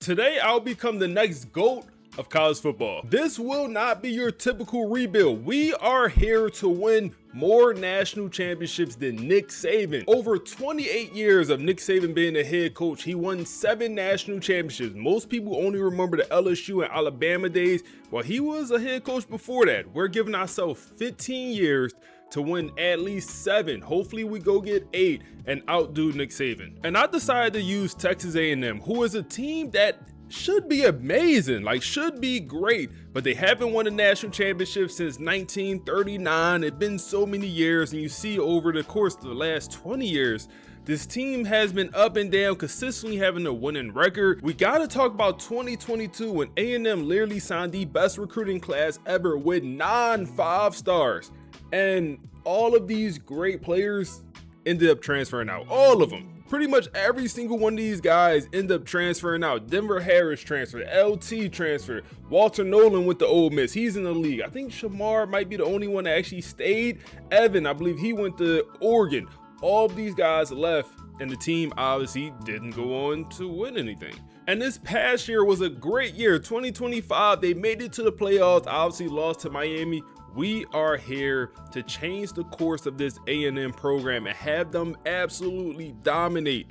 Today, I'll become the next GOAT of college football. This will not be your typical rebuild. We are here to win more national championships than Nick Saban. Over 28 years of Nick Saban being the head coach, he won 7 national championships. Most people only remember the LSU and Alabama days. Well, he was a head coach before that. We're giving ourselves 15 years to win at least 7. Hopefully we go get 8 and outdo Nick Saban. And I decided to use Texas A&M, who is a team that should be amazing, should be great, but they haven't won a national championship since 1939. It's been so many years, and you see over the course of the last 20 years, this team has been up and down, consistently having a winning record. We got to talk about 2022 when A&M literally signed the best recruiting class ever with 9 5-stars. And all of these great players ended up transferring out. All of them. Pretty much every single one of these guys end up transferring out. Denver Harris transferred. LT transferred. Walter Nolan went to Ole Miss. He's in the league. I think Shamar might be the only one that actually stayed. Evan, I believe he went to Oregon. All of these guys left, and the team obviously didn't go on to win anything. And this past year was a great year. 2025, they made it to the playoffs, obviously lost to Miami. We are here to change the course of this A&M program and have them absolutely dominate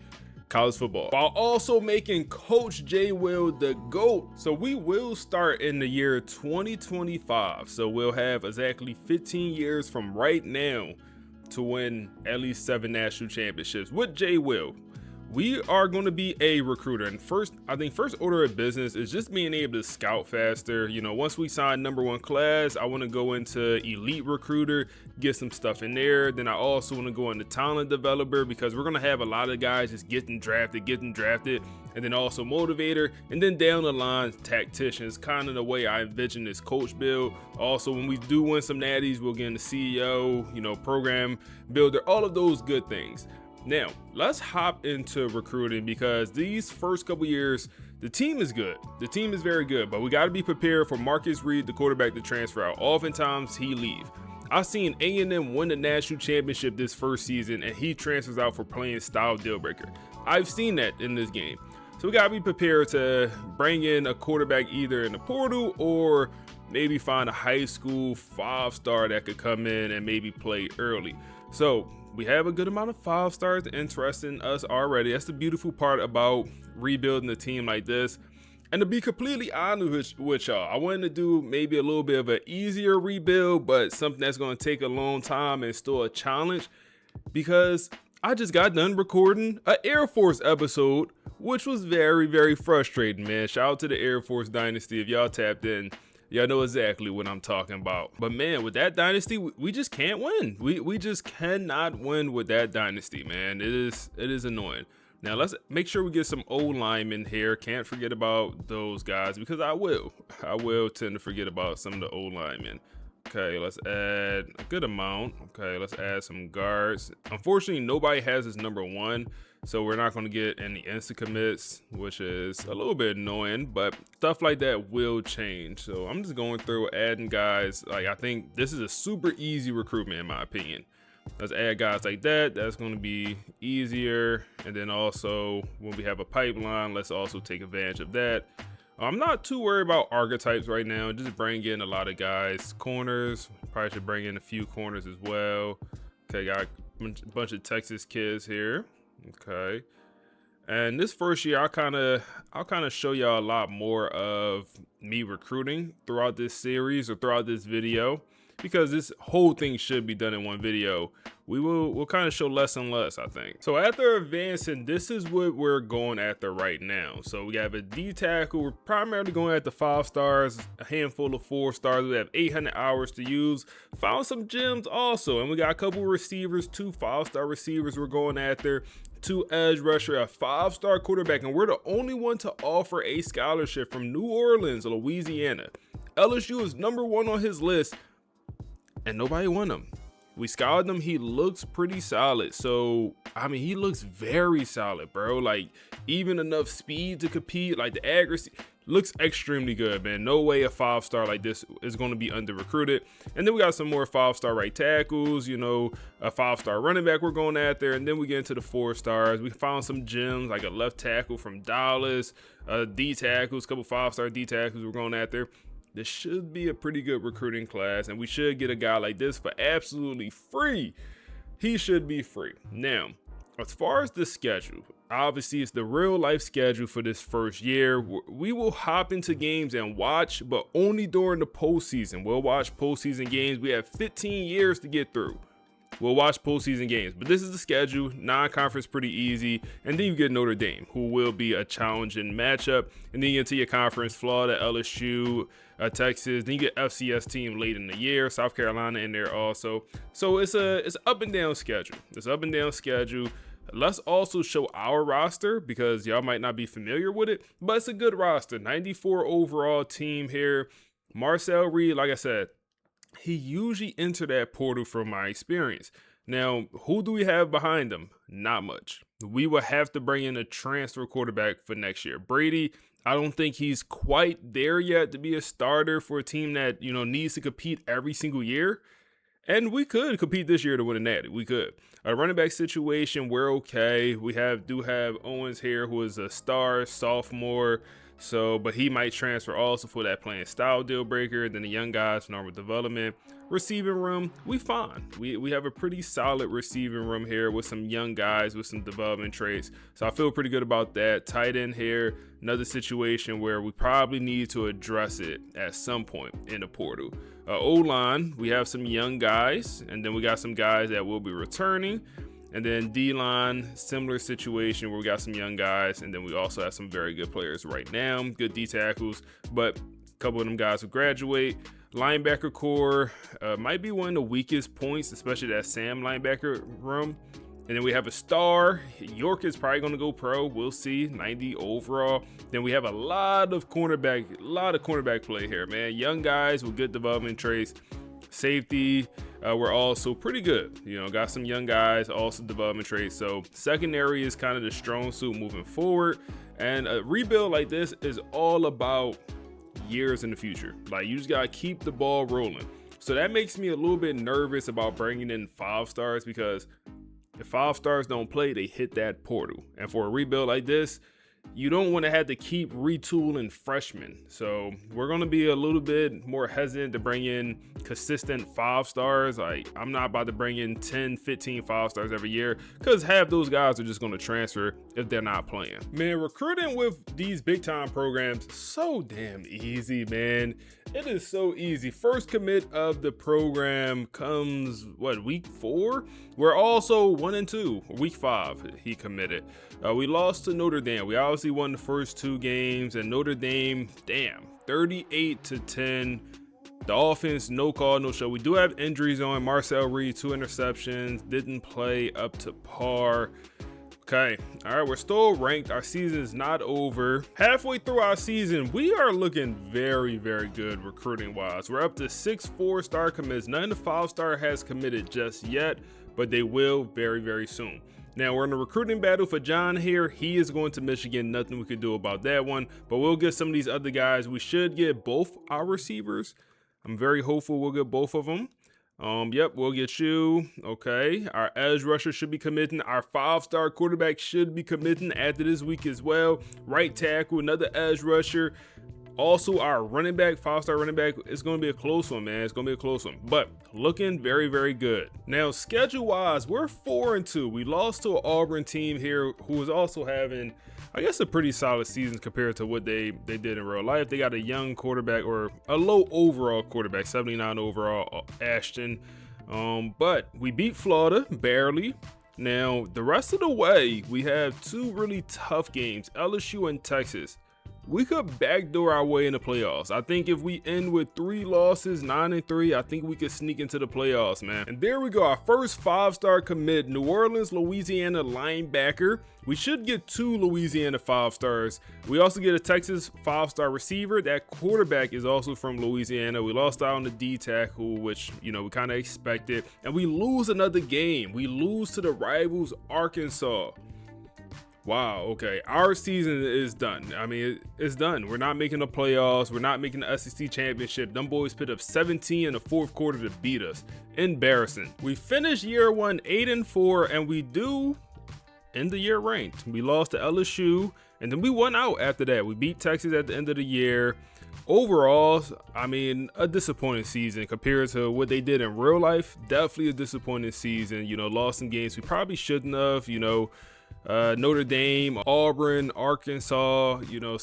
college football, while also making Coach J. Will the GOAT. So we will start in the year 2025. So we'll have exactly 15 years from right now to win at least 7 national championships with J. Will. We are going to be a recruiter, and I think first order of business is just being able to scout faster. You know, once we sign #1 class, I want to go into elite recruiter, get some stuff in there. Then I also want to go into talent developer, because we're going to have a lot of guys just getting drafted, and then also motivator, and then down the line, tacticians. Kind of the way I envision this coach build. Also, when we do win some natties, we'll get into CEO, program builder, all of those good things. Now, let's hop into recruiting, because these first couple years, the team is good. The team is very good, but we got to be prepared for Marcus Reed, the quarterback, to transfer out. Oftentimes, he leave. I've seen A&M win the national championship this first season, and he transfers out for playing style deal breaker. I've seen that in this game. So we got to be prepared to bring in a quarterback either in the portal or maybe find a high school 5-star that could come in and maybe play early. So we have a good amount of 5-stars interested in us already. That's the beautiful part about rebuilding a team like this. And to be completely honest with y'all, I wanted to do maybe a little bit of an easier rebuild, but something that's going to take a long time and still a challenge, because I just got done recording an Air Force episode, which was very, very frustrating, man. Shout out to the Air Force Dynasty. If y'all tapped in, y'all know exactly what I'm talking about. But man, with that dynasty, we just can't win. We just cannot win with that dynasty, man. It is annoying. Now let's make sure we get some old linemen here. Can't forget about those guys, because I will tend to forget about some of the old linemen. Okay, let's add a good amount. Okay, let's add some guards. Unfortunately, nobody has his #1, so we're not going to get any instant commits, which is a little bit annoying, but stuff like that will change. So I'm just going through adding guys. I think this is a super easy recruitment in my opinion. Let's add guys like that. That's going to be easier. And then also when we have a pipeline, let's also take advantage of that. I'm not too worried about archetypes right now. Just bring in a lot of guys. Corners, probably should bring in a few corners as well. Okay, got a bunch of Texas kids here. Okay, and this first year, I'll kind of show y'all a lot more of me recruiting throughout this series or throughout this video, because this whole thing should be done in one video. We'll kind of show less and less, I think. So after advancing, this is what we're going after right now. So we have a D tackle. We're primarily going after 5-stars, a handful of 4-stars. We have 800 hours to use. Found some gems also, and we got a couple receivers, 2 5-star receivers we're going after, 2 edge rusher, a 5-star quarterback, and we're the only one to offer a scholarship from New Orleans, Louisiana. LSU is #1 on his list, and nobody won him. We scouted him. He looks pretty solid. So, I mean, he looks very solid, bro. even enough speed to compete. Like the accuracy looks extremely good, man. No way a 5-star like this is going to be under recruited. And then we got some more 5-star right tackles, you know, a 5-star running back we're going at there. And then we get into the 4-stars. We found some gems like a left tackle from Dallas, D tackles, a couple 5-star D tackles we're going at there. This should be a pretty good recruiting class, and we should get a guy like this for absolutely free. He should be free. Now, as far as the schedule, obviously it's the real life schedule for this first year. We will hop into games and watch, but only during the postseason. We'll watch postseason games. We have 15 years to get through. We'll watch postseason games, but this is the schedule. Non-conference pretty easy, and then you get Notre Dame, who will be a challenging matchup, and then you get to your conference, Florida, LSU, Texas. Then you get FCS team late in the year, South Carolina in there also. So it's up and down schedule. It's up and down schedule. Let's also show our roster because y'all might not be familiar with it, but it's a good roster. 94 overall team here. Marcel Reed, like I said, he usually entered that portal from my experience. Now, who do we have behind him? Not much. We will have to bring in a transfer quarterback for next year. Brady, I don't think he's quite there yet to be a starter for a team that, you know, needs to compete every single year. And we could compete this year to win a natty. We could. A running back situation, we're okay. We do have Owens here, who is a star sophomore. So, but he might transfer also for that playing style deal breaker. Then the young guys, normal development. Receiving room, we fine. We have a pretty solid receiving room here with some young guys with some development traits. So I feel pretty good about that. Tight end here, another situation where we probably need to address it at some point in the portal. O-line, we have some young guys, and then we got some guys that will be returning. And then D-line, similar situation where we got some young guys, and then we also have some very good players right now, good D tackles, but a couple of them guys will graduate. Linebacker core might be one of the weakest points, especially that Sam linebacker room. And then we have a star. York is probably going to go pro. We'll see. 90 overall. Then we have a lot of cornerback play here, man. Young guys with good development traits. Safety, we're also pretty good. You know, got some young guys, also development traits. So secondary is kind of the strong suit moving forward. And a rebuild like this is all about years in the future. Like, you just got to keep the ball rolling. So that makes me a little bit nervous about bringing in 5-stars, because if 5-stars don't play, they hit that portal. And for a rebuild like this, you don't want to have to keep retooling freshmen. So we're going to be a little bit more hesitant to bring in consistent 5-stars. Like, I'm not about to bring in 10, 15 5-stars every year, because half those guys are just going to transfer if they're not playing. Man, recruiting with these big time programs, so damn easy, man. It is so easy. First commit of the program comes, week 4? We're also 1-2. Week 5, he committed. We lost to Notre Dame. We obviously won the first 2 games, and Notre Dame, damn, 38-10. The offense, no call, no show. We do have injuries on. Marcel Reed, 2 interceptions, didn't play up to par. Okay, all right, we're still ranked. Our season is not over. Halfway through our season, we are looking very, very good recruiting wise. We're up to 6 4-star commits. None of the 5-star has committed just yet, but they will very, very soon. Now, we're in a recruiting battle for John here. He is going to Michigan. Nothing we can do about that one, but we'll get some of these other guys. We should get both our receivers. I'm very hopeful we'll get both of them. Yep, we'll get you. Okay, our edge rusher should be committing. Our 5-star quarterback should be committing after this week as well. Right tackle, another edge rusher. Also, our running back, 5-star running back, it's going to be a close one, man. It's going to be a close one, but looking very, very good. Now, schedule-wise, we're 4-2. We lost to an Auburn team here who is also having, I guess, a pretty solid season compared to what they did in real life. They got a young quarterback, or a low overall quarterback, 79 overall, Ashton. But we beat Florida, barely. Now, the rest of the way, we have 2 really tough games, LSU and Texas. We could backdoor our way in the playoffs. I think if we end with 3 losses, 9-3, I think we could sneak into the playoffs, man. And there we go, our first 5-star commit, New Orleans, Louisiana linebacker. We should get 2 Louisiana 5-stars. We also get a Texas 5-star receiver. That quarterback is also from Louisiana. We lost out on the D tackle, which, you know, we kind of expected. And we lose another game. We lose to the rivals, Arkansas. Wow, okay. Our season is done. I mean, it's done. We're not making the playoffs. We're not making the SEC championship. Them boys put up 17 in the fourth quarter to beat us. Embarrassing. We finished year one 8-4, and we do end the year ranked. We lost to LSU, and then we won out after that. We beat Texas at the end of the year. Overall, I mean, a disappointing season compared to what they did in real life. Definitely a disappointing season. You know, lost some games we probably shouldn't have. You know, Notre Dame, Auburn, Arkansas, you know,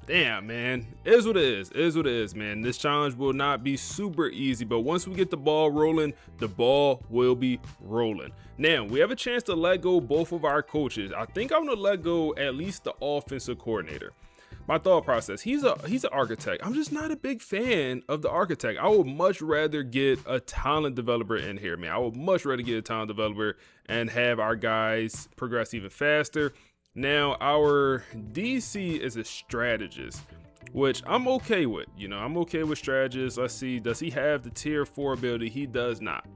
damn, man, it is what it is, man. This challenge will not be super easy, but once we get the ball rolling, the ball will be rolling. Now, we have a chance to let go both of our coaches. I think I'm going to let go at least the offensive coordinator. My thought process, he's an architect. I'm just not a big fan of the architect. I would much rather get a talent developer in here, man. I would much rather get a talent developer and have our guys progress even faster. Now, our DC is a strategist, which I'm okay with. You know, I'm okay with strategists. Let's see, does he have the tier 4 ability? He does not.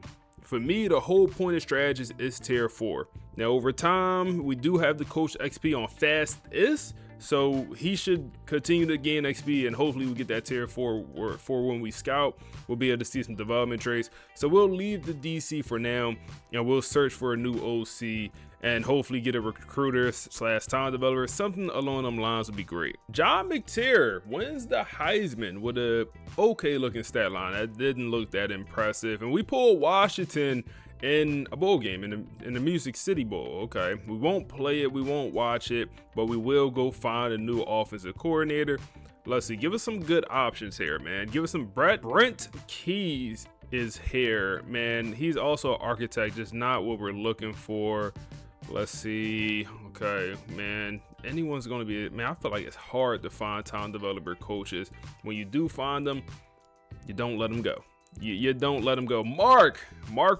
For me, the whole point of strategist is tier 4. Now, over time, we do have the coach XP on fastest, so he should continue to gain XP, and hopefully we get that tier 4 for when we scout. We'll be able to see some development traits. So we'll leave the DC for now, and we'll search for a new OC and hopefully get a recruiter / talent developer. Something along them lines would be great. John McTeer wins the Heisman with a okay looking stat line. That didn't look that impressive. And we pulled Washington in a bowl game, in the Music City Bowl. Okay, we won't play it, we won't watch it, but we will go find a new offensive coordinator. Let's see, give us some good options here, man. Give us some Brent Keys is here, man. He's also an architect, just not what we're looking for. Let's see. Okay, man, anyone's gonna be it, man. I feel like it's hard to find talent developer coaches. When you do find them, you don't let them go. You don't let him go. Mark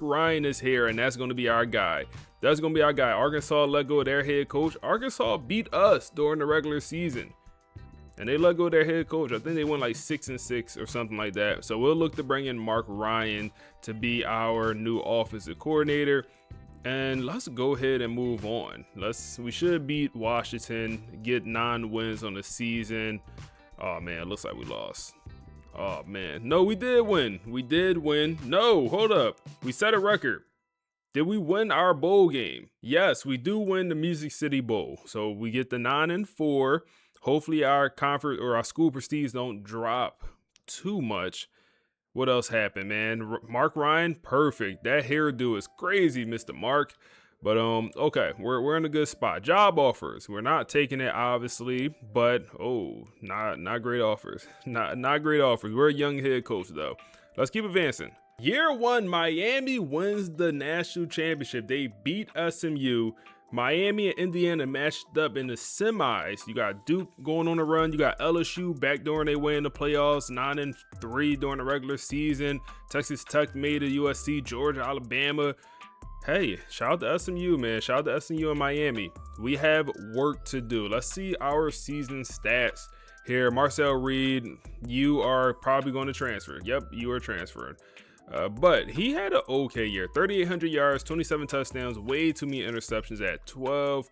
Ryan is here, and that's going to be our guy. Arkansas let go of their head coach. Arkansas beat us during the regular season, and they let go of their head coach. I think they went like 6-6 or something like that. So we'll look to bring in Mark Ryan to be our new offensive coordinator, and let's go ahead and move on. We should beat Washington, get 9 wins on the season. Oh man, it looks like we lost. Oh man, no, we did win. No, hold up, we set a record. Did we win our bowl game? Yes, we do win the Music City Bowl, so we get the 9-4. Hopefully our conference or our school prestige don't drop too much. What else happened, man? Mark Ryan, perfect. That hairdo is crazy, Mr. Mark. But okay, we're in a good spot. Job offers, we're not taking it obviously, but not great offers. Not great offers. We're a young head coach though. Let's keep advancing. Year 1, Miami wins the national championship. They beat SMU. Miami and Indiana matched up in the semis. You got Duke going on a run. You got LSU backdooring their way in the playoffs, 9-3 during the regular season. Texas Tech made it. USC, Georgia, Alabama. Hey, shout out to SMU, man. Shout out to SMU and Miami. We have work to do. Let's see our season stats here. Marcel Reed, you are probably going to transfer. Yep, you are transferring. But he had an okay year. 3,800 yards, 27 touchdowns, way too many interceptions at 12.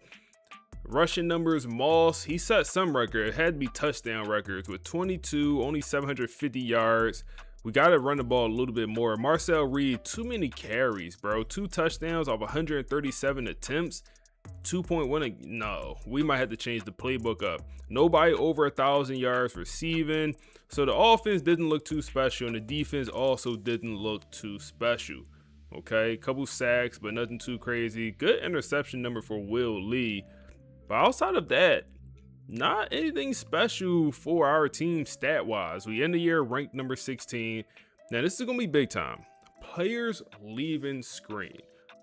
Rushing numbers, Moss, he set some record. It had to be touchdown records with 22, only 750 yards. We got to run the ball a little bit more. Marcel Reed, too many carries, bro. 2 touchdowns off 137 attempts. 2.1. No, we might have to change the playbook up. Nobody over 1,000 yards receiving. So the offense didn't look too special, and the defense also didn't look too special. Okay, couple sacks, but nothing too crazy. Good interception number for Will Lee. But outside of that, not anything special for our team stat-wise. We end the year ranked number 16. Now, this is going to be big time. Players leaving screen.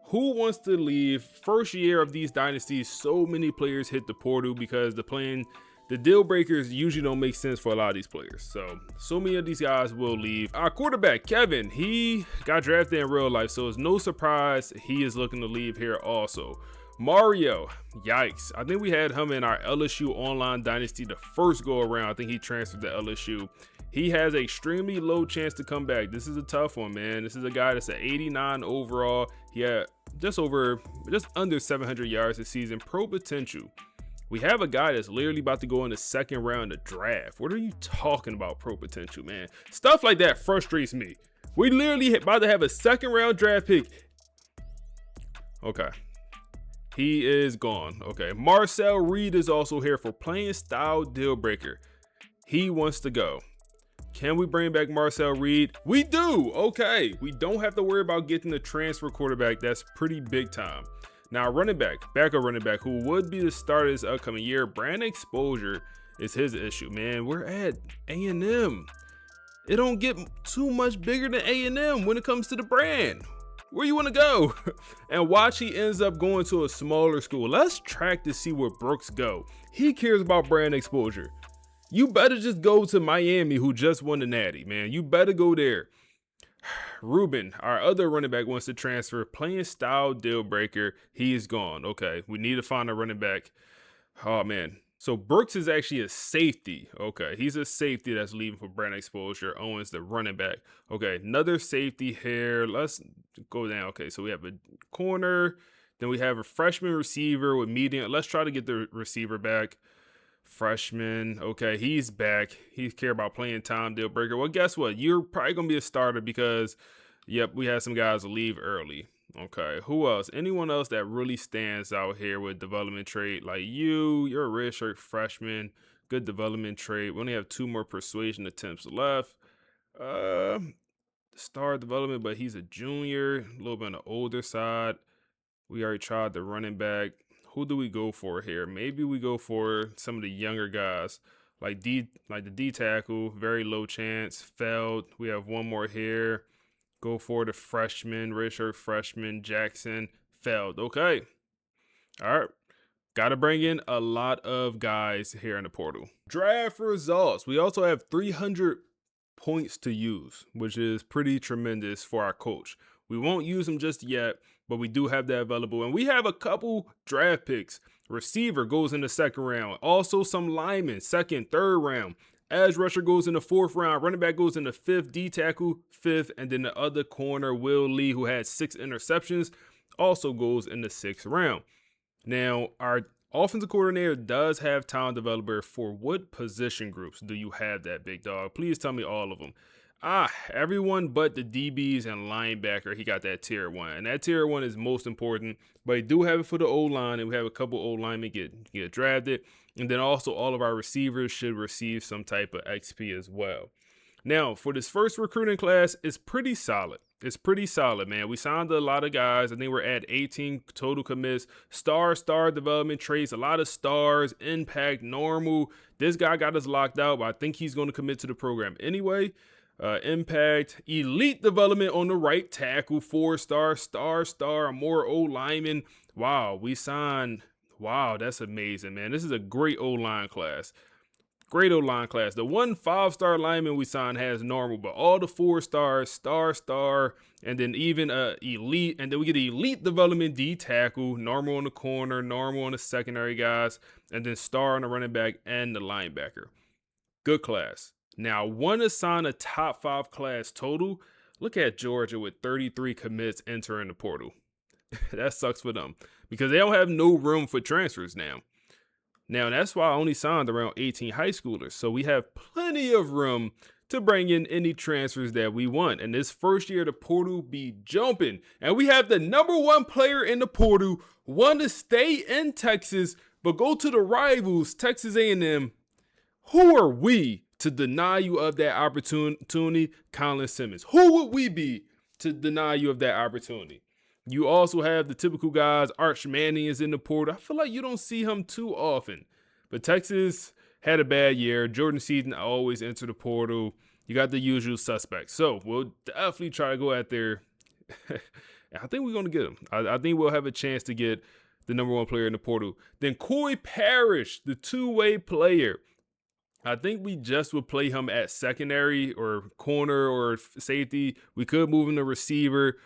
Who wants to leave? First year of these dynasties, so many players hit the portal because the deal breakers usually don't make sense for a lot of these players. So many of these guys will leave. Our quarterback, Kevin, he got drafted in real life, so it's no surprise he is looking to leave here also. Mario, yikes. I think we had him in our LSU online dynasty the first go around. I think he transferred to LSU. He has an extremely low chance to come back. This is a tough one, man. This is a guy that's at 89 overall. He had just under 700 yards this season. Pro potential. We have a guy that's literally about to go in the second round of draft. What are you talking about, pro potential, man? Stuff like that frustrates me. We literally about to have a second round draft pick. Okay. He is gone. Okay. Marcel Reed is also here for playing style deal breaker. He wants to go. Can we bring back Marcel Reed? We do. Okay. We don't have to worry about getting the transfer quarterback. That's pretty big time. Now, backup running back, who would be the starter this upcoming year, brand exposure is his issue, man. We're at A&M. It don't get too much bigger than A&M when it comes to the brand. Where you want to go? And watch he ends up going to a smaller school. Let's track to see where Brooks go. He cares about brand exposure. You better just go to Miami, who just won the Natty, man. You better go there. Ruben, our other running back, wants to transfer. Playing style deal breaker. He is gone. Okay, we need to find a running back. Oh, man. So Brooks is actually a safety. Okay, he's a safety that's leaving for brand exposure. Owens, the running back. Okay, another safety here. Let's go down. Okay, so we have a corner. Then we have a freshman receiver with medium. Let's try to get the receiver back. Freshman. Okay, he's back. He care about playing time deal breaker. Well, guess what? You're probably going to be a starter because, yep, we had some guys leave early. Okay, who else? Anyone else that really stands out here with development trait? Like you're a redshirt freshman, good development trait. We only have 2 more persuasion attempts left. Star development, but he's a junior, a little bit on the older side. We already tried the running back. Who do we go for here? Maybe we go for some of the younger guys, like the D tackle, very low chance, failed. We have one more here. Go for the freshman, redshirt freshman, Jackson, failed. Okay. All right. Got to bring in a lot of guys here in the portal. Draft results. We also have 300 points to use, which is pretty tremendous for our coach. We won't use them just yet, but we do have that available. And we have a couple draft picks. Receiver goes in the second round. Also some linemen, second, third round. Edge rusher goes in the 4th round. Running back goes in the 5th. D tackle, 5th. And then the other corner, Will Lee, who had 6 interceptions, also goes in the 6th round. Now, our offensive coordinator does have talent developer for what position groups do you have that, big dog? Please tell me all of them. Everyone but the DBs and linebacker, he got that tier 1. And that tier 1 is most important, but he do have it for the O-line, and we have a couple O-linemen get drafted. And then also all of our receivers should receive some type of XP as well. Now, for this first recruiting class, it's pretty solid. It's pretty solid, man. We signed a lot of guys. I think we're at 18 total commits. Star development traits, a lot of stars, impact, normal. This guy got us locked out, but I think he's going to commit to the program anyway. Impact, elite development on the right tackle, 4-star, star, more O-lineman. Wow, we signed. Wow, that's amazing, man. This is a great O-line class. Great O-line class. The one 5-star lineman we signed has normal, but all the 4 stars, star, and then even elite, and then we get elite development D tackle, normal on the corner, normal on the secondary guys, and then star on the running back and the linebacker. Good class. Now, want to sign a top 5 class total? Look at Georgia with 33 commits entering the portal. That sucks for them because they don't have no room for transfers now. Now, that's why I only signed around 18 high schoolers. So we have plenty of room to bring in any transfers that we want. And this first year, the portal be jumping. And we have the #1 player in the portal, want to stay in Texas, but go to the rivals, Texas A&M. Who are we to deny you of that opportunity? Colin Simmons. Who would we be to deny you of that opportunity? You also have the typical guys. Arch Manning is in the portal. I feel like you don't see him too often. But Texas had a bad year. Jordan Seaton always enter the portal. You got the usual suspects. So we'll definitely try to go out there. I think we're going to get him. I think we'll have a chance to get the #1 player in the portal. Then Corey Parrish, the 2-way player. I think we just would play him at secondary or corner or safety. We could move him to receiver.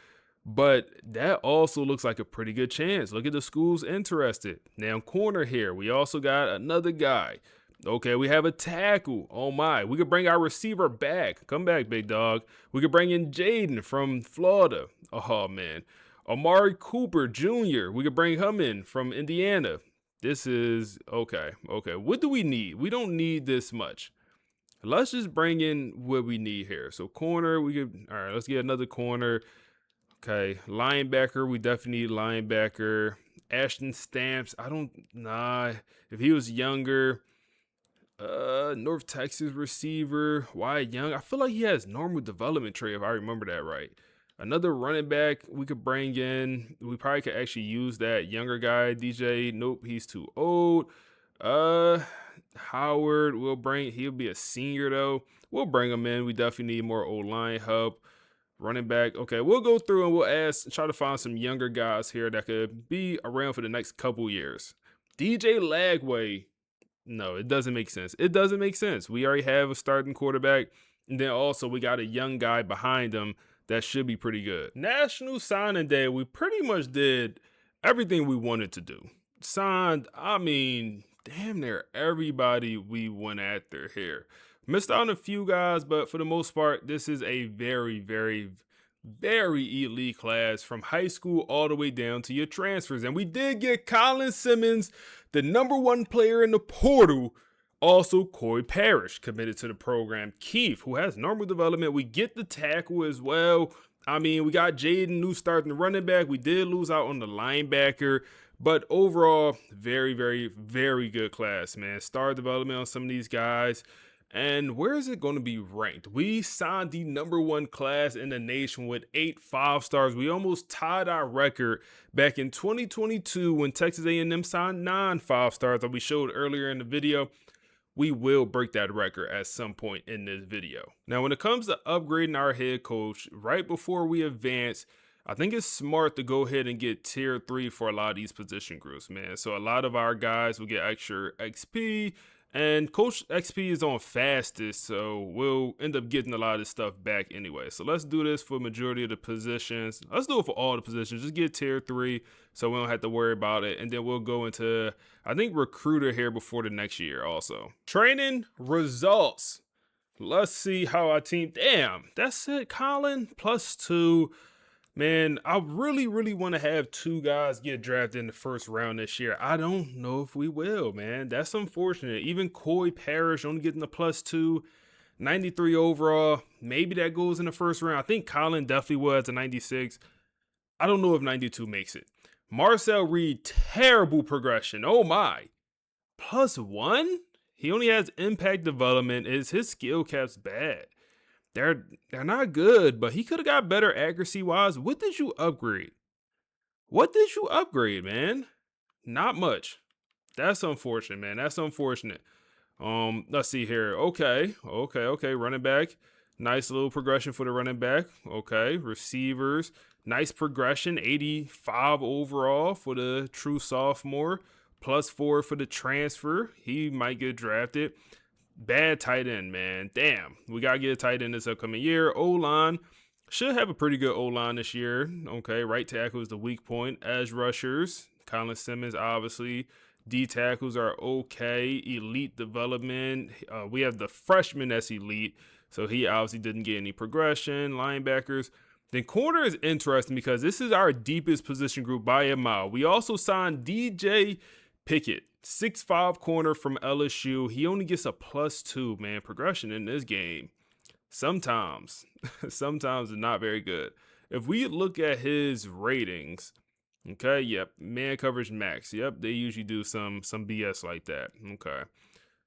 But that also looks like a pretty good chance. Look at the schools interested. Now, corner here, we also got another guy. Okay, we have a tackle. Oh my, we could bring our receiver back. Come back, big dog. We could bring in Jaden from Florida. Oh man. Amari Cooper Jr. We could bring him in from Indiana. This is okay. Okay, what do we need? We don't need this much. Let's just bring in what we need here. So corner, we could, all right, let's get another corner. Okay, linebacker, we definitely need linebacker. Ashton Stamps, nah, if he was younger. North Texas receiver, Wyatt Young. I feel like he has normal development trait, if I remember that right. Another running back we could bring in. We probably could actually use that younger guy, DJ. Nope, he's too old. Howard, he'll be a senior though. We'll bring him in. We definitely need more O-line help. Running back. Okay, we'll go through and we'll try to find some younger guys here that could be around for the next couple years. DJ Lagway. No, it doesn't make sense. It doesn't make sense. We already have a starting quarterback, and then also we got a young guy behind him that should be pretty good. National Signing Day, we pretty much did everything we wanted to do. Signed, damn near everybody we went after here. Missed out on a few guys, but for the most part, this is a very, very, very elite class from high school all the way down to your transfers. And we did get Colin Simmons, the #1 player in the portal. Also, Corey Parrish committed to the program. Keith, who has normal development. We get the tackle as well. We got Jaden, new starting running back. We did lose out on the linebacker. But overall, very, very, very good class, man. Star development on some of these guys. And where is it going to be ranked? We signed the #1 class in the nation with 8 5-stars. We almost tied our record back in 2022 when Texas A&M signed 9 5-stars that we showed earlier in the video. We will break that record at some point in this video. Now, when it comes to upgrading our head coach, right before we advance, I think it's smart to go ahead and get tier 3 for a lot of these position groups, man. So a lot of our guys will get extra XP. And Coach XP is on fastest, so we'll end up getting a lot of this stuff back anyway. So let's do this for majority of the positions. Let's do it for all the positions. Just get tier 3 so we don't have to worry about it. And then we'll go into, I think, recruiter here before the next year also. Training results. Let's see how our team, damn, that's it, Colin, +2. Man, I really, really want to have 2 guys get drafted in the first round this year. I don't know if we will, man. That's unfortunate. Even Corey Parrish only getting the +2, 93 overall. Maybe that goes in the first round. I think Colin definitely was a 96. I don't know if 92 makes it. Marcel Reed, terrible progression. Oh my. +1? He only has impact development. His skill cap's bad. They're not good, but he could have got better accuracy-wise. What did you upgrade? What did you upgrade, man? Not much. That's unfortunate, man. That's unfortunate. Let's see here. Okay. Running back. Nice little progression for the running back. Okay. Receivers. Nice progression. 85 overall for the true sophomore. +4 for the transfer. He might get drafted. Bad tight end, man. Damn. We got to get a tight end this upcoming year. O-line. Should have a pretty good O-line this year. Okay, right tackle is the weak point. Edge rushers. Colin Simmons, obviously. D tackles are okay. Elite development. We have the freshman that's elite. So he obviously didn't get any progression. Linebackers. Then corner is interesting because this is our deepest position group by a mile. We also signed DJ Pickett. 6'5" corner from LSU. He only gets a +2, man. Progression in this game. Sometimes is not very good. If we look at his ratings, okay, yep, man coverage max. Yep, they usually do some BS like that. Okay.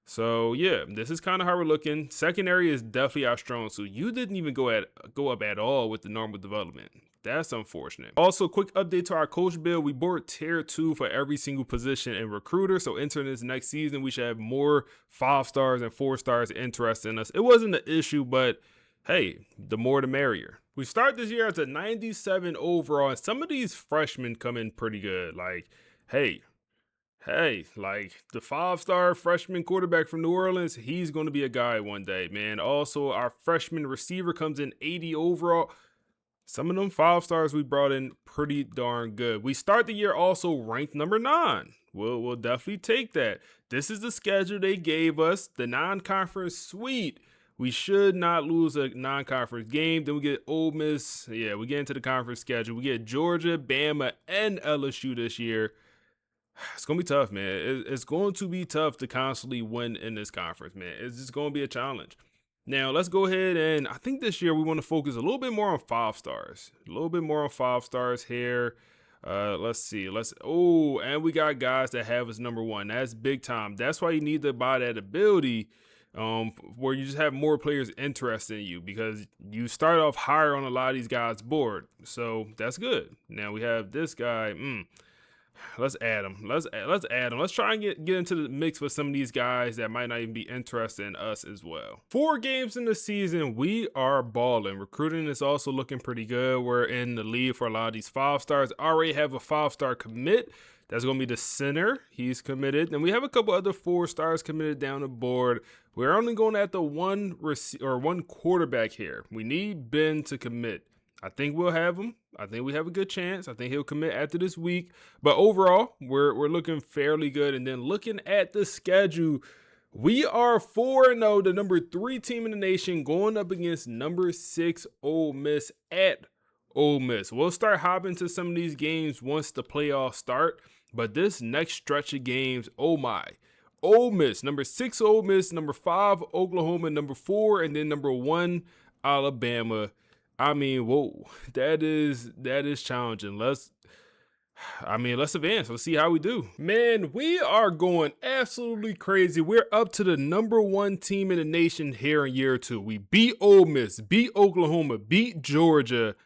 So yeah, this is kind of how we're looking. Secondary is definitely our strong suit. You didn't even go up at all with the normal development. That's unfortunate. Also, quick update to our coach build. We bought tier 2 for every single position in recruiter. So entering this next season, we should have more 5-stars and 4-stars interested in us. It wasn't an issue, but hey, the more the merrier. We start this year as a 97 overall, and some of these freshmen come in pretty good. Like, hey, like the 5-star freshman quarterback from New Orleans, he's going to be a guy one day, man. Also, our freshman receiver comes in 80 overall. Some of them 5 stars we brought in pretty darn good. We start the year also ranked number 9. We'll definitely take that. This is the schedule they gave us, the non-conference suite. We should not lose a non-conference game. Then we get Ole Miss. Yeah, we get into the conference schedule. We get Georgia, Bama, and LSU this year. It's going to be tough, man. It's going to be tough to constantly win in this conference, man. It's just going to be a challenge. Now, let's go ahead and I think this year we want to focus a little bit more on 5 stars. A little bit more on 5 stars here. Let's see. And we got guys that have us number 1. That's big time. That's why you need to buy that ability where you just have more players interested in you because you start off higher on a lot of these guys' board. So that's good. Now we have this guy. Let's add him. Let's add him. Let's try and get into the mix with some of these guys that might not even be interested in us as well. 4 games in the season, we are balling. Recruiting is also looking pretty good. We're in the lead for a lot of these 5 stars. Already have a 5-star commit. That's going to be the center. He's committed. And we have a couple other 4 stars committed down the board. We're only going at the one quarterback here. We need Ben to commit. I think we'll have him. I think we have a good chance. I think he'll commit after this week. But overall, we're looking fairly good. And then looking at the schedule, we are 4-0, the number 3 team in the nation, going up against number 6 Ole Miss at Ole Miss. We'll start hopping to some of these games once the playoffs start. But this next stretch of games, oh my. Ole Miss, number 6 Ole Miss, number 5 Oklahoma, number 4, and then number 1 Alabama. I mean, whoa, that is challenging. Let's advance. Let's see how we do. Man, we are going absolutely crazy. We're up to the number 1 team in the nation here in year 2. We beat Ole Miss, beat Oklahoma, beat Georgia.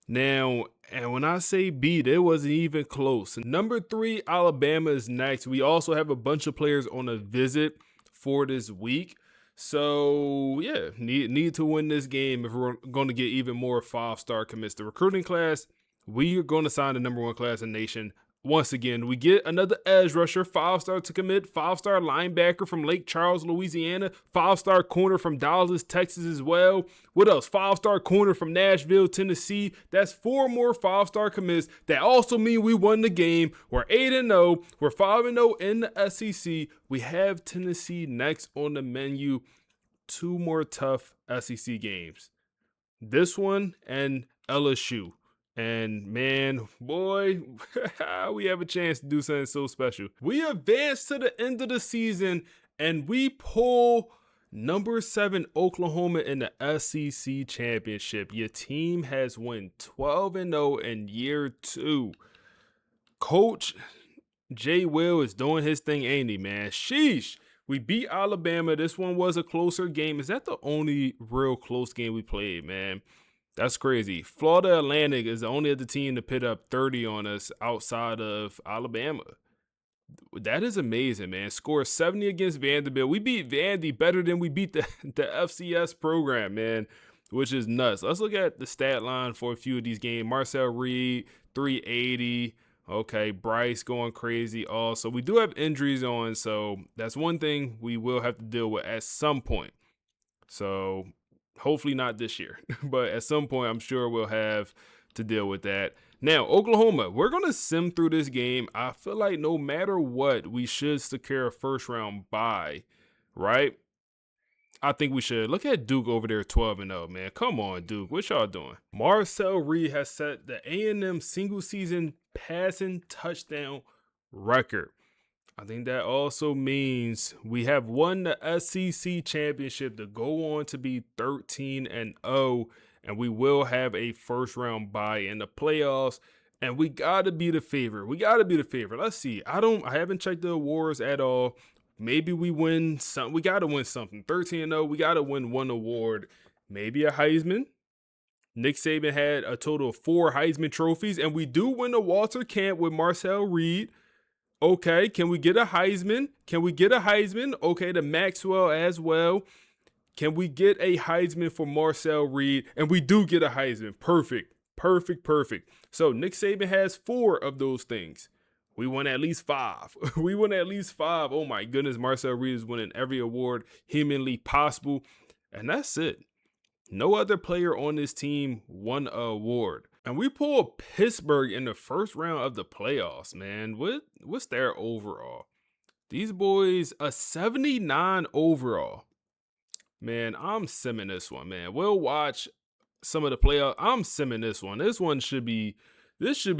Now, and when I say beat, it wasn't even close. Number 3, Alabama is next. We also have a bunch of players on a visit for this week. So, yeah, need to win this game if we're going to get even more 5-star commits. The recruiting class, we are going to sign the number 1 class in the nation. Once again, we get another edge rusher, 5-star to commit, 5-star linebacker from Lake Charles, Louisiana, 5-star corner from Dallas, Texas as well. What else? 5-star corner from Nashville, Tennessee. That's 4 more 5-star commits. That also mean we won the game. We're 8-0. We're 5-0 in the SEC. We have Tennessee next on the menu. 2 more tough SEC games. This one and LSU. And man, boy, we have a chance to do something so special. We advance to the end of the season and we pull number 7 Oklahoma in the SEC championship. Your team has won 12-0 in year 2. Coach Jay Will is doing his thing, ain't he, man? Sheesh. We beat Alabama. This one was a closer game. Is that the only real close game we played, man? That's crazy. Florida Atlantic is the only other team to put up 30 on us outside of Alabama. That is amazing, man. Score 70 against Vanderbilt. We beat Vandy better than we beat the FCS program, man, which is nuts. Let's look at the stat line for a few of these games. Marcel Reed, 380. Okay, Bryce going crazy also. We do have injuries on, so that's one thing we will have to deal with at some point. So hopefully not this year, but at some point I'm sure we'll have to deal with that. Now, Oklahoma, we're going to sim through this game. I feel like no matter what, we should secure a 1st-round bye, right? I think we should. Look at Duke over there 12-0, man. Come on, Duke. What y'all doing? Marcel Reed has set the A&M single-season passing touchdown record. I think that also means we have won the SEC championship to go on to be 13-0, and we will have a 1st-round bye in the playoffs, and we got to be the favorite. Let's see. I haven't checked the awards at all. Maybe we win something. We got to win something. 13-0, we got to win one award. Maybe a Heisman. Nick Saban had a total of 4 Heisman trophies, and we do win the Walter Camp with Marcel Reed. Okay, can we get a Heisman? Okay, the Maxwell as well. Can we get a Heisman for Marcel Reed? And we do get a Heisman. Perfect. So Nick Saban has 4 of those things. We won at least 5. Oh my goodness, Marcel Reed is winning every award humanly possible. And that's it. No other player on this team won an award. And we pulled Pittsburgh in the first round of the playoffs, man. What's their overall? These boys, a 79 overall. Man, I'm simming this one, man. We'll watch some of the playoff. I'm simming this one. This should be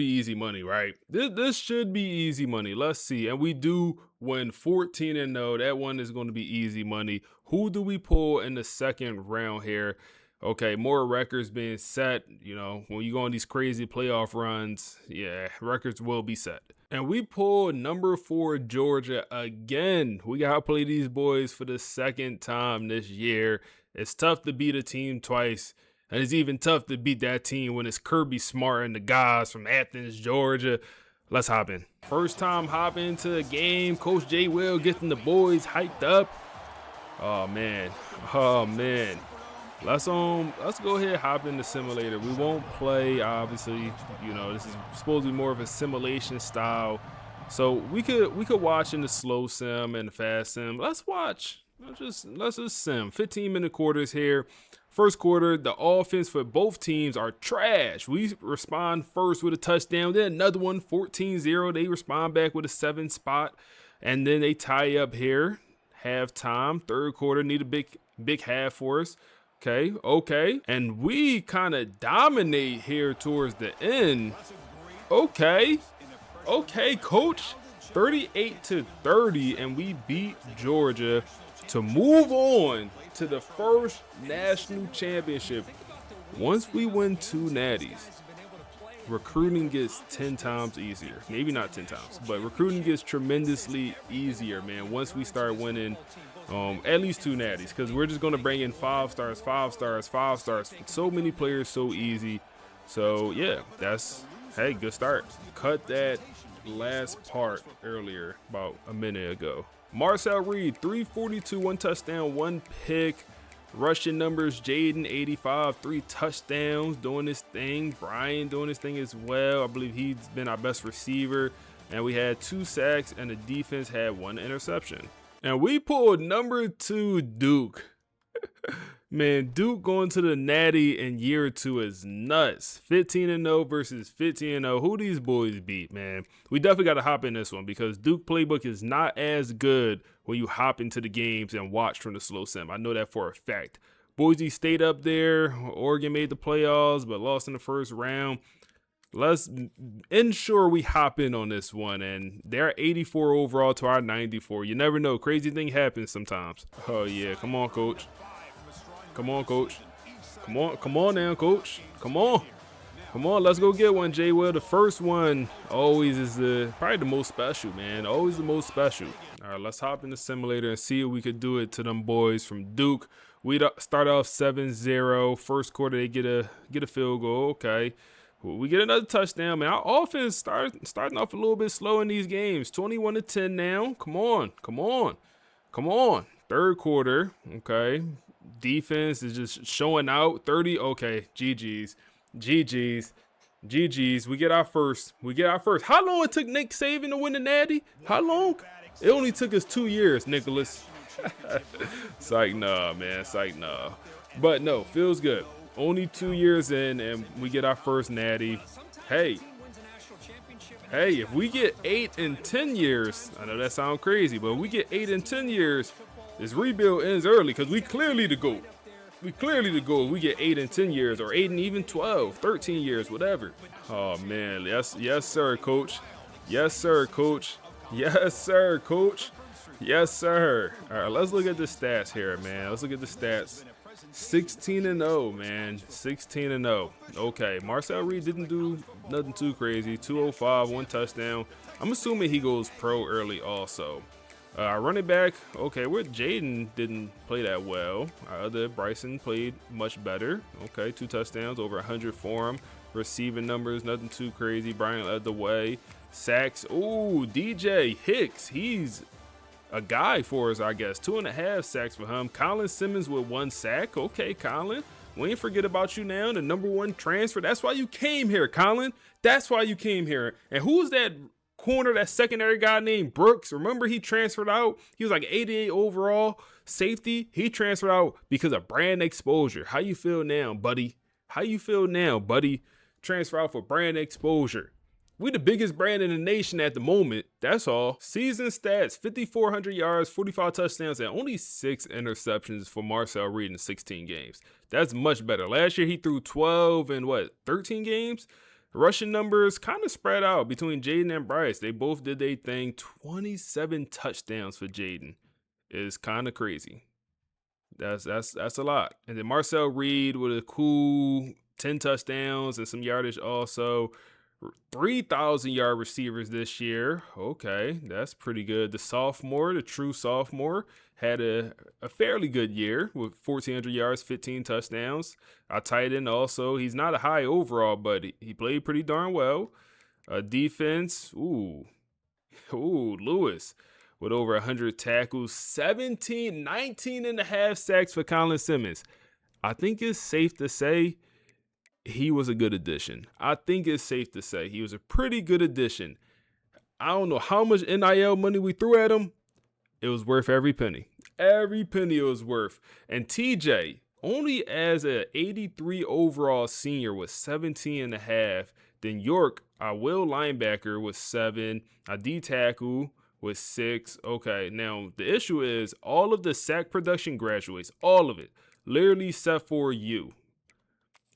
easy money, right? This should be easy money. Let's see. And we do win 14-0. That one is going to be easy money. Who do we pull in the second round here? Okay, more records being set. You know, when you go on these crazy playoff runs, yeah, records will be set. And we pull number 4 Georgia again. We got to play these boys for the second time this year. It's tough to beat a team twice. And it's even tough to beat that team when it's Kirby Smart and the guys from Athens, Georgia. Let's hop in. First time hopping into a game. Coach J. Will getting the boys hyped up. Oh, man. Oh, man. Let's go ahead and hop in the simulator. We won't play, obviously. You know, this is supposed to be more of a simulation style. So we could watch in the slow sim and the fast sim. Let's watch. Let's just sim. 15-minute quarters here. First quarter, the offense for both teams are trash. We respond first with a touchdown, then another one, 14-0. They respond back with a 7 spot, and then they tie up here. Halftime, third quarter, need a big half for us. Okay. And we kind of dominate here towards the end. Okay, coach. 38-30, and we beat Georgia to move on to the first national championship. Once we win 2 natties, recruiting gets 10 times easier. Maybe not 10 times, but recruiting gets tremendously easier, man, once we start winning at least 2 natties, because we're just going to bring in 5 stars. So many players, so easy. So, yeah, hey, good start. Cut that last part earlier, about a minute ago. Marcel Reed, 342, 1 touchdown, 1 pick. Rushing numbers, Jaden, 85, 3 touchdowns, doing his thing. Brian doing his thing as well. I believe he's been our best receiver. And we had 2 sacks, and the defense had 1 interception. And we pulled number 2 Duke. Man, Duke going to the natty in year 2 is nuts. 15-0 versus 15-0. Who these boys beat, man? We definitely got to hop in this one because Duke playbook is not as good when you hop into the games and watch from the slow sim. I know that for a fact. Boise stayed up there. Oregon made the playoffs but lost in the first round. Let's ensure we hop in on this one. And they're 84 overall to our 94. You never know. Crazy thing happens sometimes. Oh, yeah. Come on, coach. Come on, coach. Come on now, coach. Come on, let's go get one, J. Will. The first one always is probably the most special, man. Always the most special. All right, let's hop in the simulator and see if we could do it to them boys from Duke. We start off 7-0. First quarter, they get a field goal. Okay. We get another touchdown, man. Our offense starting off a little bit slow in these games. 21-10 now. Come on. Third quarter, okay. Defense is just showing out. 30, okay. GG's. We get our first. How long it took Nick Saban to win the natty? How long? It only took us 2 years, Nicholas. Psych, nah, man. Psych, nah. But no, feels good. Only 2 years in, and we get our first natty. Hey, if we get 8 and 10 years, I know that sounds crazy, but if we get 8 and 10 years, this rebuild ends early because we clearly the GOAT. We get 8 and 10 years, or 8 and even 12, 13 years, whatever. Oh, man. Yes, sir, coach. Yes, sir. All right, let's look at the stats here, man. 16-0, man. 16-0. Okay, Marcel Reed didn't do nothing too crazy. 205, 1 touchdown. I'm assuming he goes pro early also. Running back, okay, where Jaden didn't play that well. Bryson played much better. Okay, 2 touchdowns, over 100 for him. Receiving numbers, nothing too crazy. Brian led the way. Sacks, ooh, DJ Hicks, he's a guy for us, I guess. 2.5 sacks for him. Colin Simmons with 1 sack. Okay, Colin, we ain't forget about you now. The number 1 transfer. That's why you came here, Colin. That's why you came here. And who's that corner, that secondary guy named Brooks. Remember, he transferred out. He was like 88 overall safety. He transferred out because of brand exposure. How you feel now, buddy? How you feel now, buddy? Transfer out for brand exposure. We the biggest brand in the nation at the moment. That's all. Season stats, 5,400 yards, 45 touchdowns, and only 6 interceptions for Marcel Reed in 16 games. That's much better. Last year, he threw 12 in 13 games? Rushing numbers kind of spread out between Jaden and Bryce. They both did their thing. 27 touchdowns for Jaden is kind of crazy. That's a lot. And then Marcel Reed with a cool 10 touchdowns and some yardage also. 3,000-yard receivers this year. Okay, that's pretty good. The true sophomore, had a fairly good year with 1,400 yards, 15 touchdowns. Our tight end also, he's not a high overall, but he played pretty darn well. Defense, Lewis with over 100 tackles, 19 and a half sacks for Colin Simmons. I think it's safe to say he was a good addition. I think it's safe to say he was a pretty good addition. I don't know how much NIL money we threw at him. It was worth every penny. Every penny it was worth. And TJ, only as an 83 overall senior with 17 and a half. Then York, our will linebacker, was 7. Our D tackle was 6. Okay, now the issue is all of the sack production graduates. All of it. Literally except for you,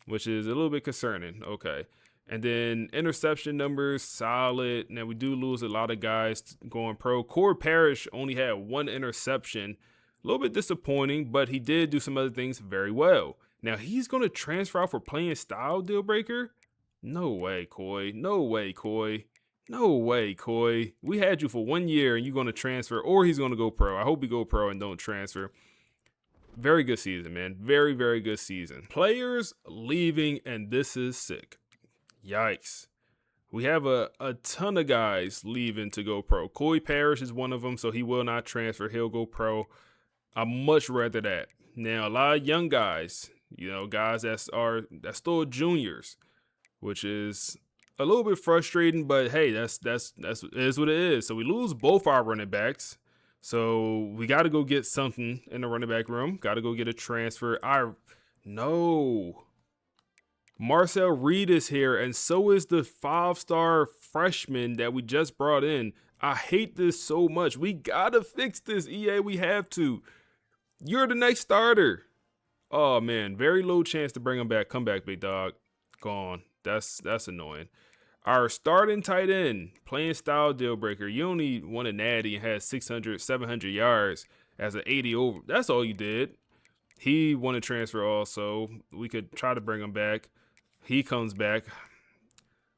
which is a little bit concerning. Okay. And then interception numbers, solid. Now, we do lose a lot of guys going pro. Corey Parrish only had 1 interception. A little bit disappointing, but he did do some other things very well. Now, he's going to transfer out for playing style deal breaker? No way, Coy. No way, Coy. No way, Coy. We had you for 1 year, and you're going to transfer, or he's going to go pro. I hope he go pro and don't transfer. Very good season, man. Very, very good season. Players leaving, and this is sick. Yikes. We have a ton of guys leaving to go pro. Corey Parrish is one of them, so he will not transfer. He'll go pro. I'd much rather that. Now, a lot of young guys, guys that still juniors, which is a little bit frustrating, but hey, that's it is what it is. So we lose both our running backs. So we got to go get something in the running back room. Got to go get a transfer. No. Marcel Reed is here, and so is the 5-star freshman that we just brought in. I hate this so much. We got to fix this, EA. We have to. You're the next starter. Oh, man. Very low chance to bring him back. Come back, big dog. Gone. That's annoying. Our starting tight end, playing style deal breaker. You only won a natty and had 600, 700 yards as an 80 over. That's all you did. He won a transfer also. We could try to bring him back. He comes back.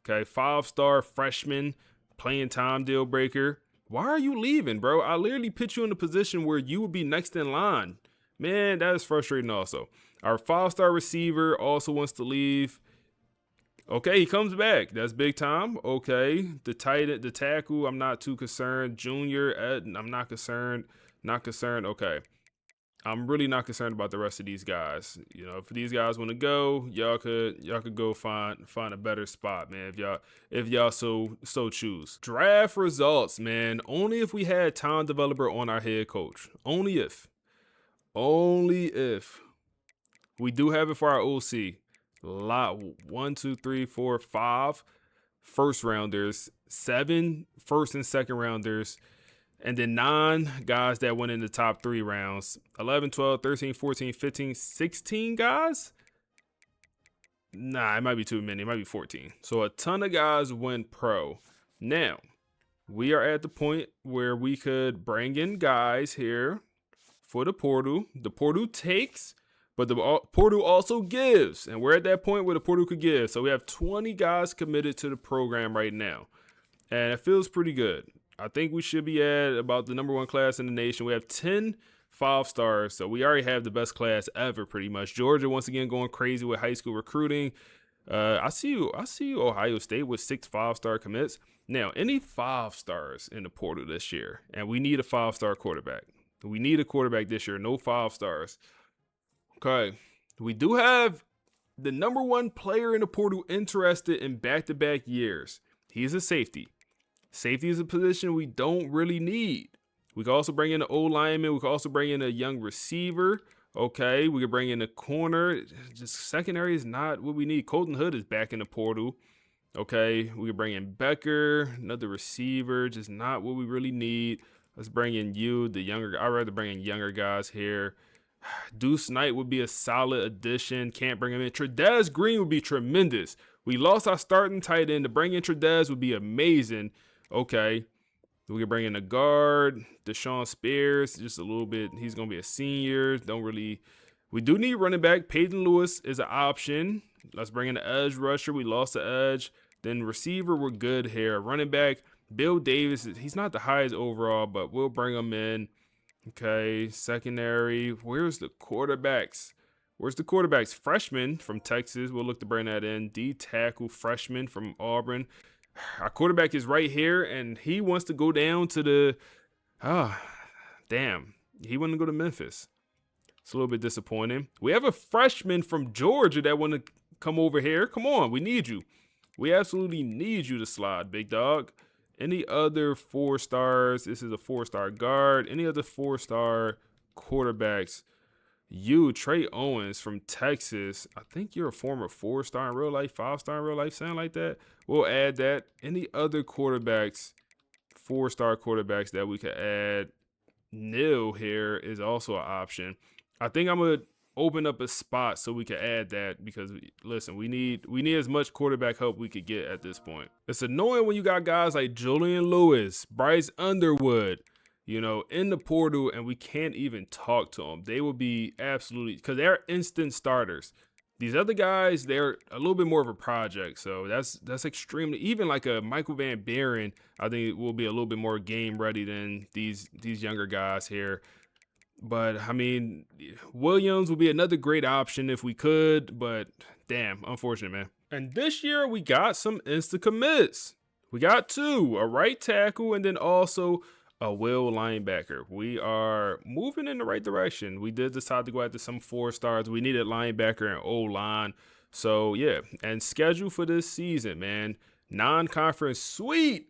Okay, 5-star freshman, playing time deal breaker. Why are you leaving, bro? I literally put you in a position where you would be next in line. Man, that is frustrating also. Our 5-star receiver also wants to leave. Okay, he comes back. That's big time. Okay, the tackle, I'm not too concerned. Junior, I'm not concerned. Not concerned. Okay, I'm really not concerned about the rest of these guys. If these guys want to go, y'all could go find a better spot, man. If y'all so choose. Draft results, man. Only if we had talent developer on our head coach. Only if. We do have it for our OC. Lot 1, 2, 3, 4, 5 first rounders, 7 first and second rounders, and then 9 guys that went in the top 3 rounds. 11, 12, 13, 14, 15, 16 guys? Nah, it might be too many. It might be 14. So a ton of guys went pro. Now, we are at the point where we could bring in guys here for the portal. The portal takes, but the portal also gives, and we're at that point where the portal could give. So we have 20 guys committed to the program right now, and it feels pretty good. I think we should be at about the number 1 class in the nation. We have 10 5-stars, so we already have the best class ever pretty much. Georgia, once again, going crazy with high school recruiting. I see you, Ohio State with 6 5-star commits. Now, any 5-stars in the portal this year, and we need a 5-star quarterback. We need a quarterback this year, no 5-stars. Okay, we do have the number 1 player in the portal interested in back-to-back years. He's a safety. Safety is a position we don't really need. We can also bring in an old lineman. We can also bring in a young receiver. Okay, we could bring in a corner. Just secondary is not what we need. Colton Hood is back in the portal. Okay, we could bring in Becker, another receiver. Just not what we really need. Let's bring in you, the younger. I'd rather bring in younger guys here. Deuce Knight would be a solid addition. Can't bring him in. Trudez Green would be tremendous. We lost our starting tight end. To bring in Trudez would be amazing. Okay. We can bring in a guard, Deshaun Spears, just a little bit. He's going to be a senior. We do need running back. Peyton Lewis is an option. Let's bring in an edge rusher. We lost the edge. Then receiver, we're good here. Running back, Bill Davis. He's not the highest overall, but we'll bring him in. Okay, secondary. Where's the quarterbacks? Freshman from Texas. We'll look to bring that in. D tackle, freshman from Auburn. Our quarterback is right here, and he wants to go down to the he wanted to go to Memphis. It's a little bit disappointing. We have a freshman from Georgia that want to come over here. Come on, we need you. We absolutely need you to slide, big dog. Any other 4-stars? This is a 4-star guard. Any other 4-star quarterbacks? You, Trey Owens from Texas. I think you're a former 4-star in real life, 5-star in real life, something like that. We'll add that. Any other quarterbacks, 4-star quarterbacks that we could add? Nil here is also an option. I think I'm going to open up a spot so we can add that because, listen, we need as much quarterback help we could get at this point. It's annoying when you got guys like Julian Lewis, Bryce Underwood, in the portal, and we can't even talk to them. They will be absolutely, because they're instant starters. These other guys, they're a little bit more of a project, so that's extremely, even like a Michael Van Buren, I think it will be a little bit more game ready than these younger guys here. But I mean, Williams would be another great option if we could, but damn, unfortunate, man. And this year we got some insta commits. We got 2, a right tackle and then also a will linebacker. We are moving in the right direction. We did decide to go after some 4-stars. We needed linebacker and O-line. So yeah, and schedule for this season, man. Non-conference, sweet.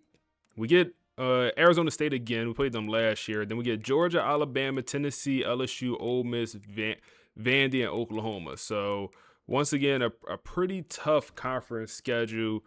We get Arizona State again. We played them last year. Then we get Georgia, Alabama, Tennessee, LSU, Ole Miss, Vandy, and Oklahoma. So once again, a pretty tough conference schedule.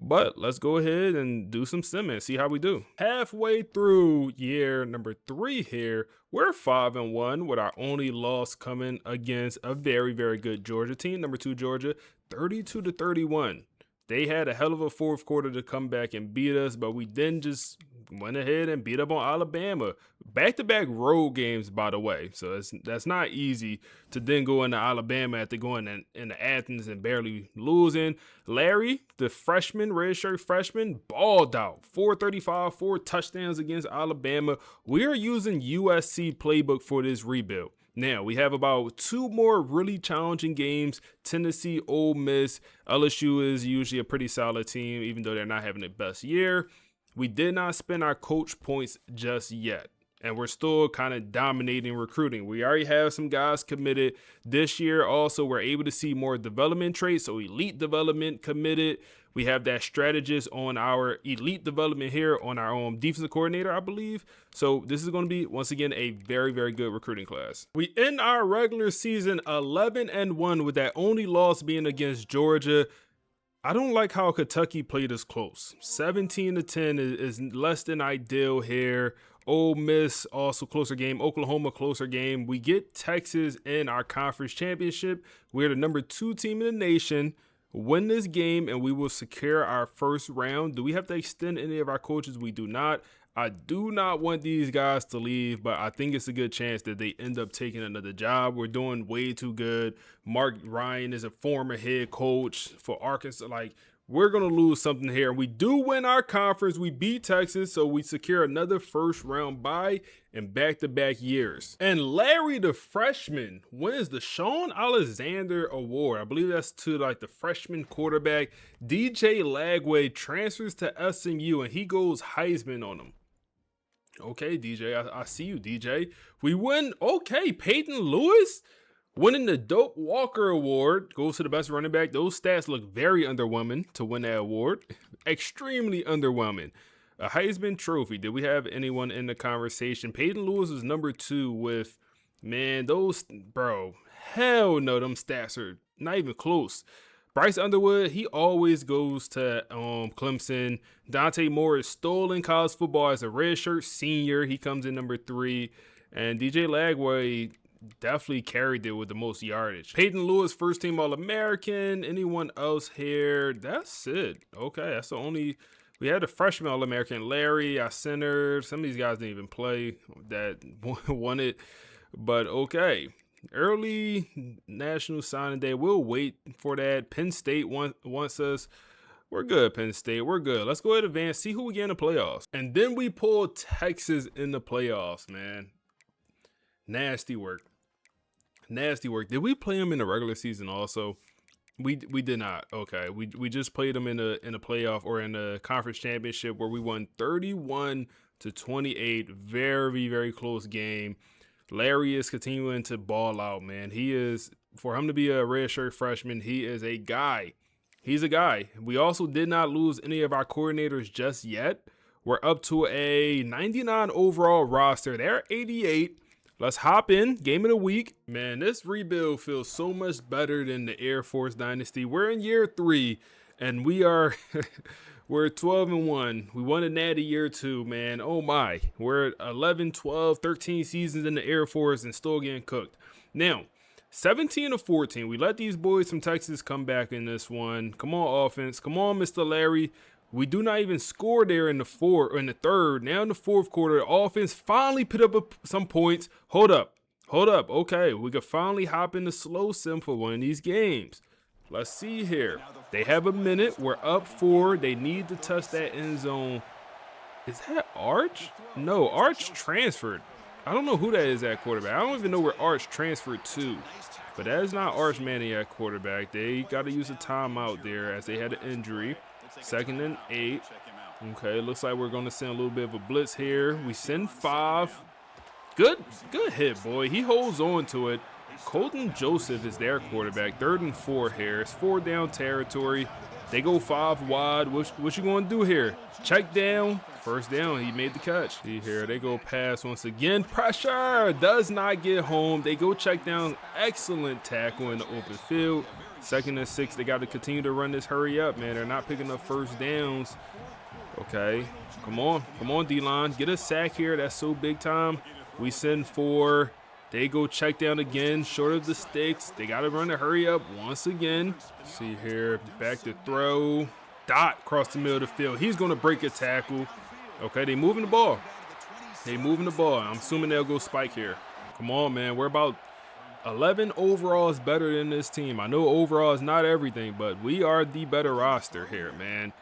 But let's go ahead and do some simming, see how we do. Halfway through year number 3 here, we're 5-1 with our only loss coming against a very, very good Georgia team. Number 2 Georgia, 32-31. They had a hell of a fourth quarter to come back and beat us, but we then just went ahead and beat up on Alabama. Back-to-back road games, by the way. So that's not easy to then go into Alabama after going into Athens and barely losing. Larry, the freshman, redshirt freshman, balled out. 435, 4 touchdowns against Alabama. We are using USC playbook for this rebuild. Now, we have about 2 more really challenging games. Tennessee, Ole Miss. LSU is usually a pretty solid team, even though they're not having the best year. We did not spend our coach points just yet, and we're still kind of dominating recruiting. We already have some guys committed this year. Also, we're able to see more development traits, so elite development committed. We have that strategist on our elite development here on our own defensive coordinator, I believe. So this is going to be, once again, a very, very good recruiting class. We end our regular season 11-1 with that only loss being against Georgia. I don't like how Kentucky played us close. 17-10 is less than ideal here. Ole Miss, also closer game. Oklahoma, closer game. We get Texas in our conference championship. We're the number 2 team in the nation. Win this game, and we will secure our first round. Do we have to extend any of our coaches? We do not. I do not want these guys to leave, but I think it's a good chance that they end up taking another job. We're doing way too good. Mark Ryan is a former head coach for Arkansas. Like, we're going to lose something here. We do win our conference. We beat Texas, so we secure another first-round bye in back-to-back years. And Larry, the freshman, wins the Sean Alexander Award. I believe that's to, like, the freshman quarterback. DJ Lagway transfers to SMU, and he goes Heisman on him. Okay, DJ, I see you, DJ. We win. Okay, Peyton Lewis winning the Dope Walker Award, goes to the best running back. Those stats look very underwhelming to win that award. Extremely underwhelming. A Heisman Trophy. Did we have anyone in the conversation? Peyton Lewis was number 2 with, man, those, bro, hell no, them stats are not even close. Bryce Underwood, he always goes to Clemson. Dante Moore is stolen college football as a redshirt senior. He comes in number 3. And DJ Lagway definitely carried it with the most yardage. Peyton Lewis, first team All-American. Anyone else here? That's it. Okay, that's the only. We had a freshman All-American, Larry, our center. Some of these guys didn't even play that won it. But okay. Early National Signing Day. We'll wait for that. Penn State wants us. We're good, Penn State. We're good. Let's go ahead and advance. See who we get in the playoffs. And then we pull Texas in the playoffs, man. Nasty work. Nasty work. Did we play them in the regular season also? We did not. Okay. We just played them in a playoff or in a conference championship where we won 31-28. Very, very close game. Larry is continuing to ball out, man. He is, for him to be a redshirt freshman, he is a guy. He's a guy. We also did not lose any of our coordinators just yet. We're up to a 99 overall roster. They're 88. Let's hop in. Game of the week. Man, this rebuild feels so much better than the Air Force Dynasty. We're in year 3, and we are we're 12-1. We won a natty year 2, man. Oh my. We're at 11, 12, 13 seasons in the Air Force and still getting cooked. Now, 17-14. We let these boys from Texas come back in this one. Come on, offense. Come on, Mr. Larry. We do not even score there in the third. Now in the fourth quarter, the offense finally put up some points. Hold up. Okay, we could finally hop into slow sim for one of these games. Let's see here. They have a minute. We're up 4. They need to touch that end zone. Is that Arch? No, Arch transferred. I don't know who that is at quarterback. I don't even know where Arch transferred to. But that is not Arch Manning at quarterback. They got to use a timeout there as they had an injury. 2nd and 8. Okay, looks like we're going to send a little bit of a blitz here. We send 5. Good hit, boy. He holds on to it. Colton Joseph is their quarterback. 3rd and 4 here. It's 4 down territory. They go 5 wide. What you going to do here? Check down. First down. He made the catch. See here. They go pass once again. Pressure. Does not get home. They go check down. Excellent tackle in the open field. 2nd and 6. They got to continue to run this hurry up, man. They're not picking up first downs. Okay. Come on, D-line. Get a sack here. That's so big time. We send 4. They go check down again, short of the sticks. They got to run the hurry up once again. See here. Back to throw. Dot across the middle of the field. He's going to break a tackle. Okay, they moving the ball. I'm assuming they'll go spike here. Come on, man. We're about 11 overall is better than this team. I know overall is not everything, but we are the better roster here, man.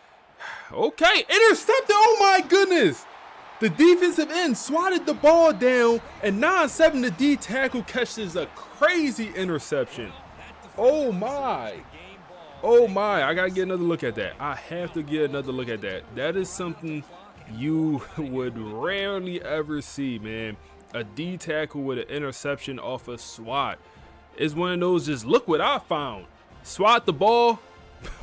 Okay, intercepted. Oh, my goodness. The defensive end swatted the ball down, and 9-7 the D tackle catches a crazy interception. Oh, my. I got to get another look at that. I have to get another look at that. That is something you would rarely ever see, man. A D tackle with an interception off a swat is one of those just look what I found. Swat the ball,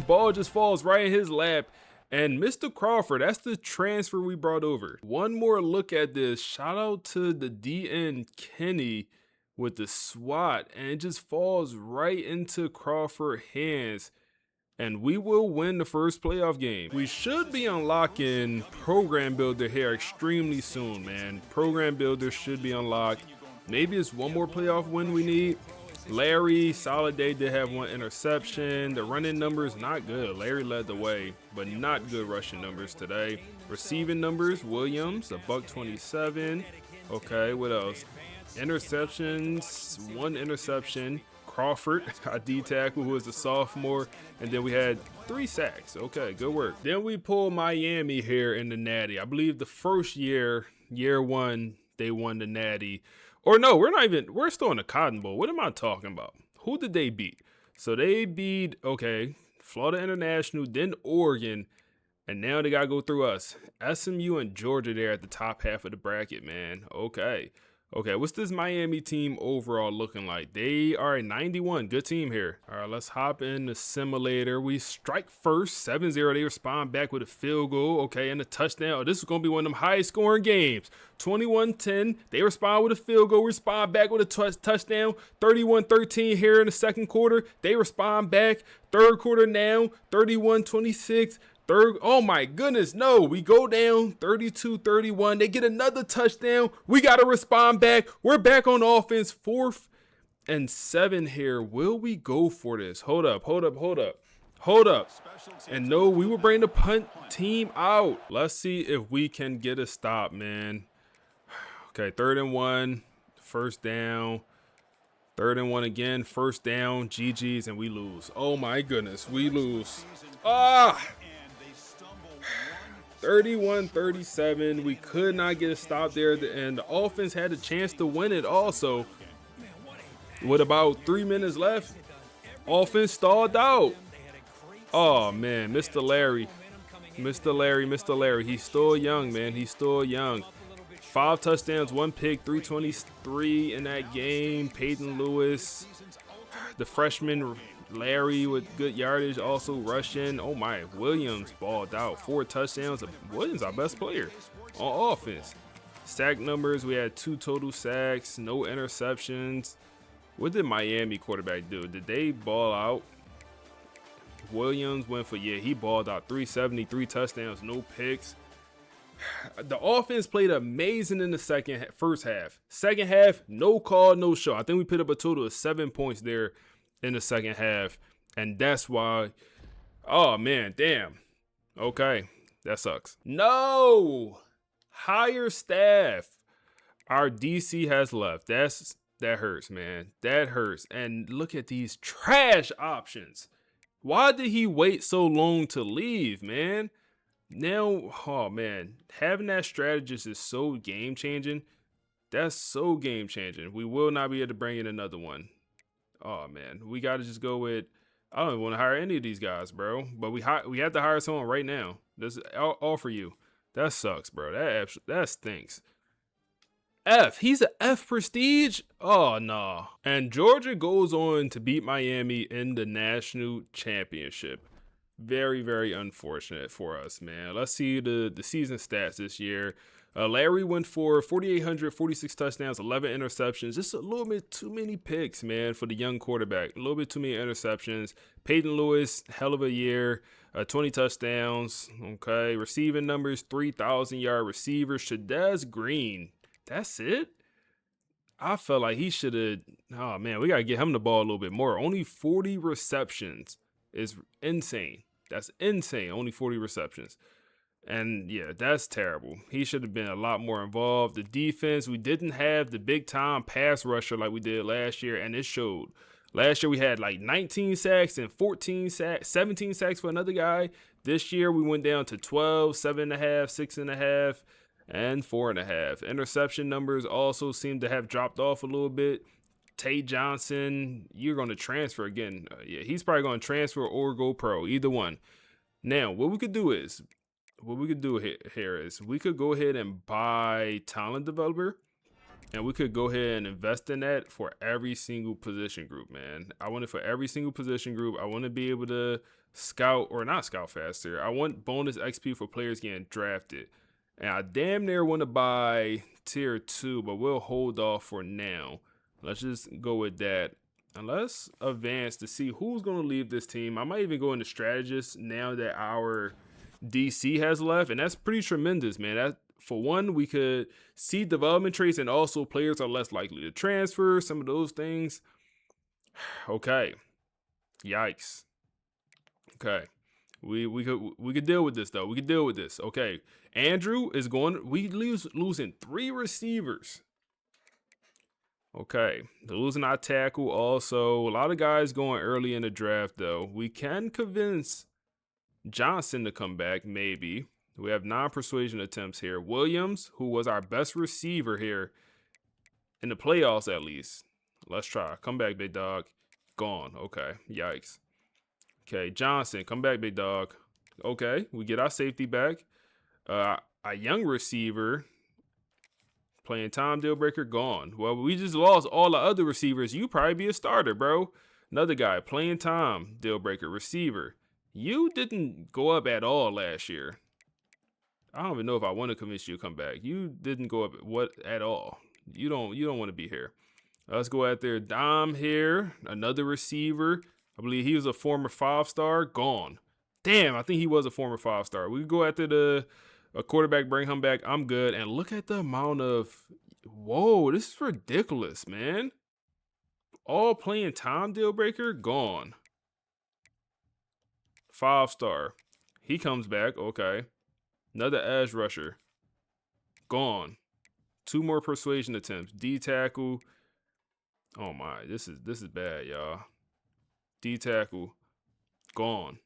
ball just falls right in his lap. And Mr. Crawford, that's the transfer we brought over. One more look at this. Shout out to the DN Kenny with the swat, and it just falls right into Crawford's hands. And we will win the first playoff game. We should be unlocking Program Builder here extremely soon, man. Program Builder should be unlocked. Maybe it's one more playoff win we need. Larry, solid day, did have 1 interception. The running numbers, not good. Larry led the way, but not good rushing numbers today. Receiving numbers, Williams, $127. Okay, what else? Interceptions, 1 interception. Crawford, a D tackle who is a sophomore, and then we had 3 sacks. Okay, good work. Then we pull Miami here in the Natty. I believe the first year 1, they won the Natty. Or no, we're still in the Cotton Bowl. What am I talking about? Who did they beat? So they beat, okay, Florida International, then Oregon, and now they got to go through us. SMU and Georgia there at the top half of the bracket, man. Okay, what's this Miami team overall looking like? They are a 91. Good team here. All right, right, let's hop in the simulator. We strike first, 7-0. They respond back with a field goal, okay, and a touchdown. Oh, this is going to be one of them highest scoring games. 21-10. They respond with a field goal, respond back with a touchdown. 31-13 here in the second quarter. They respond back. Third quarter now, 31-26. Oh my goodness, no. We go down 32-31. They get another touchdown. We got to respond back. We're back on offense. 4th and 7 here. Will we go for this? Hold up. And no, we will bring the punt team out. Let's see if we can get a stop, man. Okay, 3rd and 1, first down. 3rd and 1 again, first down. GG's, and we lose. Oh my goodness, we lose. 31-37. We could not get a stop there, and the offense had a chance to win it also. With about 3 minutes left, offense stalled out. Oh man, Mr. Larry. He's still young, man. He's still young. 5 touchdowns, 1 pick, 323 in that game. Peyton Lewis, the freshman Larry with good yardage, also rushing. Oh my, Williams balled out. 4 touchdowns. Williams, our best player on offense. Sack numbers, we had 2 total sacks, no interceptions. What did Miami quarterback do? Did they ball out? Williams went for, he balled out. 373 touchdowns, no picks. The offense played amazing in the first half. Second half, no call, no show. I think we put up a total of 7 points there in the second half. And that's why, oh man, damn. Okay, that sucks. No! Hire staff. Our DC has left. That hurts, man. That hurts. And look at these trash options. Why did he wait so long to leave, man? Now, oh man, having that strategist is so game-changing. That's so game-changing. We will not be able to bring in another one. Oh man, we got to just go with, I don't even want to hire any of these guys, bro. But we have to hire someone right now. This is all for you. That sucks, bro. That stinks. F. He's an F prestige? Oh, no. And Georgia goes on to beat Miami in the national championship. Very, very unfortunate for us, man. Let's see the season stats this year. Larry went for 4,800, 46 touchdowns, 11 interceptions. Just a little bit too many picks, man, for the young quarterback. A little bit too many interceptions. Peyton Lewis, hell of a year. 20 touchdowns. Okay. Receiving numbers, 3,000-yard receiver. Shadez Green. That's it? I felt like he should have, oh man, we got to get him the ball a little bit more. Only 40 receptions is insane. That's insane. Only 40 receptions. And yeah, that's terrible. He should have been a lot more involved. The defense, we didn't have the big time pass rusher like we did last year, and it showed. Last year we had like 19 sacks and 17 sacks for another guy. This year we went down to 12, 7.5, 6.5. And 4.5. Interception numbers also seem to have dropped off a little bit. Tay Johnson, you're going to transfer again. Yeah, he's probably going to transfer or go pro, either one. Now, what we could do here is we could go ahead and buy talent developer, and we could go ahead and invest in that for every single position group, man. I want it for every single position group. I want to be able to scout, or not scout faster. I want bonus XP for players getting drafted. And I damn near want to buy tier 2, but we'll hold off for now. Let's just go with that. And let's advance to see who's going to leave this team. I might even go into strategist now that our DC has left. And that's pretty tremendous, man. That, for one, we could see development traits, and also players are less likely to transfer. Some of those things. Okay. Yikes. Okay. We could deal with this, though. We could deal with this. Okay. Andrew is going. We losing 3 receivers. Okay. They're losing our tackle also. A lot of guys going early in the draft, though. We can convince Johnson to come back, maybe. We have 9 persuasion attempts here. Williams, who was our best receiver here in the playoffs, at least. Let's try. Come back, big dog. Gone. Okay. Yikes. Okay, Johnson, come back, big dog. Okay, we get our safety back. A young receiver playing time deal breaker, gone. Well, we just lost all the other receivers. You probably be a starter, bro. Another guy, playing time, deal breaker, receiver. You didn't go up at all last year. I don't even know if I want to convince you to come back. You didn't go up at all. You don't want to be here. Let's go out there. Dom here, another receiver. I believe he was a former 5-star. Gone. Damn, I think he was a former 5-star. We go after a quarterback, bring him back. I'm good. And look at the amount of, whoa, this is ridiculous, man. All playing time deal breaker, gone. 5-star. He comes back, okay. Another edge rusher, gone. 2 more persuasion attempts. D tackle. Oh my, this is bad, y'all. D tackle, gone.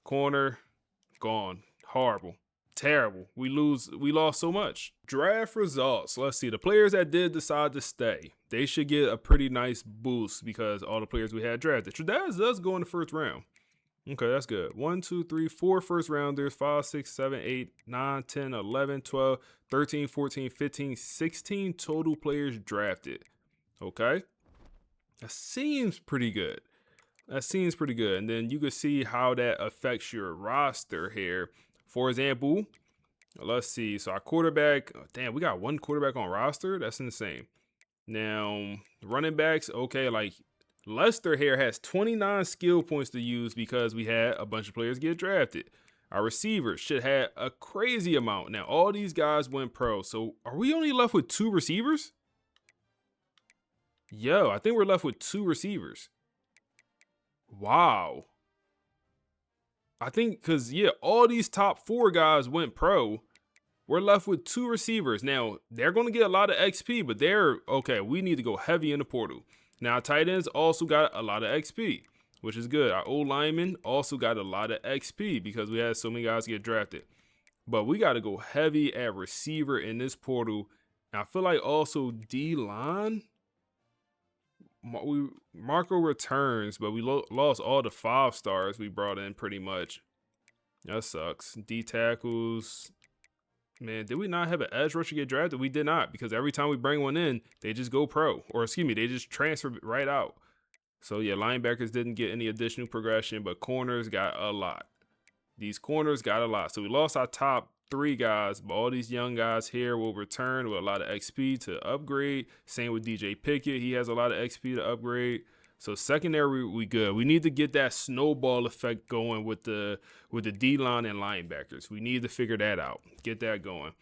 Corner, gone. Horrible. Terrible. We lost so much. Draft results. Let's see. The players that did decide to stay, they should get a pretty nice boost because all the players we had drafted. Trudaz does go in the first round. Okay, that's good. 1, 2, 3, 4 first rounders, 5, 6, 7, 8, 9, 10, 11, 12, 13, 14, 15, 16 total players drafted. Okay. That seems pretty good. And then you can see how that affects your roster here. For example, let's see. So our quarterback, damn, we got 1 quarterback on roster. That's insane. Now, running backs, okay, like Lester here has 29 skill points to use because we had a bunch of players get drafted. Our receivers should have a crazy amount. Now, all these guys went pro. So are we only left with 2 receivers? Yo, I think we're left with 2 receivers. Wow. I think because, yeah, all these top 4 guys went pro. We're left with 2 receivers. Now, they're going to get a lot of XP, but okay, we need to go heavy in the portal. Now, tight ends also got a lot of XP, which is good. Our old linemen also got a lot of XP because we had so many guys get drafted. But we got to go heavy at receiver in this portal. And I feel like also D-line. Marco returns, but we lost all the 5-stars we brought in pretty much. That sucks. D tackles. Man, did we not have an edge rusher get drafted? We did not, because every time we bring one in, they just go pro. Or excuse me, they just transfer right out. So yeah, linebackers didn't get any additional progression, but corners got a lot. These corners got a lot. So we lost our top 3 guys, but all these young guys here will return with a lot of XP to upgrade. Same with DJ Pickett. He has a lot of XP to upgrade. So secondary, we good. We need to get that snowball effect going with the D-line and linebackers. We need to figure that out. Get that going.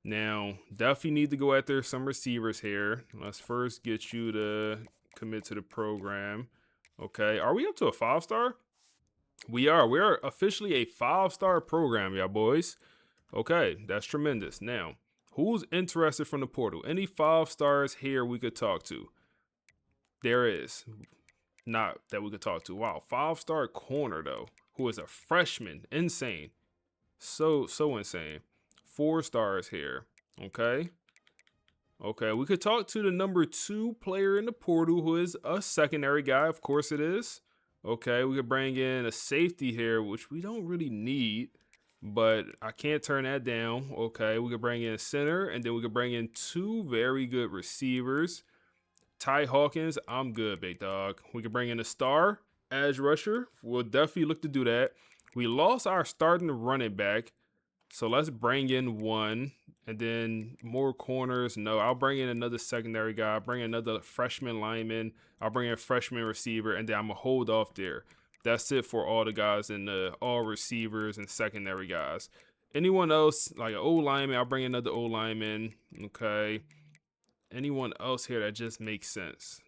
Now, definitely need to go after some receivers here. Let's first get you to commit to the program. Okay, are we up to a 5-star? We are. We are officially a 5-star program, y'all boys. Okay, that's tremendous. Now, who's interested from the portal? Any 5-stars here we could talk to? There is. Not that we could talk to. Wow, 5-star corner, though, who is a freshman. Insane. So insane. 4 stars here. Okay. Okay, we could talk to the number 2 player in the portal, who is a secondary guy. Of course it is. Okay, we could bring in a safety here, which we don't really need, but I can't turn that down. Okay, we could bring in a center, and then we could bring in 2 very good receivers. Ty Hawkins, I'm good, big dog. We could bring in a star edge rusher. We'll definitely look to do that. We lost our starting running back, so let's bring in 1, and then more corners. No, I'll bring in another secondary guy. I'll bring in another freshman lineman. I'll bring in a freshman receiver, and then I'm going to hold off there. That's it for all the guys in the all receivers and secondary guys. Anyone else, like an old lineman, I'll bring in another old lineman. Okay. Anyone else here that just makes sense?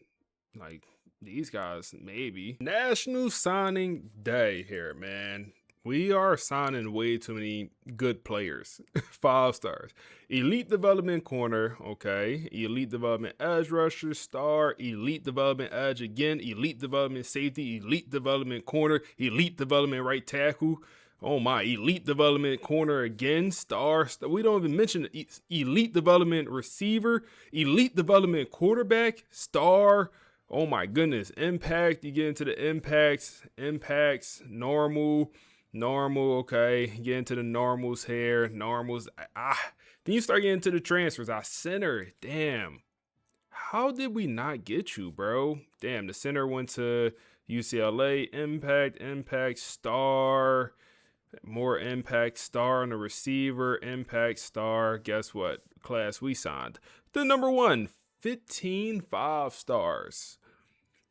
Like these guys, maybe. National Signing Day here, man. We are signing way too many good players. 5 stars. Elite development corner, okay. Elite development edge rusher, star. Elite development edge again. Elite development safety. Elite development corner. Elite development right tackle. Oh my, elite development corner again, star. We don't even mention elite development receiver, elite development quarterback, star. Oh my goodness, impact. You get into the impacts, normal, okay. Get into the normals here, normals. Then you start getting into the transfers. Our center, damn. How did we not get you, bro? Damn, the center went to UCLA. Impact, star. More impact, star on the receiver. Impact, star. Guess what? Class we signed. The number one, 15 5-stars.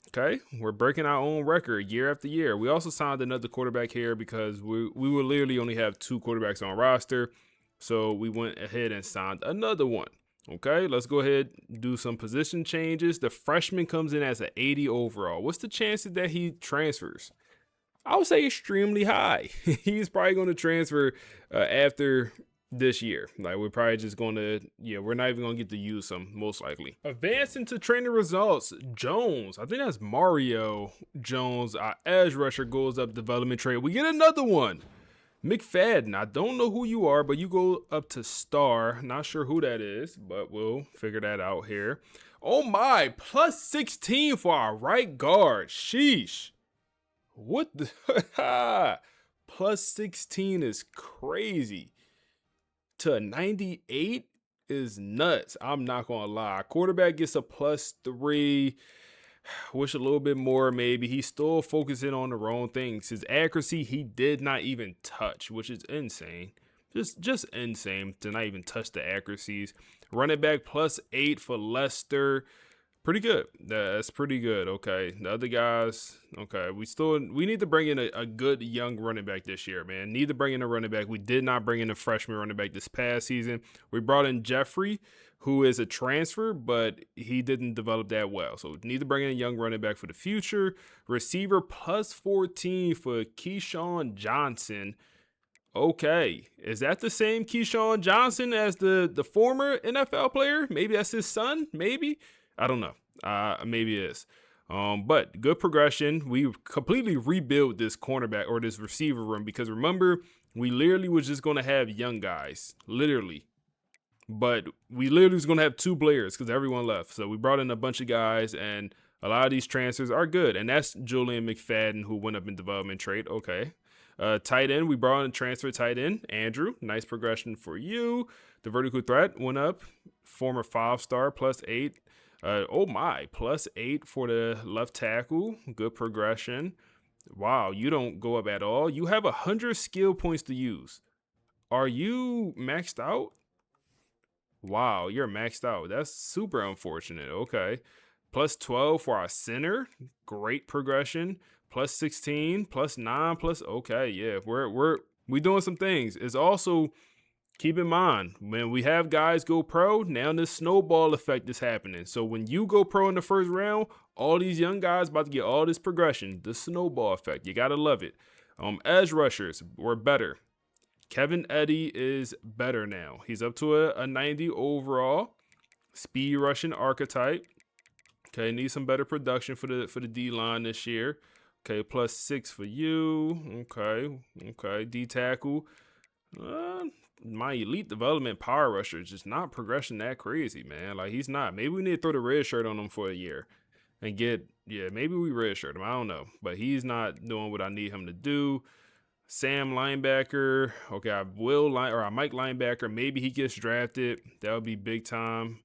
Okay, we're breaking our own record year after year. We also signed another quarterback here because we will literally only have 2 quarterbacks on roster. So we went ahead and signed another one. Okay, let's go ahead and do some position changes. The freshman comes in as an 80 overall. What's the chances that he transfers? I would say extremely high. He's probably going to transfer after this year. Like, we're probably just going to, we're not even going to get to use him, most likely. Advancing to training results, Jones. I think that's Mario Jones. Our edge rusher goes up development trade. We get another one. McFadden, I don't know who you are, but you go up to star. Not sure who that is, but we'll figure that out here. Oh my, plus 16 for our right guard. Sheesh. What the? Plus 16 is crazy. To a 98 is nuts. I'm not going to lie. Quarterback gets a plus 3. Wish a little bit more, maybe. He's still focusing on the wrong things. His accuracy, he did not even touch, which is insane. Just insane to not even touch the accuracies. Running back plus 8 for Lester. Pretty good. That's pretty good. Okay. The other guys, okay. We need to bring in a good young running back this year, man. Need to bring in a running back. We did not bring in a freshman running back this past season. We brought in Jeffrey, who is a transfer, but he didn't develop that well. So we need to bring in a young running back for the future. Receiver plus 14 for Keyshawn Johnson. Okay. Is that the same Keyshawn Johnson as the former NFL player? Maybe that's his son? Maybe. I don't know. Maybe it is. But good progression. We completely rebuilt this cornerback or this receiver room because remember, we literally was just going to have young guys. Literally. But we literally was going to have 2 players because everyone left. So we brought in a bunch of guys and a lot of these transfers are good. And that's Julian McFadden who went up in development trade. Okay. Tight end, we brought in transfer tight end, Andrew. Nice progression for you. The vertical threat went up. Former 5-star plus 8. Oh my, plus 8 for the left tackle. Good progression. Wow, you don't go up at all. You have 100 skill points to use. Are you maxed out? Wow, you're maxed out. That's super unfortunate. Okay. Plus 12 for our center. Great progression. Plus 16, plus 9, plus okay, yeah. We doing some things. It's also keep in mind, when we have guys go pro, now this snowball effect is happening. So when you go pro in the first round, all these young guys about to get all this progression, the snowball effect. You got to love it. Edge rushers were better. Kevin Eddy is better now. He's up to a 90 overall. Speed rushing archetype. Okay, need some better production for the D-line this year. Okay, plus 6 for you. Okay, D-tackle. My elite development power rusher is just not progressing that crazy, man. Like, he's not. Maybe we need to throw the red shirt on him for a year and maybe we red shirt him. I don't know. But he's not doing what I need him to do. Sam linebacker. Okay, I Mike linebacker. Maybe he gets drafted. That would be big time.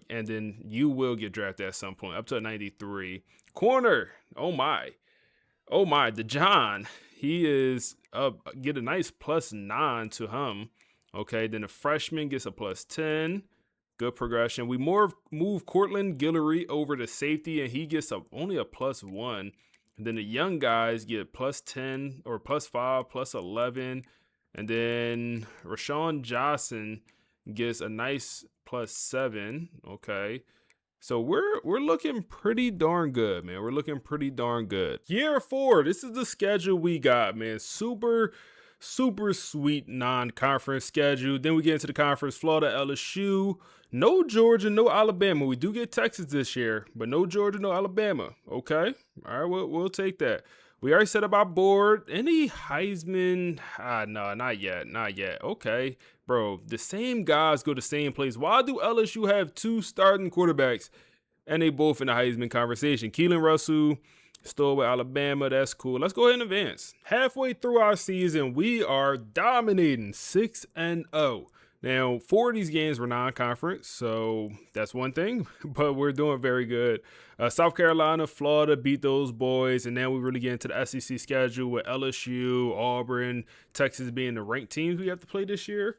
And then you will get drafted at some point, up to a 93. Corner. Oh my, the John. He is up. Get a nice plus 9 to him. Okay, then the freshman gets a plus 10. Good progression. We move Cortland Guillory over to safety, and he gets only a plus 1. And then the young guys get plus 10 or plus 5, plus 11. And then Rashawn Johnson gets a nice plus 7. Okay. So we're looking pretty darn good, man. We're looking pretty darn good. Year 4, this is the schedule we got, man. Super sweet non-conference schedule. Then we get into the conference. Florida, LSU. No Georgia, no Alabama. We do get Texas this year, but no Georgia, no Alabama. Okay. All right, we'll take that. We already set up our board. Any Heisman? No, not yet. Okay. Bro, the same guys go the same place. Why do LSU have 2 starting quarterbacks and they both in the Heisman conversation? Keelan Russell, still with Alabama. That's cool. Let's go ahead and advance. Halfway through our season, we are dominating 6-0. Now, 4 of these games were non-conference, so that's one thing, but we're doing very good. South Carolina, Florida beat those boys, and now we really get into the SEC schedule with LSU, Auburn, Texas being the ranked teams we have to play this year.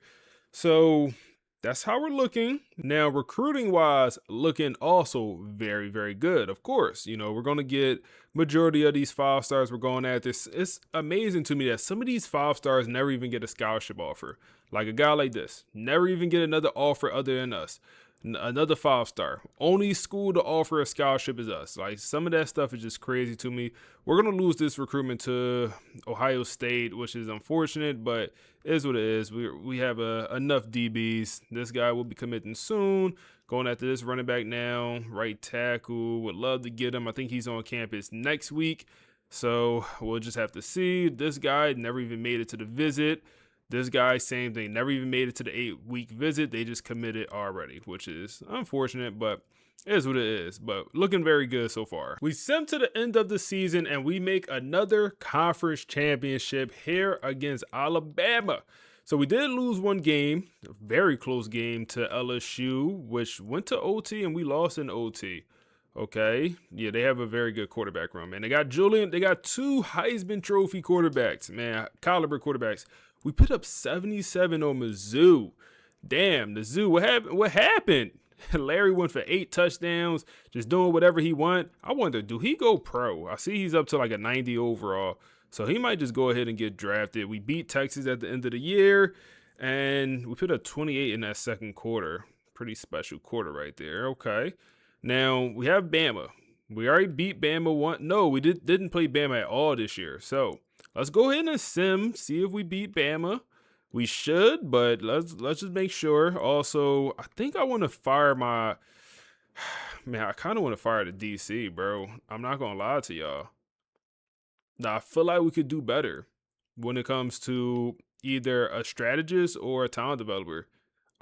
So that's how we're looking. Now, recruiting wise, looking also very, very good. Of course, we're going to get majority of these 5 stars we're going at this. It's amazing to me that some of these 5 stars never even get a scholarship offer. Like a guy like this, never even get another offer other than us. Another 5-star. Only school to offer a scholarship is us. Like, some of that stuff is just crazy to me. We're going to lose this recruitment to Ohio State, which is unfortunate, but it is what it is. We have enough DBs. This guy will be committing soon. Going after this running back now. Right tackle. Would love to get him. I think he's on campus next week. So we'll just have to see. This guy never even made it to the visit. This guy, same thing, never even made it to the 8-week visit. They just committed already, which is unfortunate, but it is what it is. But looking very good so far. We sim to the end of the season, and we make another conference championship here against Alabama. So we did lose one game, a very close game to LSU, which went to OT, and we lost in OT. Okay, yeah, they have a very good quarterback room, man. They got Julian. They got 2 Heisman Trophy quarterbacks, man, caliber quarterbacks. We put up 77 on Mizzou. Damn, the Zoo. What happened? Larry went for 8 touchdowns, just doing whatever he want. I wonder, do he go pro? I see he's up to like a 90 overall, so he might just go ahead and get drafted. We beat Texas at the end of the year, and we put up 28 in that second quarter. Pretty special quarter right there. Okay. Now, we have Bama. We already beat Bama one. No, we didn't play Bama at all this year, so let's go ahead and sim, see if we beat Bama. We should, but let's just make sure. Also, I think I want to fire my man. I kind of want to fire the DC, bro. I'm not gonna lie to y'all. Now, I feel like we could do better when it comes to either a strategist or a talent developer.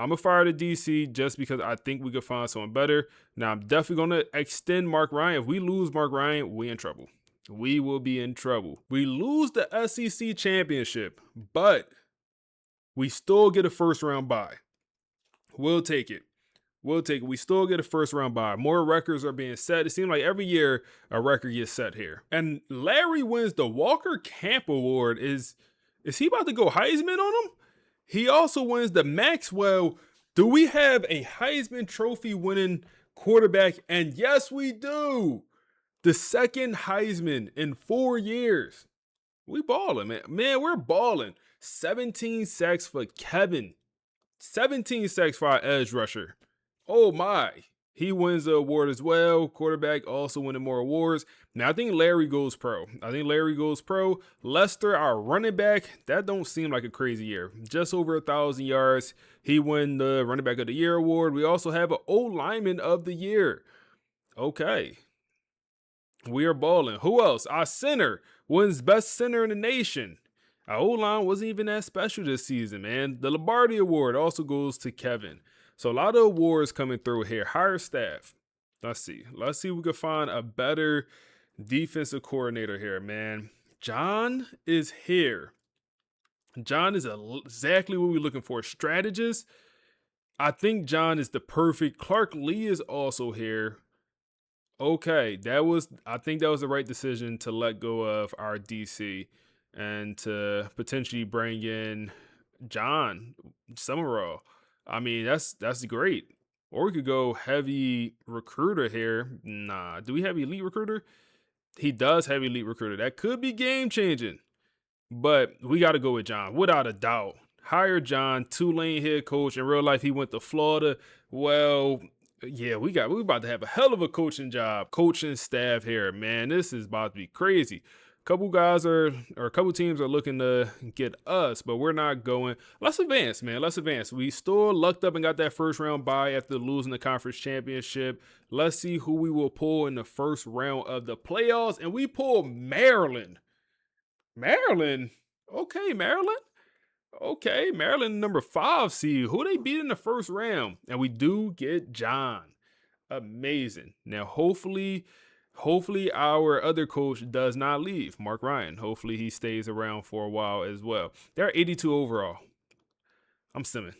I'm gonna fire the DC just because I think we could find someone better. Now, I'm definitely gonna extend Mark Ryan. If we lose Mark Ryan, we in trouble. We will be in trouble. We lose the SEC championship, but we still get a first round bye. We'll take it. We still get a first round bye. More records are being set. It seems like every year a record gets set here. And Larry wins the Walker Camp Award. Is he about to go Heisman on him? He also wins the Maxwell. Do we have a Heisman Trophy winning quarterback? And yes, we do. The second Heisman in 4 years. We balling, man. Man, we're balling. 17 sacks for Kevin. 17 sacks for our edge rusher. Oh my. He wins the award as well. Quarterback also winning more awards. Now, I think Larry goes pro. Lester, our running back, that don't seem like a crazy year. Just over 1,000 yards. He won the running back of the year award. We also have an O-lineman of the year. Okay. We are balling. Who else? Our center wins best center in the nation. Our O-line wasn't even that special this season, man. The Lombardi Award also goes to Kevin. So a lot of awards coming through here. Higher staff. Let's see if we can find a better defensive coordinator here, man. John is here. John is exactly what we're looking for. Strategist. I think John is the perfect. Clark Lee is also here. Okay, I think that was the right decision to let go of our DC and to potentially bring in John Summerall. I mean, that's great. Or we could go heavy recruiter here. Nah, do we have elite recruiter? He does have elite recruiter. That could be game changing. But we got to go with John, without a doubt. Hire John, Tulane head coach. In real life, he went to Florida. Well, yeah, we about to have a hell of a coaching staff here, man. This is about to be crazy. A couple teams are looking to get us, but we're not going. Let's advance, man. Let's advance. We still lucked up and got that first round bye after losing the conference championship. Let's see who we will pull in the first round of the playoffs. And we pull Maryland. Maryland? Okay, Maryland. Okay, Maryland number 5 seed. Who they beat in the first round? And we do get John. Amazing. Now, hopefully our other coach does not leave, Mark Ryan. Hopefully he stays around for a while as well. They're 82 overall. I'm simming.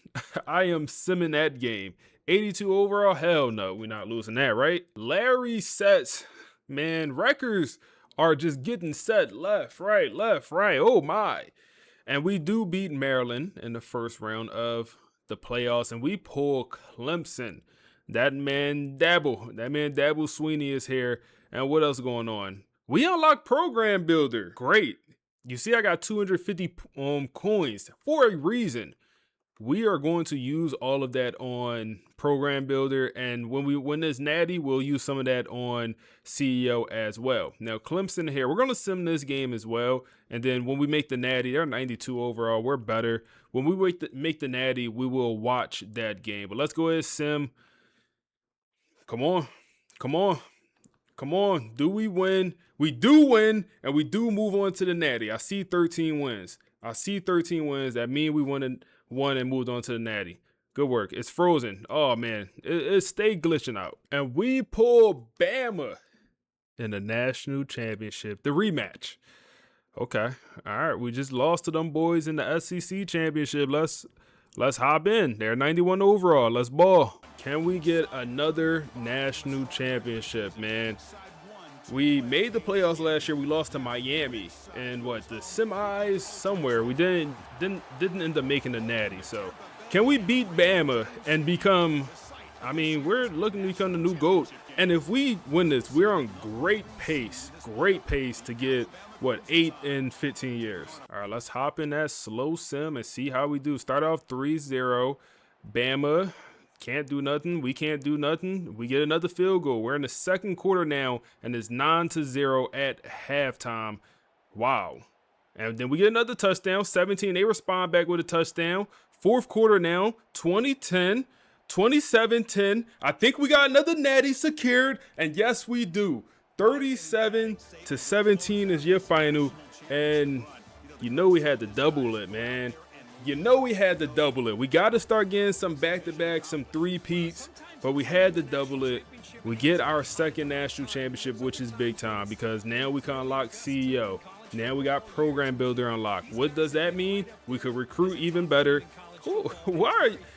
I am simming that game. 82 overall? Hell no, we're not losing that, right? Larry sets, man, records are just getting set left, right, left, right. Oh my. And we do beat Maryland in the first round of the playoffs, and we pull Clemson. That man Dabble Sweeney is here. And what else going on? We unlocked Program Builder. Great. You see, I got 250 coins for a reason. We are going to use all of that on Program Builder, and when we win this natty, we'll use some of that on CEO as well. Now, Clemson here, we're going to sim this game as well, and then when we make the natty, they're 92 overall. We're better. When we make the natty, we will watch that game. But let's go ahead and sim. Come on. Come on. Come on. Do we win? We do win, and we do move on to the natty. I see 13 wins. That means we won and moved on to the natty. Good work. It's frozen. Oh, man. It stayed glitching out. And we pull Bama in the national championship. The rematch. Okay. All right. We just lost to them boys in the SEC championship. Let's hop in. They're 91 overall. Let's ball. Can we get another national championship, man? We made the playoffs last year. We lost to Miami and the semis somewhere. We didn't end up making the natty. So can we beat Bama and become, I mean, we're looking to become the new GOAT. And if we win this, we're on great pace to get 8 in 15 years. All right, let's hop in that slow sim and see how we do. Start off 3-0. Bama can't do nothing. We can't do nothing. We get another field goal. We're in the second quarter now, and it's 9-0 at halftime. Wow. And then we get another touchdown, 17. They respond back with a touchdown. Fourth quarter now, 20-10, 27-10. I think we got another natty secured, and yes, we do. 37-17 is your final, and you know we had to double it, man. We got to start getting some back-to-back, some three-peats, but we had to double it. We get our second national championship, which is big time because now we can unlock CEO. Now we got Program Builder unlocked. What does that mean? We could recruit even better. Ooh,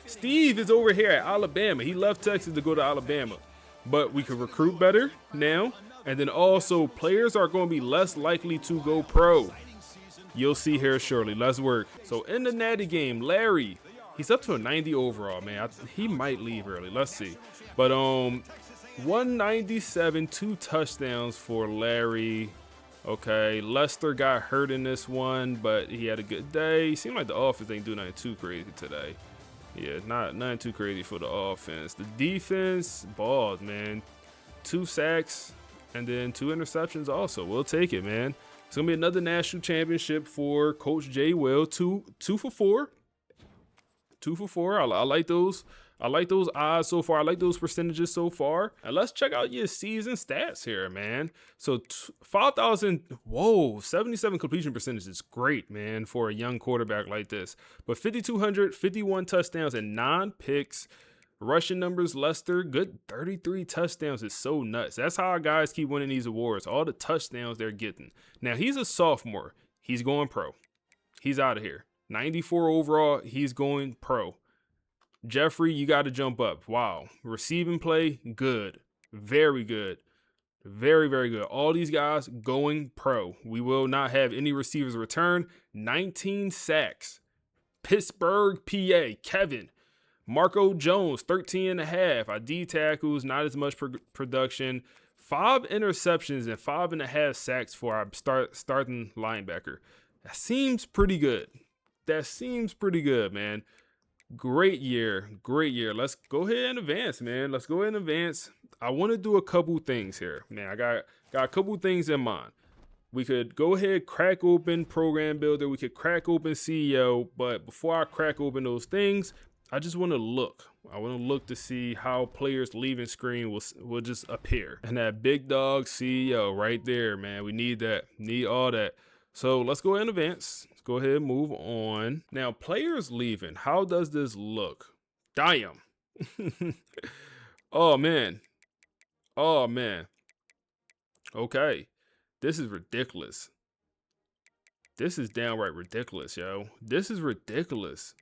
Steve is over here at Alabama. He left Texas to go to Alabama. But we could recruit better now. And then also players are going to be less likely to go pro. You'll see here shortly. Let's work. So in the natty game, Larry, he's up to a 90 overall, man. He might leave early. Let's see. But 197, 2 touchdowns for Larry. Okay, Lester got hurt in this one, but he had a good day. Seemed like the offense ain't doing nothing too crazy today. Yeah, nothing too crazy for the offense. The defense, balls, man. 2 sacks and then 2 interceptions also. We'll take it, man. It's going to be another national championship for Coach J. Will. 2 for 4. 2 for 4. I like those. I like those odds so far. I like those percentages so far. And let's check out your season stats here, man. So 5,000, 77 completion percentage is great, man, for a young quarterback like this. But 5,200, 51 touchdowns and 9 picks. Rushing numbers, Lester, good 33 touchdowns is so nuts. That's how our guys keep winning these awards. All the touchdowns they're getting. Now, he's a sophomore. He's going pro. He's out of here. 94 overall, he's going pro. Jeffrey, you got to jump up. Wow. Receiving play, good. Very good. Very, very good. All these guys going pro. We will not have any receivers return. 19 sacks. Pittsburgh, PA, Kevin. Marco Jones, 13.5. Our D tackles, not as much production. 5 interceptions and 5.5 sacks for our starting linebacker. That seems pretty good. Man. Great year. Let's go ahead and advance, man. I want to do a couple things here, man. I got a couple things in mind. We could go ahead, crack open Program Builder. We could crack open CEO. But before I crack open those things, I just want to look. I want to look to see how players leaving screen will just appear. And that big dog CEO right there, man. We need that. Need all that. So let's go ahead and advance. Let's go ahead and move on. Now, players leaving. How does this look? Damn. Oh, man. Okay. This is ridiculous. This is downright ridiculous, yo. This is ridiculous.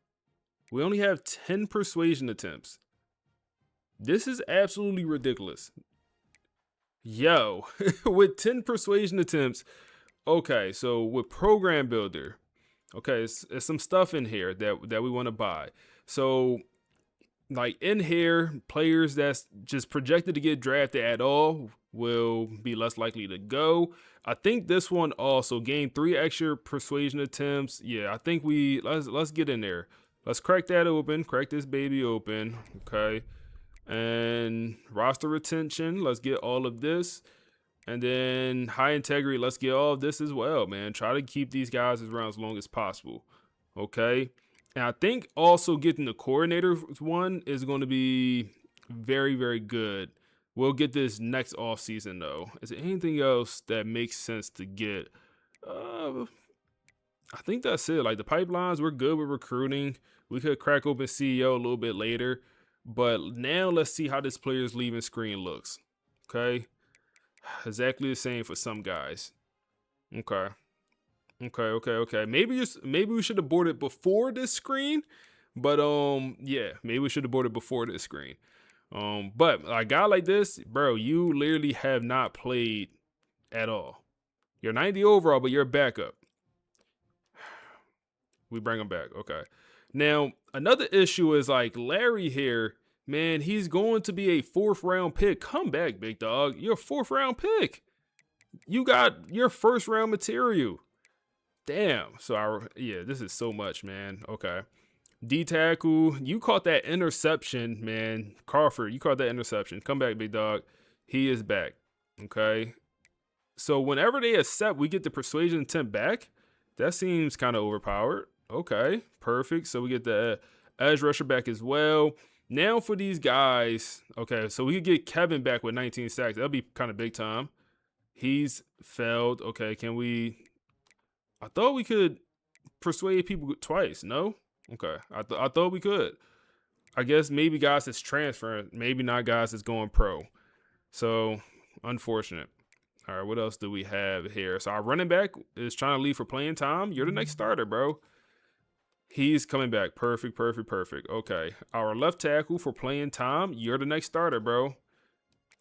We only have 10 persuasion attempts. This is absolutely ridiculous. Yo, with 10 persuasion attempts. Okay, so with program builder, okay, it's some stuff in here that we want to buy. So like in here, players that's just projected to get drafted at all will be less likely to go. I think this one also gain 3 extra persuasion attempts. Yeah, I think let's get in there. Let's crack that open. Crack this baby open. Okay. And roster retention. Let's get all of this. And then high integrity. Let's get all of this as well, man. Try to keep these guys around as long as possible. Okay. And I think also getting the coordinator one is going to be very, very good. We'll get this next offseason, though. Is there anything else that makes sense to get? I think that's it. Like the pipelines, we're good with recruiting. We could crack open CEO a little bit later. But now let's see how this player's leaving screen looks. Okay. Exactly the same for some guys. Okay. Okay. Maybe we should have bought it before this screen. But yeah, maybe we should have bought it before this screen. But a guy like this, bro, you literally have not played at all. You're 90 overall, but you're a backup. We bring him back. Okay. Now, another issue is like Larry here, man, he's going to be a 4th round pick. Come back, big dog. You're a 4th round pick. You got your 1st round material. Damn. So, yeah, this is so much, man. Okay. D tackle, you caught that interception, man. Crawford, you caught that interception. Come back, big dog. He is back. Okay. So whenever they accept, we get the persuasion attempt back. That seems kind of overpowered. Okay, perfect. So we get the edge rusher back as well. Now for these guys, okay, so we could get Kevin back with 19 sacks. That'll be kind of big time. He's failed. Okay, I thought we could persuade people twice. No? Okay, I thought we could. I guess maybe guys that's transferring, maybe not guys that's going pro. So, unfortunate. All right, what else do we have here? So our running back is trying to leave for playing time. You're the next starter, bro. He's coming back. Perfect. Okay. Our left tackle for playing time. You're the next starter, bro.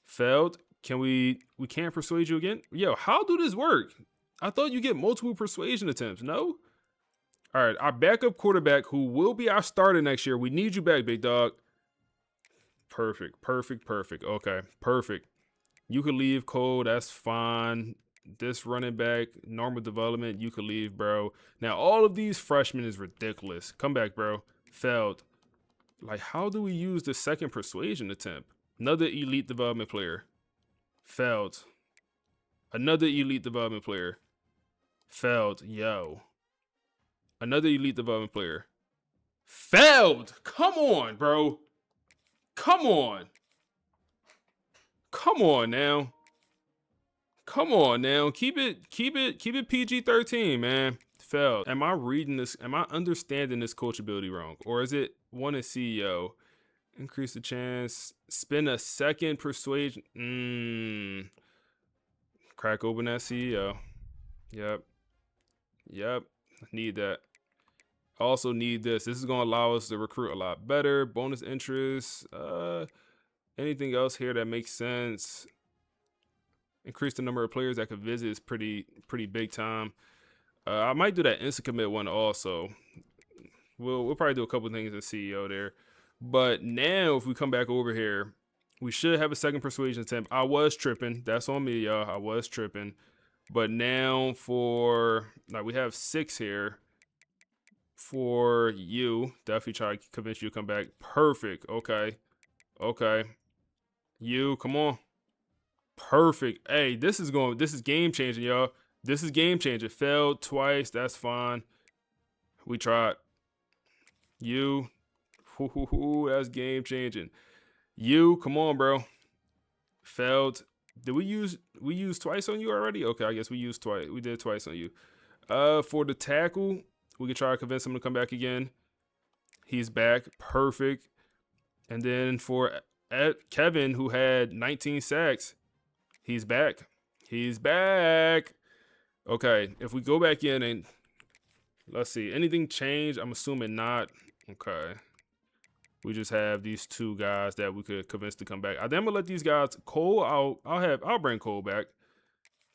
Failed. We can't persuade you again? Yo, how do this work? I thought you get multiple persuasion attempts. No? All right, our backup quarterback who will be our starter next year. We need you back, big dog. Perfect. Okay, perfect. You could leave, Cole. That's fine. This running back, normal development, you could leave, bro. Now, all of these freshmen is ridiculous. Come back, bro. Failed. Like, how do we use the 2nd persuasion attempt? Another elite development player. Failed. Another elite development player. Failed. Yo. Another elite development player. Failed. Come on, bro. Come on. Come on now. Keep it PG-13, man. Failed. Am I reading this? Am I understanding this coachability wrong? Or is it one in CEO? Increase the chance. Spend a 2nd persuasion. Crack open that CEO. Yep. Need that. Also need this. This is going to allow us to recruit a lot better. Bonus interest. Anything else here that makes sense? Increase the number of players that could visit is pretty big time. I might do that instant commit one also. We'll probably do a couple things in CEO there. But now if we come back over here, we should have a 2nd persuasion attempt. I was tripping. That's on me, y'all. I was tripping. But now we have 6 here for you. Definitely try to convince you to come back. Perfect. Okay. You, come on. Perfect. Hey, this is game changing, y'all. This is game changing. Failed twice. That's fine. We tried. You. That's game changing. You, come on, bro. Failed. Did we use twice on you already? Okay, I guess we used twice. We did twice on you. For the tackle, we could try to convince him to come back again. He's back. Perfect. And then for Kevin, who had 19 sacks, he's back. Okay, if we go back in and let's see, anything changed? I'm assuming not. Okay. We just have these two guys that we could convince to come back. I think I'm gonna let these guys. Cole, I'll bring Cole back.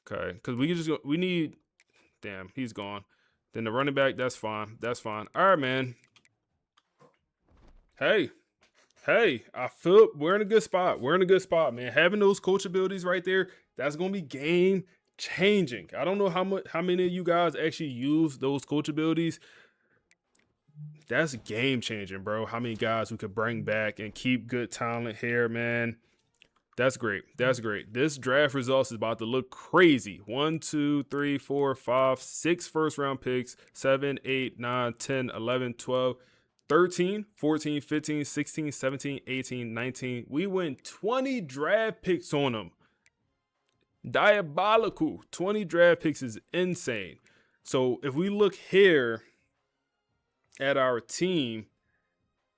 Okay, because we need. Damn, he's gone. Then the running back, that's fine. That's fine. All right, man. Hey, I feel we're in a good spot. We're in a good spot, man. Having those coach abilities right there, that's gonna be game changing. I don't know how many of you guys actually use those coach abilities. That's game changing, bro. How many guys we could bring back and keep good talent here, man. That's great. That's great. This draft results is about to look crazy. 1, 2, 3, 4, 5, 6 first round picks, 7, 8, 9, 10, 11, 12, 13, 14, 15, 16, 17, 18, 19. We went 20 draft picks on them. Diabolical. 20 draft picks is insane. So if we look here at our team,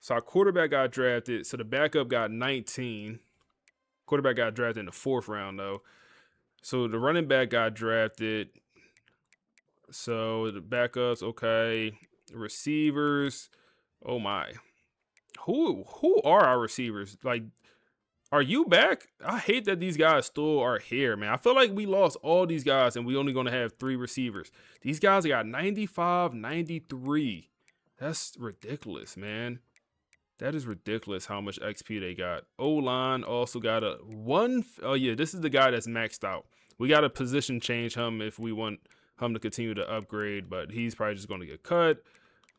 so our quarterback got drafted. So the backup got 19. Quarterback got drafted in the 4th round, though. So the running back got drafted. So the backups, okay. Receivers, oh my. Who are our receivers? Like, are you back? I hate that these guys still are here, man. I feel like we lost all these guys and we only going to have 3 receivers. These guys got 95, 93. That's ridiculous, man. That is ridiculous how much XP they got. O-line also got a 1. Oh, yeah, this is the guy that's maxed out. We got to position change him if we want him to continue to upgrade, but he's probably just going to get cut.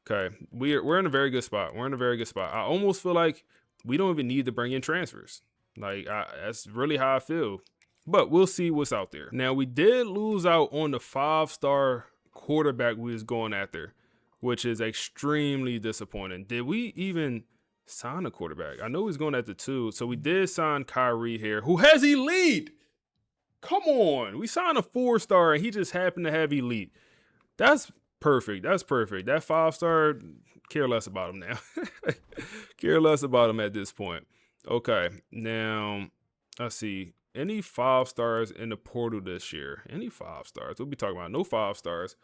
Okay, we're in a very good spot. We're in a very good spot. I almost feel like we don't even need to bring in transfers. Like, that's really how I feel. But we'll see what's out there. Now, we did lose out on the 5-star quarterback we was going after, which is extremely disappointing. Did we even sign a quarterback? I know he's going at the 2. So we did sign Kyrie here, who has elite. Come on. We signed a 4-star and he just happened to have elite. That's perfect. That's perfect. That 5-star, care less about him now. Care less about him at this point. Okay. Now, let's see. Any 5-stars in the portal this year? Any 5-stars? We'll be talking about no 5-stars.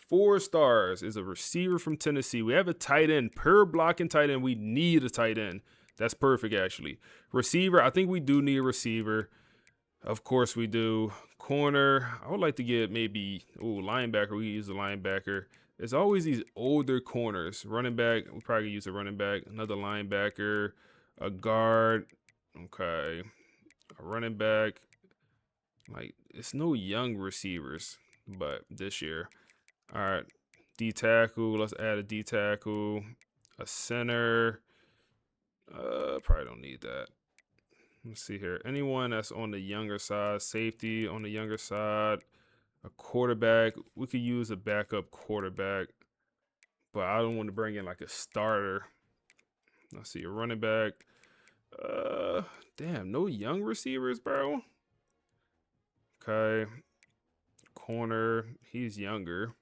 4 stars is a receiver from Tennessee. We have a tight end, per blocking tight end. We need a tight end. That's perfect, actually. Receiver, I think we do need a receiver. Of course we do. Corner, I would like to get maybe, linebacker. We use a linebacker. There's always these older corners. Running back, we probably use a running back. Another linebacker, a guard. Okay. A running back. Like, it's no young receivers, but this year. All right, D tackle. Let's add a D tackle, a center. Probably don't need that. Let's see here. Anyone that's on the younger side, safety on the younger side, a quarterback. We could use a backup quarterback, but I don't want to bring in like a starter. Let's see, a running back. Damn, no young receivers, bro. Okay, corner. He's younger.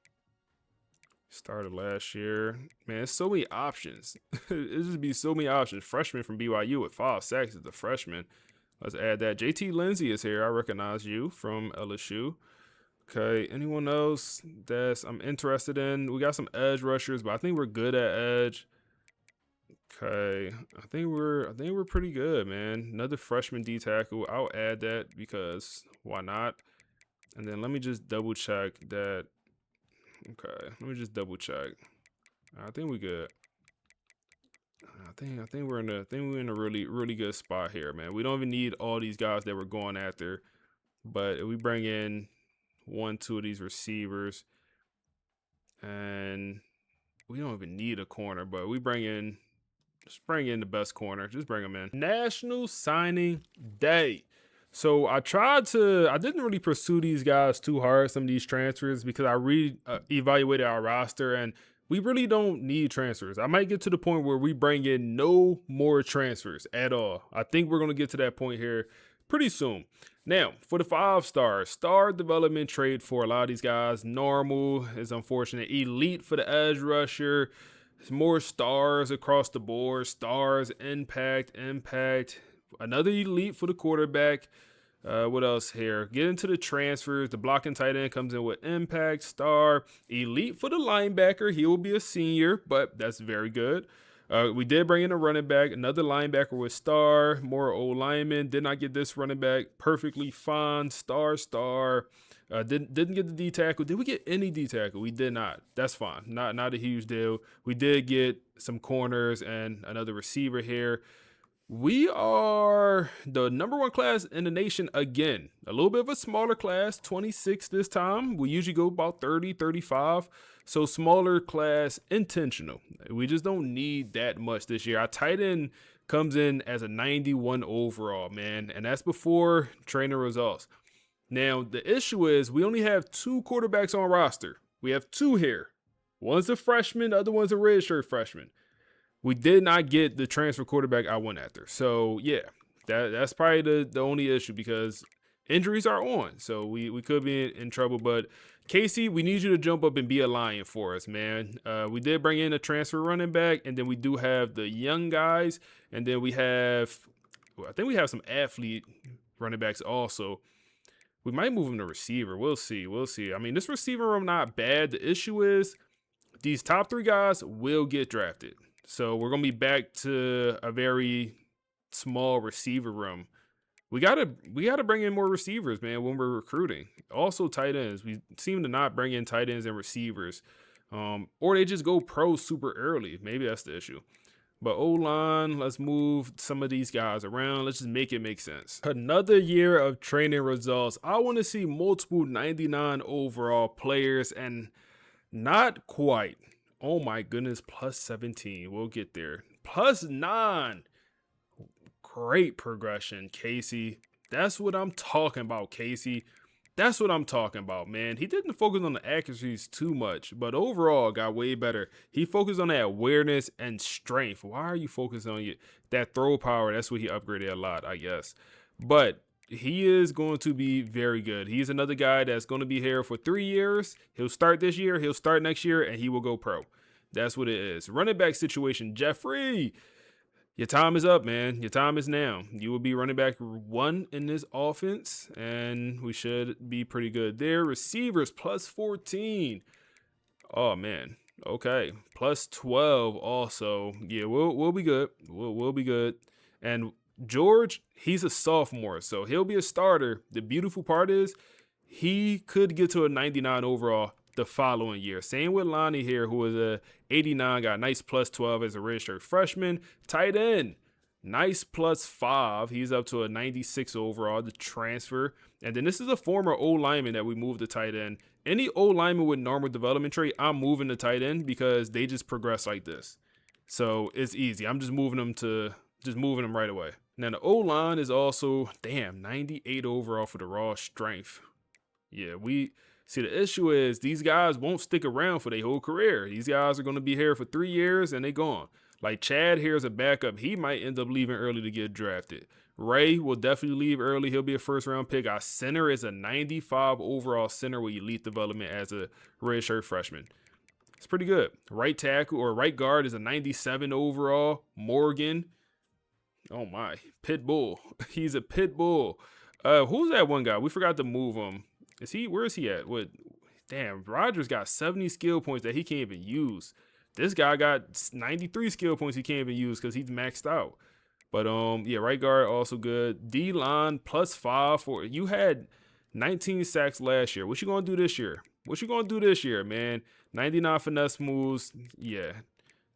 Started last year. Man, there's so many options. It just be so many options. Freshman from BYU with 5 sacks is the freshman. Let's add that. JT Lindsay is here. I recognize you from LSU. Okay, anyone else that I'm interested in? We got some edge rushers, but I think we're good at edge. Okay, I think we're pretty good, man. Another freshman D tackle. I'll add that because why not? And then let me just double check that. Okay, let me just double check. I think we good. I think we're in a really good spot here, man. We don't even need all these guys that we're going after, but if we bring in 1, 2 of these receivers, and we don't even need a corner, but we just bring in the best corner. Just bring them in. National Signing Day. So I didn't really pursue these guys too hard, some of these transfers, because I evaluated our roster and we really don't need transfers. I might get to the point where we bring in no more transfers at all. I think we're going to get to that point here pretty soon. Now, for the 5-star, star development trade for a lot of these guys. Normal is unfortunate. Elite for the edge rusher. More stars across the board. Stars, impact. Another elite for the quarterback. What else here? Get into the transfers. The blocking tight end comes in with impact, star, elite for the linebacker. He will be a senior, but that's very good. We did bring in a running back, another linebacker with star, more old lineman. Did not get this running back, perfectly fine, star. Didn't get the D tackle. Did we get any D tackle? We did not. That's fine. Not a huge deal. We did get some corners and another receiver here. We are the #1 class in the nation again. A little bit of a smaller class, 26 this time. We usually go about 30, 35. So smaller class, intentional. We just don't need that much this year. Our tight end comes in as a 91 overall, man. And that's before training results. Now, the issue is we only have 2 quarterbacks on roster. We have 2 here. One's a freshman, the other one's a redshirt freshman. We did not get the transfer quarterback I went after. So, yeah, that's probably the only issue because injuries are on. So, we could be in trouble. But, Casey, we need you to jump up and be a lion for us, man. We did bring in a transfer running back, and then we do have the young guys. And then we have, I think we have some athlete running backs also. We might move him to receiver. We'll see. I mean, this receiver room not bad. The issue is these top 3 guys will get drafted. So we're going to be back to a very small receiver room. We gotta bring in more receivers, man, when we're recruiting. Also tight ends. We seem to not bring in tight ends and receivers. Or they just go pro super early. Maybe that's the issue. But O-line, let's move some of these guys around. Let's just make it make sense. Another year of training results. I want to see multiple 99 overall players and not quite. Oh my goodness, plus 17. We'll get there. Plus 9. Great progression, Casey. That's what I'm talking about, Casey. That's what I'm talking about, man. He didn't focus on the accuracies too much, but overall got way better. He focused on that awareness and strength. Why are you focused on that throw power? That's what he upgraded a lot, I guess. But he is going to be very good. He's another guy that's going to be here for 3 years. He'll start this year, he'll start next year, and he will go pro. That's what it is. Running back situation, Jeffrey. Your time is up, man. Your time is now. You will be running back 1 in this offense, and we should be pretty good there. Receivers, plus 14. Oh, man. Okay. Plus 12 also. Yeah, we'll be good. We'll be good. And George, he's a sophomore, so he'll be a starter. The beautiful part is he could get to a 99 overall the following year. Same with Lonnie here, who was a 89, got a nice plus 12 as a redshirt freshman. Tight end, nice plus 5. He's up to a 96 overall, the transfer. And then this is a former O lineman that we moved to tight end. Any O lineman with normal development trait, I'm moving to tight end because they just progress like this. So it's easy. I'm just moving them right away. Now the O line is also, 98 overall for the raw strength. Yeah, see, the issue is these guys won't stick around for their whole career. These guys are going to be here for 3 years and they gone. Like Chad here is a backup. He might end up leaving early to get drafted. Ray will definitely leave early. He'll be a first-round pick. Our center is a 95 overall center with elite development as a redshirt freshman. It's pretty good. Right tackle or right guard is a 97 overall. Morgan. Oh, my. Pit bull. He's a pit bull. Who's that one guy? We forgot to move him. Where is he at? Damn, Rogers got 70 skill points that he can't even use. This guy got 93 skill points he can't even use because he's maxed out. But yeah, right guard also good. D-line plus 5 for you had 19 sacks last year. What you gonna do this year? Man? 99 finesse moves. Yeah.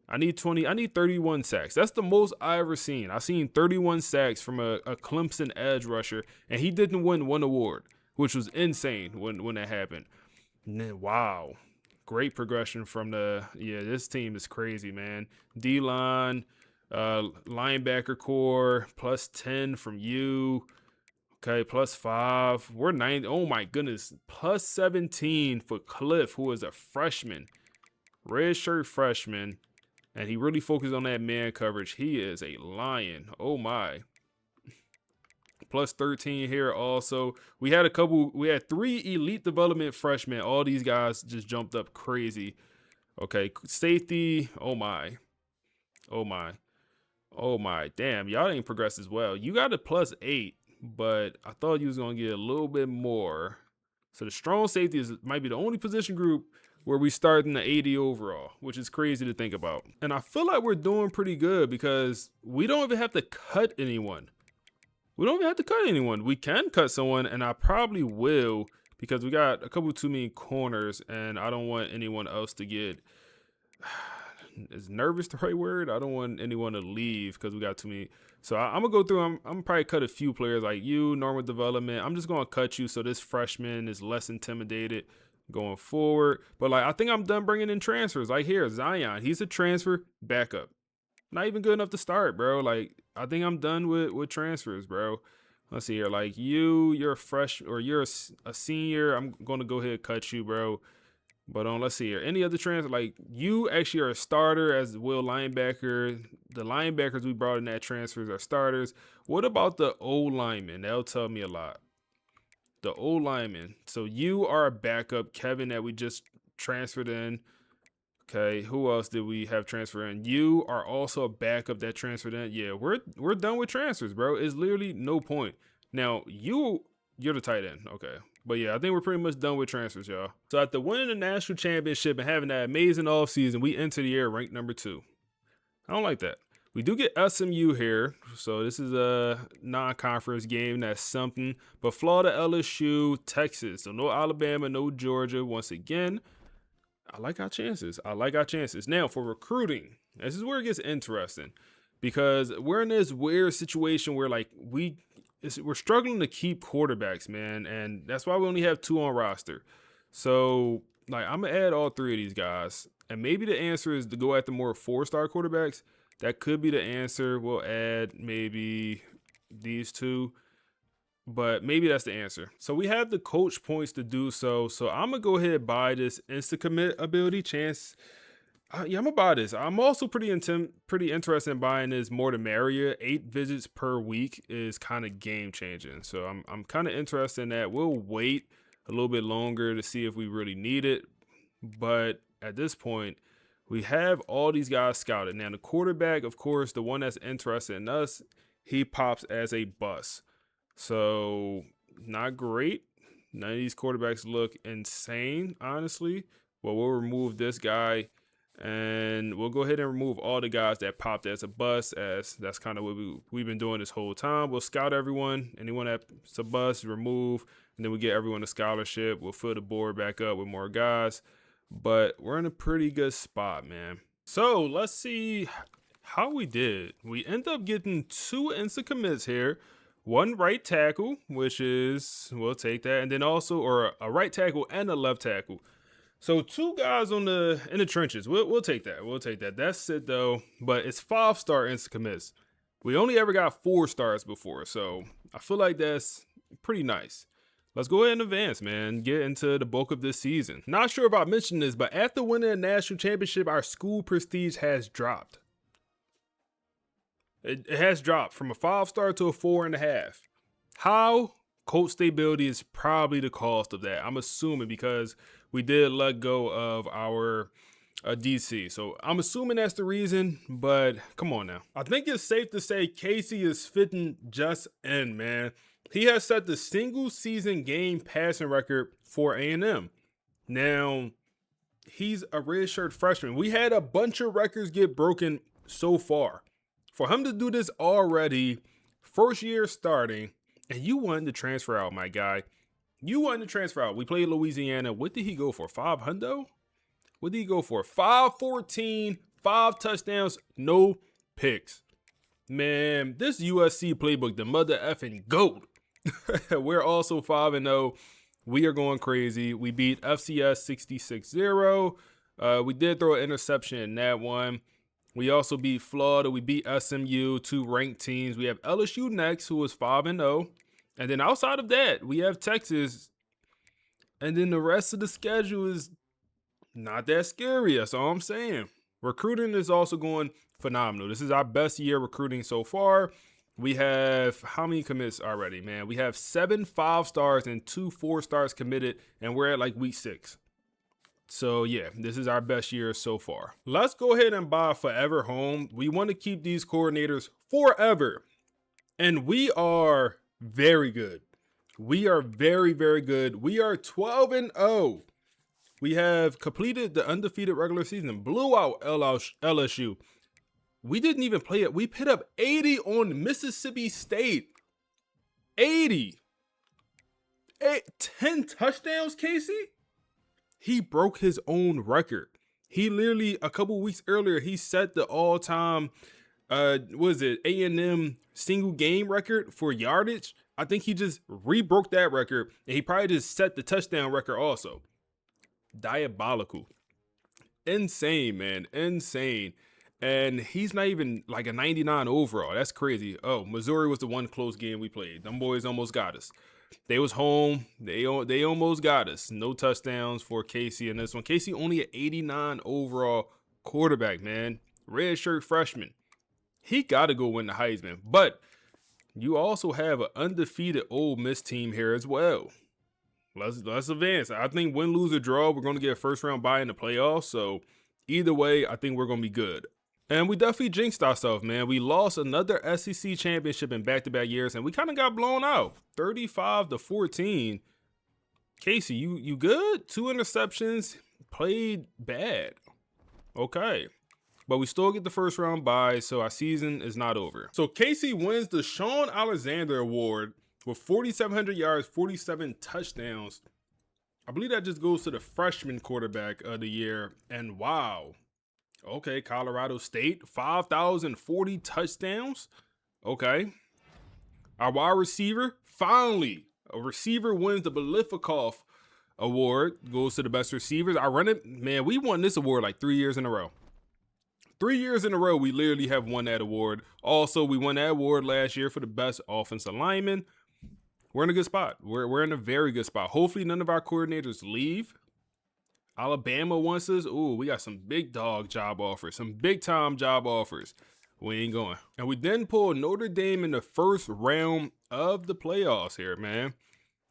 I need 31 sacks. That's the most I ever seen. I seen 31 sacks from a Clemson edge rusher, and he didn't win one award, which was insane when that happened. And then, wow. Great progression from this team is crazy, man. D-line, linebacker core, plus 10 from you. Okay, plus 5. We're 90. Oh, my goodness. Plus 17 for Cliff, who is a freshman. Red shirt freshman. And he really focused on that man coverage. He is a lion. Oh, my. Plus 13 here also. We had 3 elite development freshmen. All these guys just jumped up crazy. Okay, safety. Oh my. Damn, y'all ain't progressed as well. You got a plus 8, but I thought you was gonna get a little bit more. So the strong safety might be the only position group where we start in the 80 overall, which is crazy to think about. And I feel like we're doing pretty good because we don't even have to cut anyone. We can cut someone, and I probably will because we got a couple too many corners, and I don't want anyone else to get is nervous the right word? I don't want anyone to leave because we got too many. So I'm gonna go through. I'm gonna probably cut a few players like you, normal development. I'm just gonna cut you so this freshman is less intimidated going forward. But like I think I'm done bringing in transfers. Like here, Zion, he's a transfer backup. Not even good enough to start, bro. Like I think I'm done with transfers, bro. Let's see here. Like you're a fresh or you're a senior. I'm gonna go ahead and cut you, bro. But let's see here. Any other transfer? Like you actually are a starter as Will linebacker. The linebackers we brought in that transfers are starters. What about the old lineman? That'll tell me a lot. The old lineman. So you are a backup, Kevin, that we just transferred in. Okay, who else did we have transfer in? You are also a backup that transferred in. Yeah, we're done with transfers, bro. It's literally no point. Now, you're the tight end. Okay. But yeah, I think we're pretty much done with transfers, y'all. So after winning the national championship and having that amazing offseason, we enter the year ranked number 2. I don't like that. We do get SMU here. So this is a non-conference game. That's something. But Florida, LSU, Texas. So no Alabama, no Georgia. Once again, I like our chances. Now, for recruiting, this is where it gets interesting because we're in this weird situation where like we're struggling to keep quarterbacks, man, and that's why we only have 2 on roster. So, like, I'm gonna add all 3 of these guys, and maybe the answer is to go after more 4-star quarterbacks. That could be the answer. We'll add maybe these 2. But maybe that's the answer. So we have the coach points to do so. So I'm going to go ahead and buy this instant commit ability chance. Yeah, I'm going to buy this. I'm also pretty interested in buying this more the merrier. 8 visits per week is kind of game changing. So I'm kind of interested in that. We'll wait a little bit longer to see if we really need it. But at this point, we have all these guys scouted. Now the quarterback, of course, the one that's interested in us, he pops as a bust. So, not great. None of these quarterbacks look insane, honestly. Well, we'll remove this guy, and we'll go ahead and remove all the guys that popped as a bust, as that's kind of what we've been doing this whole time. We'll scout everyone. Anyone that's a bust, remove, and then we get everyone a scholarship. We'll fill the board back up with more guys. But we're in a pretty good spot, man. So, let's see how we did. We end up getting 2 instant commits here. 1 right tackle, which is, we'll take that. And then also, or a right tackle and a left tackle. So 2 guys in the trenches. We'll take that. That's it though. But it's 5-star instant commits. We only ever got 4 stars before. So I feel like that's pretty nice. Let's go ahead and advance, man. Get into the bulk of this season. Not sure if I mentioned this, but after winning the national championship, our school prestige has dropped. It has dropped from a 5-star to a 4.5. How? Coach stability is probably the cost of that. I'm assuming because we did let go of our DC. So I'm assuming that's the reason, but come on now. I think it's safe to say Casey is fitting just in, man. He has set the single season game passing record for A&M. Now, he's a redshirt freshman. We had a bunch of records get broken so far. For him to do this already, first year starting, and you wanted to transfer out, my guy. You wanted to transfer out. We played Louisiana. What did he go for? 500? What did he go for? 514, 5 touchdowns, no picks. Man, this USC playbook, the mother effing GOAT. We're also 5-0. We are going crazy. We beat FCS 66-0. We did throw an interception in that one. We also beat Florida. We beat SMU, 2 ranked teams. We have LSU next, who is 5-0. And then outside of that, we have Texas. And then the rest of the schedule is not that scary. That's all I'm saying. Recruiting is also going phenomenal. This is our best year recruiting so far. We have how many commits already, man? We have 7 5-stars and 2 4-stars committed, and we're at like week 6. So, yeah, this is our best year so far. Let's go ahead and buy a forever home. We want to keep these coordinators forever. And we are very good. We are very, very good. We are 12-0. We have completed the undefeated regular season, blew out LSU. We didn't even play it. We put up 80 on Mississippi State. 80. 10 touchdowns, Casey? He broke his own record. He literally, a couple weeks earlier, he set the all-time, A&M single game record for yardage. I think he just re-broke that record, and he probably just set the touchdown record also. Diabolical. Insane, man. Insane. And he's not even like a 99 overall. That's crazy. Oh, Missouri was the one close game we played. Them boys almost got us. They was home. They almost got us. No touchdowns for Casey in this one. Casey only an 89 overall quarterback, man. Red shirt freshman. He got to go win the Heisman. But you also have an undefeated Ole Miss team here as well. Let's advance. I think win, lose, or draw, we're going to get a first round bye in the playoffs. So either way, I think we're going to be good. And we definitely jinxed ourselves, man. We lost another SEC championship in back-to-back years, and we kind of got blown out. 35-14. Casey, you good? 2 interceptions. Played bad. Okay. But we still get the first round bye, so our season is not over. So Casey wins the Sean Alexander Award with 4,700 yards, 47 touchdowns. I believe that just goes to the freshman quarterback of the year. And wow. Okay, Colorado State, 5,040 touchdowns. Okay. Our wide receiver, finally, a receiver wins the Belifikoff Award, goes to the best receivers. I run it, man, we won this award like 3 years in a row. 3 years in a row, we literally have won that award. Also, we won that award last year for the best offensive lineman. We're in a good spot. We're in a very good spot. Hopefully, none of our coordinators leave. Alabama wants us. Ooh, we got some big dog job offers, some big time job offers. We ain't going. And we then pull Notre Dame in the first round of the playoffs here, man.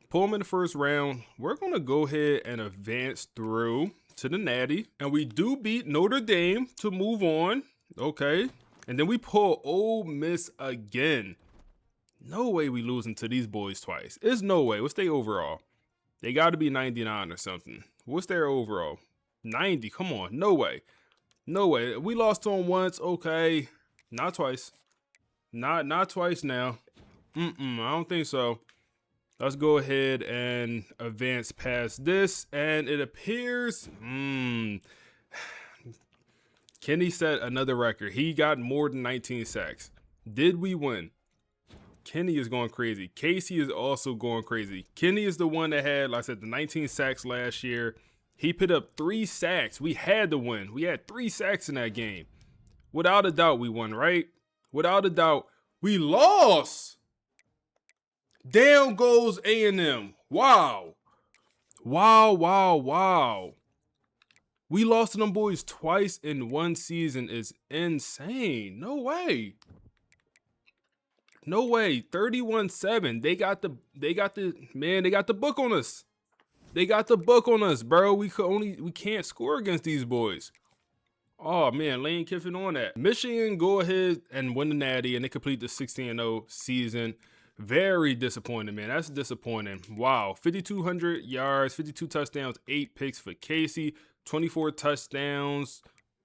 Pull them in the first round. We're going to go ahead and advance through to the Natty. And we do beat Notre Dame to move on. Okay. And then we pull Ole Miss again. No way we losing to these boys twice. There's no way. What's their overall? They got to be 99 or something. What's their overall? 90. Come on. No way. No way. We lost to them once. Okay. Not twice. Not twice now. I don't think so. Let's go ahead and advance past this. And it appears... Kenny set another record. He got more than 19 sacks. Did we win? Kenny is going crazy. Casey is also going crazy. Kenny is the one that had, like I said, the 19 sacks last year. He put up 3 sacks. We had to win. We had 3 sacks in that game. Without a doubt, we won, right? Without a doubt, we lost. Down goes A&M. Wow. Wow. We lost to them boys twice in one season is insane. No way. 31-7. They got the book on us. They got the book on us, bro. We can't score against these boys. Oh man, Lane Kiffin on that. Michigan go ahead and win the Natty and they complete the 16-0 season. Very disappointing, man. That's disappointing. Wow. 5,200 yards, 52 touchdowns, 8 picks for Casey, 24 touchdowns.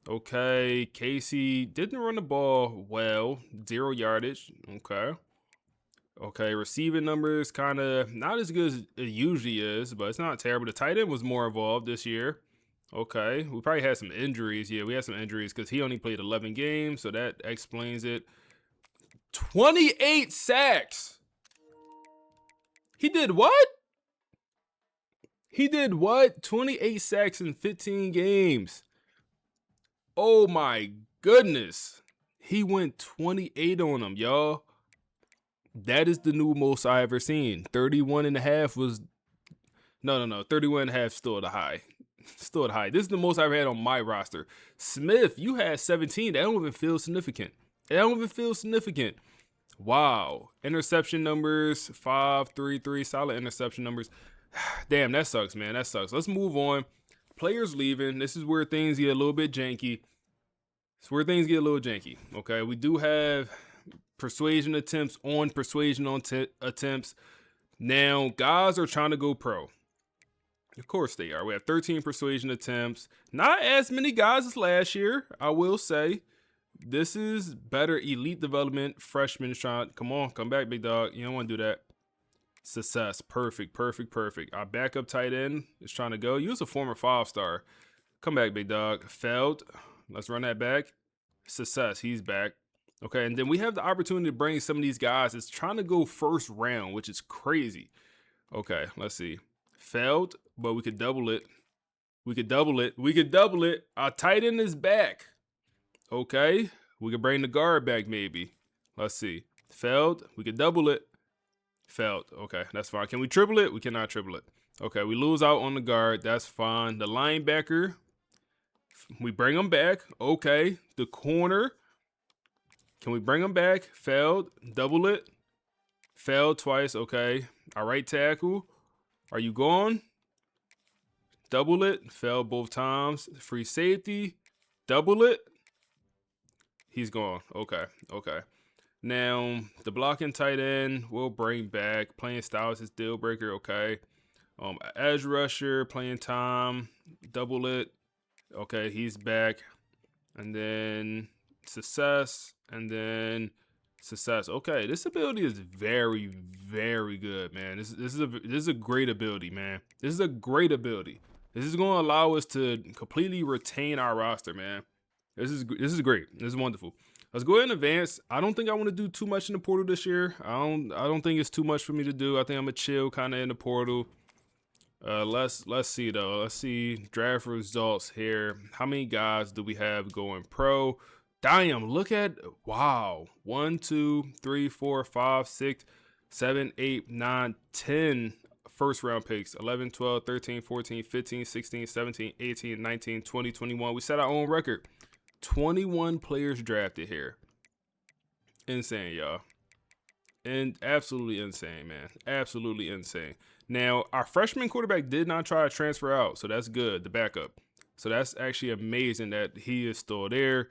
Okay, Casey didn't run the ball well. 0 yardage. Okay, receiving numbers kind of not as good as it usually is, but it's not terrible. The tight end was more involved this year. Okay, we probably had some injuries. Yeah, we had some injuries because he only played 11 games, so that explains it. 28 sacks. He did what? 28 sacks in 15 games. Oh my goodness. He went 28 on them, y'all. That is the new most I ever seen. 31.5 was... No. 31.5 still the high. Still the high. This is the most I've had on my roster. Smith, you had 17. That don't even feel significant. Wow. Interception numbers, 5-3-3. Solid interception numbers. Damn, that sucks, man. That sucks. Let's move on. Players leaving. This is where things get a little bit janky. Okay, we do have persuasion attempts. Now, guys are trying to go pro. Of course they are. We have 13 persuasion attempts. Not as many guys as last year, I will say. This is better elite development. Freshman shot. Come on, come back, big dog. You don't want to do that. Success. Perfect, perfect, perfect. Our backup tight end is trying to go. You was a former 5-star. Come back, big dog. Failed. Let's run that back. Success. He's back. Okay, and then we have the opportunity to bring some of these guys that's trying to go first round, which is crazy. Okay, let's see. Failed, but we could double it. We could double it. We could double it. Our tight end is back. Okay, we could bring the guard back maybe. Let's see. Failed. We could double it. Failed. Okay, that's fine. Can we triple it? We cannot triple it. Okay, we lose out on the guard. That's fine. The linebacker, we bring him back. Okay, the corner, can we bring him back? Failed. Double it. Failed twice. Okay. Our right tackle, are you gone? Double it. Failed both times. Free safety. Double it. He's gone. Okay. Okay. Now, the blocking tight end we'll bring back. Playing styles is deal breaker. Okay. Edge rusher, playing time. Double it. Okay. He's back. And then success. And then success. Okay. This ability is very, very good, man. This is a great ability, man. This is a great ability. This is going to allow us to completely retain our roster, man. This is great. This is wonderful. Let's go ahead and advance. I don't think I want to do too much in the portal this year. I don't think it's too much for me to do. I think I'm gonna chill kind of in the portal. Let's see though. Let's see draft results here. How many guys do we have going pro? Damn, look at, wow. 1, 2, 3, 4, 5, 6, 7, 8, 9, 10 first round picks. 11, 12, 13, 14, 15, 16, 17, 18, 19, 20, 21. We set our own record. 21 players drafted here. Insane, y'all. And absolutely insane, man. Absolutely insane. Now, our freshman quarterback did not try to transfer out, so that's good, the backup. So that's actually amazing that he is still there.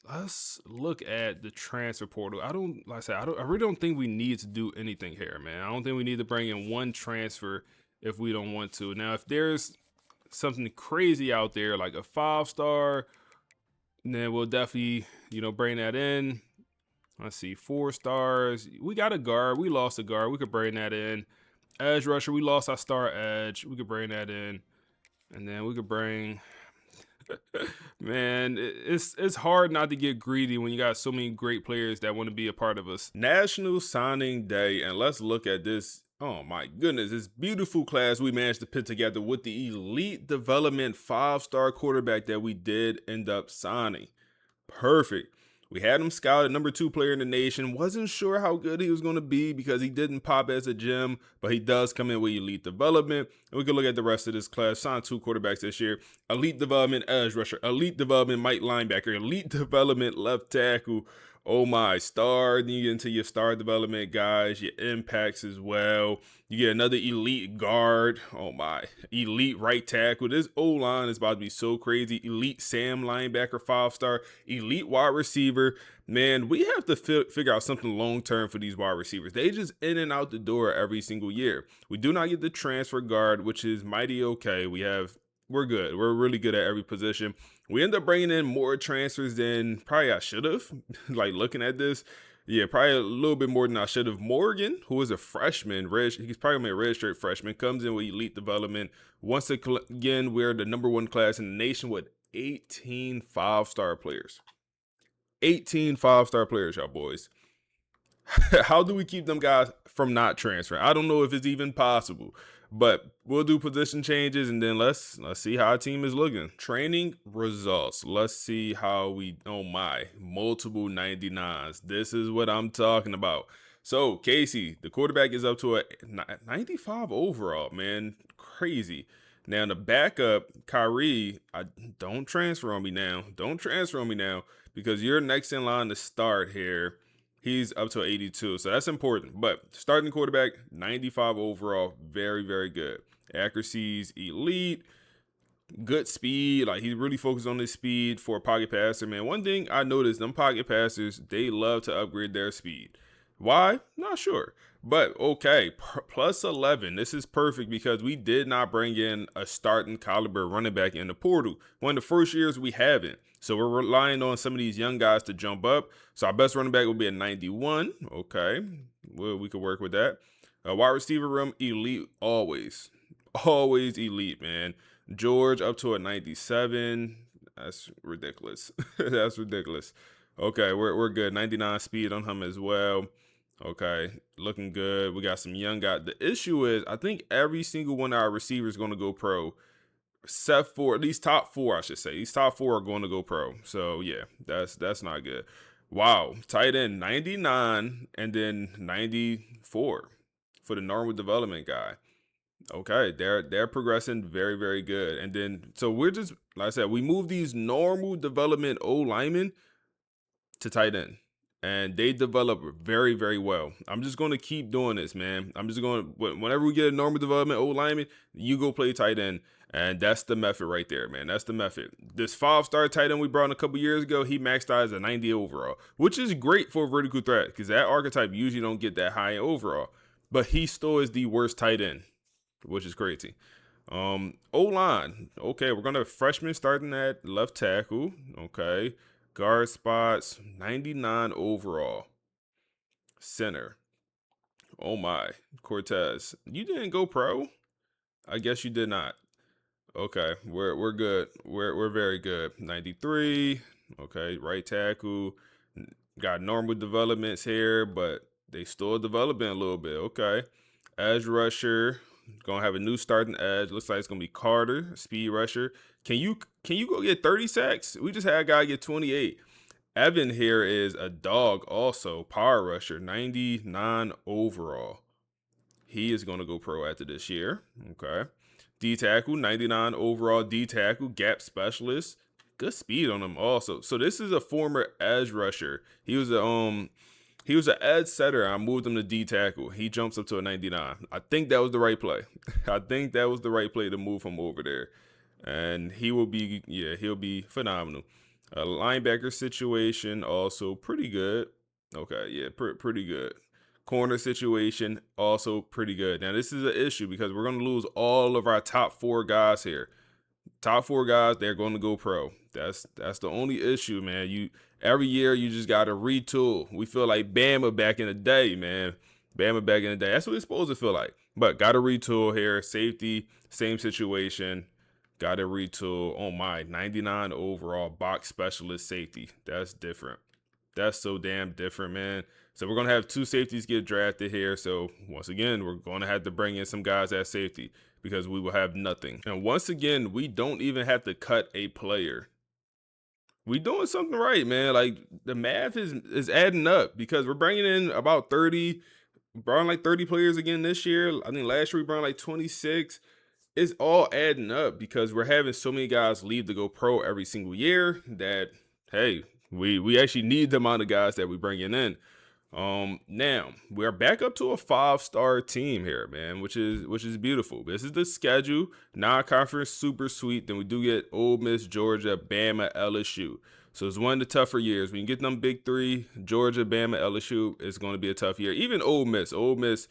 Let's look at the transfer portal. I really don't think we need to do anything here, man. I don't think we need to bring in one transfer if we don't want to. Now, if there's something crazy out there like a 5-star, then we'll definitely, bring that in. Let's see, 4 stars. We got a guard. We lost a guard. We could bring that in. Edge rusher. We lost our star edge. We could bring that in. And then we could bring... Man, it's hard not to get greedy when you got so many great players that want to be a part of us. National Signing Day, and let's look at this. Oh my goodness, this beautiful class we managed to put together with the elite development 5-star quarterback that we did end up signing. Perfect. We had him scouted number 2 player in the nation. Wasn't sure how good he was going to be because he didn't pop as a gem, but he does come in with elite development. And we can look at the rest of this class. Signed 2 quarterbacks this year. Elite development edge rusher. Elite development Mike linebacker. Elite development left tackle. Oh my, star. Then you get into your star development guys, your impacts as well. You get another elite guard. Oh my, elite right tackle. This O-line is about to be so crazy. Elite Sam linebacker 5-star. Elite wide receiver. Man, we have to figure out something long-term for these wide receivers. They just in and out the door every single year. We do not get the transfer guard, which is mighty okay. We're good. We're really good at every position. We end up bringing in more transfers than probably I should have. Like looking at this, yeah, probably a little bit more than I should have. Morgan, who is a freshman, he's probably a redshirt freshman, comes in with elite development. Once again, we're the number 1 class in the nation with 18 5-star players. 18 5-star players, y'all boys. How do we keep them guys from not transferring? I don't know if it's even possible. But we'll do position changes and then let's see how our team is looking. Training results. Let's see how we, oh my, multiple 99s. This is what I'm talking about. So Casey, the quarterback, is up to a 95 overall, man. Crazy. Now the backup, Kyrie, don't transfer on me now. Don't transfer on me now because you're next in line to start here. He's up to 82, so that's important. But starting quarterback, 95 overall, very, very good. Accuracy's elite, good speed. Like, he really focused on his speed for a pocket passer, man. One thing I noticed, them pocket passers, they love to upgrade their speed. Why? Not sure. But okay, plus 11. This is perfect because we did not bring in a starting caliber running back in the portal. One of the first years we haven't. So we're relying on some of these young guys to jump up. So our best running back will be a 91. Okay, well, we could work with that. Wide receiver room, elite always. Always elite, man. George up to a 97. That's ridiculous. That's ridiculous. Okay, we're good. 99 speed on him as well. Okay, looking good. We got some young guys. The issue is, I think every single one of our receivers is going to go pro, except for at least top four, I should say. These top four are going to go pro. So yeah, that's not good. Wow, tight end 99 and then 94 for the normal development guy. Okay, they're progressing very good. And then so we're just like I said, we move these normal development O linemen to tight end. And they develop very well. I'm just going to keep doing this, man. I'm just going to, whenever we get a normal development O lineman, you go play tight end. And that's the method right there, man. That's the method. This 5-star tight end we brought in a couple years ago, he maxed out as a 90 overall, which is great for a vertical threat because that archetype usually don't get that high overall. But he still is the worst tight end, which is crazy. O-line. Okay, we're going to have freshman starting at left tackle. Okay. Guard spots, 99 overall. Center. Oh my. Cortez. You didn't go pro? I guess you did not. Okay, we're good. We're very good. 93. Okay, right tackle. Got normal developments here, but they still developing a little bit. Okay. Edge rusher. Gonna have a new starting edge. Looks like it's gonna be Carter, speed rusher. Can you go get 30 sacks? We just had a guy get 28. Evan here is a dog also. Power rusher, 99 overall. He is gonna go pro after this year. Okay. D tackle, 99 overall D tackle, gap specialist. Good speed on him also. So this is a former edge rusher. He was an edge setter. I moved him to D tackle. He jumps up to a 99. I think that was the right play. I think that was the right play to move him over there. And he'll be phenomenal. A linebacker situation also pretty good. Okay, yeah, pretty good. Corner situation also pretty good. Now this is an issue because we're going to lose all of our top 4 guys here. Top 4 guys, they're going to go pro. That's the only issue, man. Every year you just got to retool. We feel like Bama back in the day, man. Bama back in the day. That's what it's supposed to feel like. But got to retool here. Safety, same situation. Got to retool. Oh my, 99 overall box specialist safety. That's different. That's so damn different, man. So we're going to have 2 safeties get drafted here. So once again, we're going to have to bring in some guys at safety because we will have nothing. And once again, we don't even have to cut a player. We doing something right, man. Like the math is adding up because we're bringing in about 30, brought like 30 players again this year. I think last year we brought like 26. It's all adding up because we're having so many guys leave to go pro every single year that, hey, we actually need the amount of guys that we bringing in. Now we're back up to a 5-star team here, man, which is beautiful. This is the schedule, non-conference super sweet. Then we do get Ole Miss, Georgia, Bama, LSU. So it's one of the tougher years. We can get them big 3, Georgia, Bama, LSU. It's going to be a tough year. Even Ole Miss,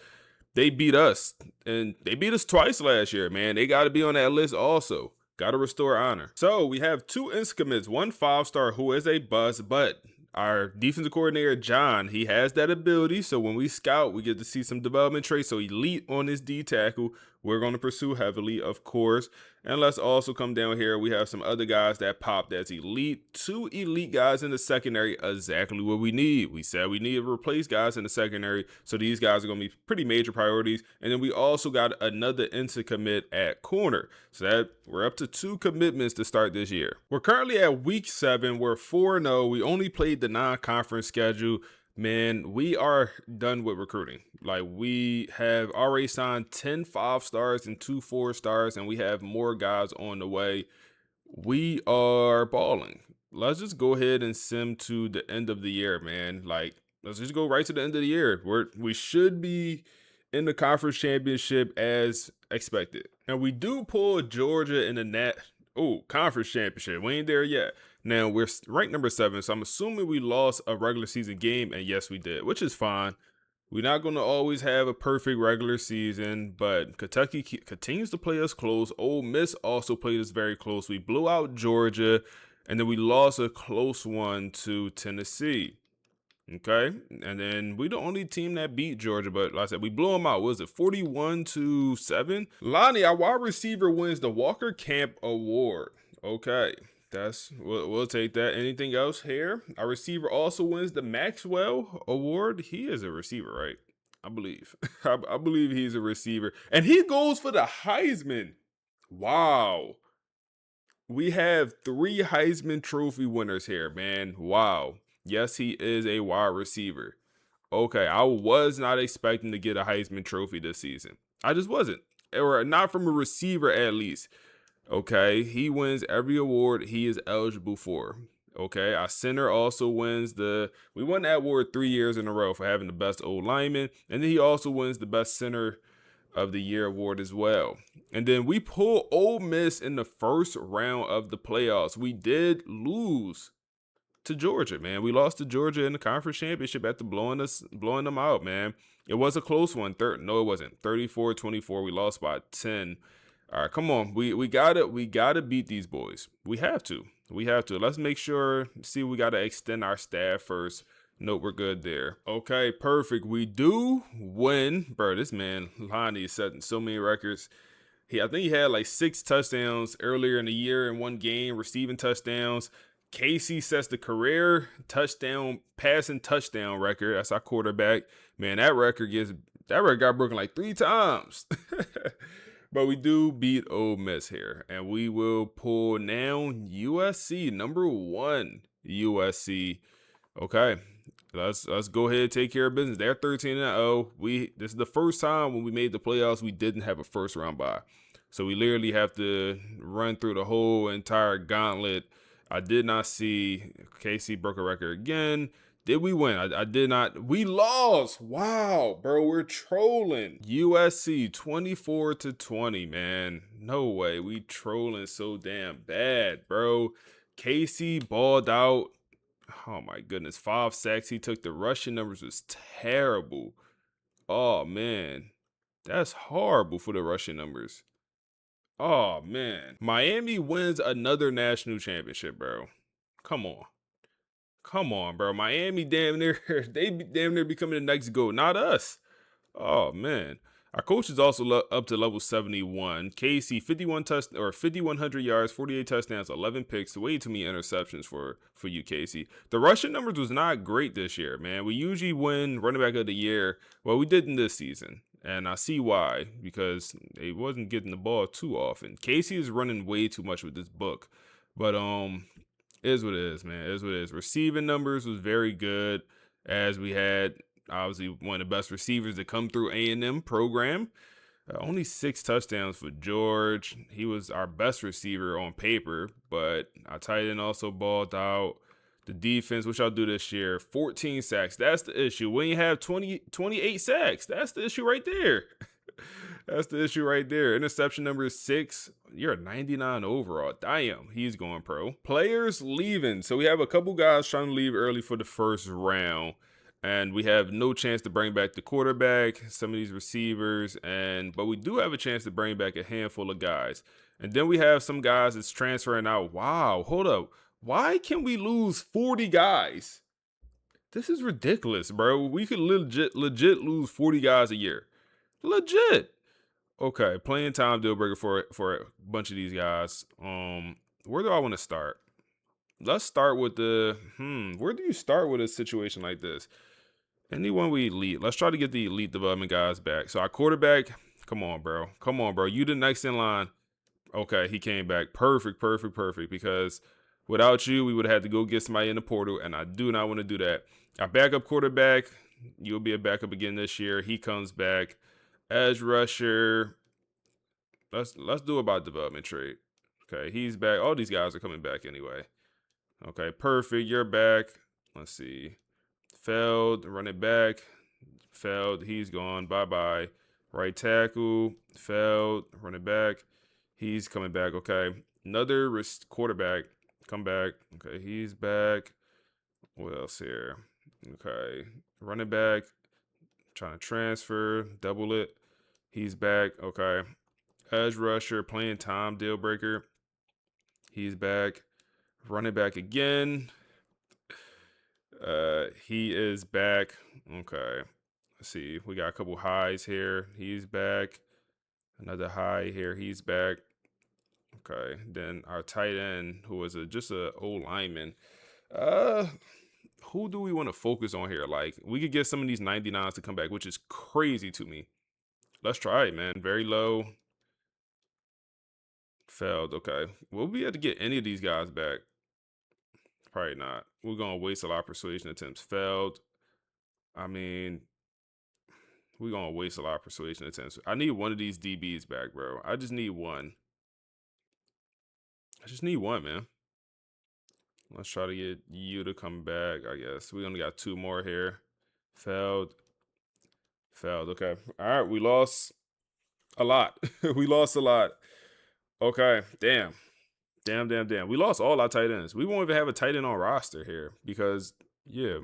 they beat us, and they beat us twice last year, man. They got to be on that list also. Got to restore honor. So we have 2 commits, 1 5-star who is a bust, but our defensive coordinator, John, he has that ability. So when we scout, we get to see some development traits. So elite on this D tackle, we're going to pursue heavily, of course. And let's also come down here. We have some other guys that pop that's elite. 2 elite guys in the secondary, exactly what we need. We said we need to replace guys in the secondary. So these guys are going to be pretty major priorities. And then we also got another commit at corner. So that we're up to 2 commitments to start this year. We're currently at week 7. We're 4-0. We only played the non-conference schedule. Man, we are done with recruiting. Like, we have already signed 10 5-stars and 2 4-stars, and we have more guys on the way. We are balling. Let's just go ahead and sim to the end of the year, man. Like, let's just go right to the end of the year. We should be in the conference championship as expected. And we do pull Georgia in the conference championship. We ain't there yet. Now, we're ranked number 7, so I'm assuming we lost a regular season game, and yes, we did, which is fine. We're not going to always have a perfect regular season, but Kentucky continues to play us close. Ole Miss also played us very close. We blew out Georgia, and then we lost a close one to Tennessee. Okay, and then we the only team that beat Georgia, but like I said, we blew them out. What was it 41-7? Lonnie, our wide receiver, wins the Walker Camp Award. Okay, we'll take that. Anything else here? Our receiver also wins the Maxwell Award. He is a receiver, right? I believe. I believe he's a receiver, and he goes for the Heisman. Wow. We have 3 Heisman Trophy winners here, man. Wow. Yes, he is a wide receiver. Okay, I was not expecting to get a Heisman Trophy this season. I just wasn't. Or not from a receiver at least. Okay, he wins every award he is eligible for. Okay, our center also wins we won that award 3 years in a row for having the best old lineman. And then he also wins the best center of the year award as well. And then we pull Ole Miss in the first round of the playoffs. We did lose to Georgia, man. We lost to Georgia in the conference championship after blowing them out, man. It was a close one. No, it wasn't. 34-24. We lost by 10. All right, come on. We gotta beat these boys. We have to. Let's make sure. See, we gotta extend our staff first. Nope, we're good there. Okay, perfect. We do win. Bro, this man, Lonnie, is setting so many records. I think he had like 6 touchdowns earlier in the year in one game, receiving touchdowns. Casey sets the career passing touchdown record. That's our quarterback. Man, that record got broken like 3 times. But we do beat Ole Miss here. And we will pull now USC, number 1 USC. Okay. Let's go ahead and take care of business. They're 13-0. This is the first time when we made the playoffs we didn't have a first round bye. So we literally have to run through the whole entire gauntlet. I did not see Casey broke a record again. Did we win? I did not. We lost. Wow, bro, we're trolling. USC 24-20, man. No way. We trolling so damn bad, bro. Casey balled out. Oh my goodness, 5 sacks. He took the rushing numbers was terrible. Oh man, that's horrible for the rushing numbers. Oh man, Miami wins another national championship, bro. Come on, bro. Miami damn near damn near becoming the next GOAT, not us. Oh man. Our coach is also up to level 71. Casey, 5,100 yards, 48 touchdowns, 11 picks. Way too many interceptions for you, Casey. The rushing numbers was not great this year, man. We usually win running back of the year. Well, we didn't this season. And I see why, because they wasn't getting the ball too often. Casey is running way too much with this book. But is what it is, man. Is what it is. Receiving numbers was very good, as we had obviously one of the best receivers to come through A&M program. Only 6 touchdowns for George. He was our best receiver on paper, but our tight end also balled out. The defense, which I'll do this year, 14 sacks. That's the issue. When you have 28 sacks, that's the issue right there. That's the issue right there. Interception number is 6. You're a 99 overall. Damn, he's going pro. Players leaving. So we have a couple guys trying to leave early for the first round. And we have no chance to bring back the quarterback, some of these receivers, but we do have a chance to bring back a handful of guys. And then we have some guys that's transferring out. Wow, hold up. Why can we lose 40 guys? This is ridiculous, bro. We could legit lose 40 guys a year. Legit. Okay, playing time deal breaker for a bunch of these guys. Where do I want to start? Let's start with where do you start with a situation like this? Anyone we elite. Let's try to get the elite development guys back. So our quarterback, come on, bro. You the next in line. Okay, he came back. Perfect. Because without you, we would have had to go get somebody in the portal, and I do not want to do that. Our backup quarterback, you'll be a backup again this year. He comes back. Edge rusher. Let's do about development trade. Okay, he's back. All these guys are coming back anyway. Okay, perfect. You're back. Let's see. Failed. Run it back. Failed. He's gone. Bye-bye. Right tackle. Failed. Run it back. He's coming back. Okay. Another quarterback. Come back. Okay, he's back. What else here? Okay. Run it back. trying to transfer, double it. He's back. Okay. Edge rusher, playing time, deal breaker. He's back. Running back again. He is back. Okay. Let's see. We got a couple highs here. He's back. Another high here. He's back. Okay. Then our tight end, who was just a old lineman. Who do we want to focus on here? Like, we could get some of these 99s to come back, which is crazy to me. Let's try it, man. Very low. Failed. Okay. Will we be able to get any of these guys back? Probably not. We're going to waste a lot of persuasion attempts. Failed. I mean, we're going to waste a lot of persuasion attempts. I need one of these DBs back, bro. I just need one. I just need one, man. Let's try to get you to come back, I guess. We only got 2 more here. Failed. Failed. Okay. All right. We lost a lot. We lost a lot. Okay. Damn. Damn. We lost all our tight ends. We won't even have a tight end on roster here because, yeah.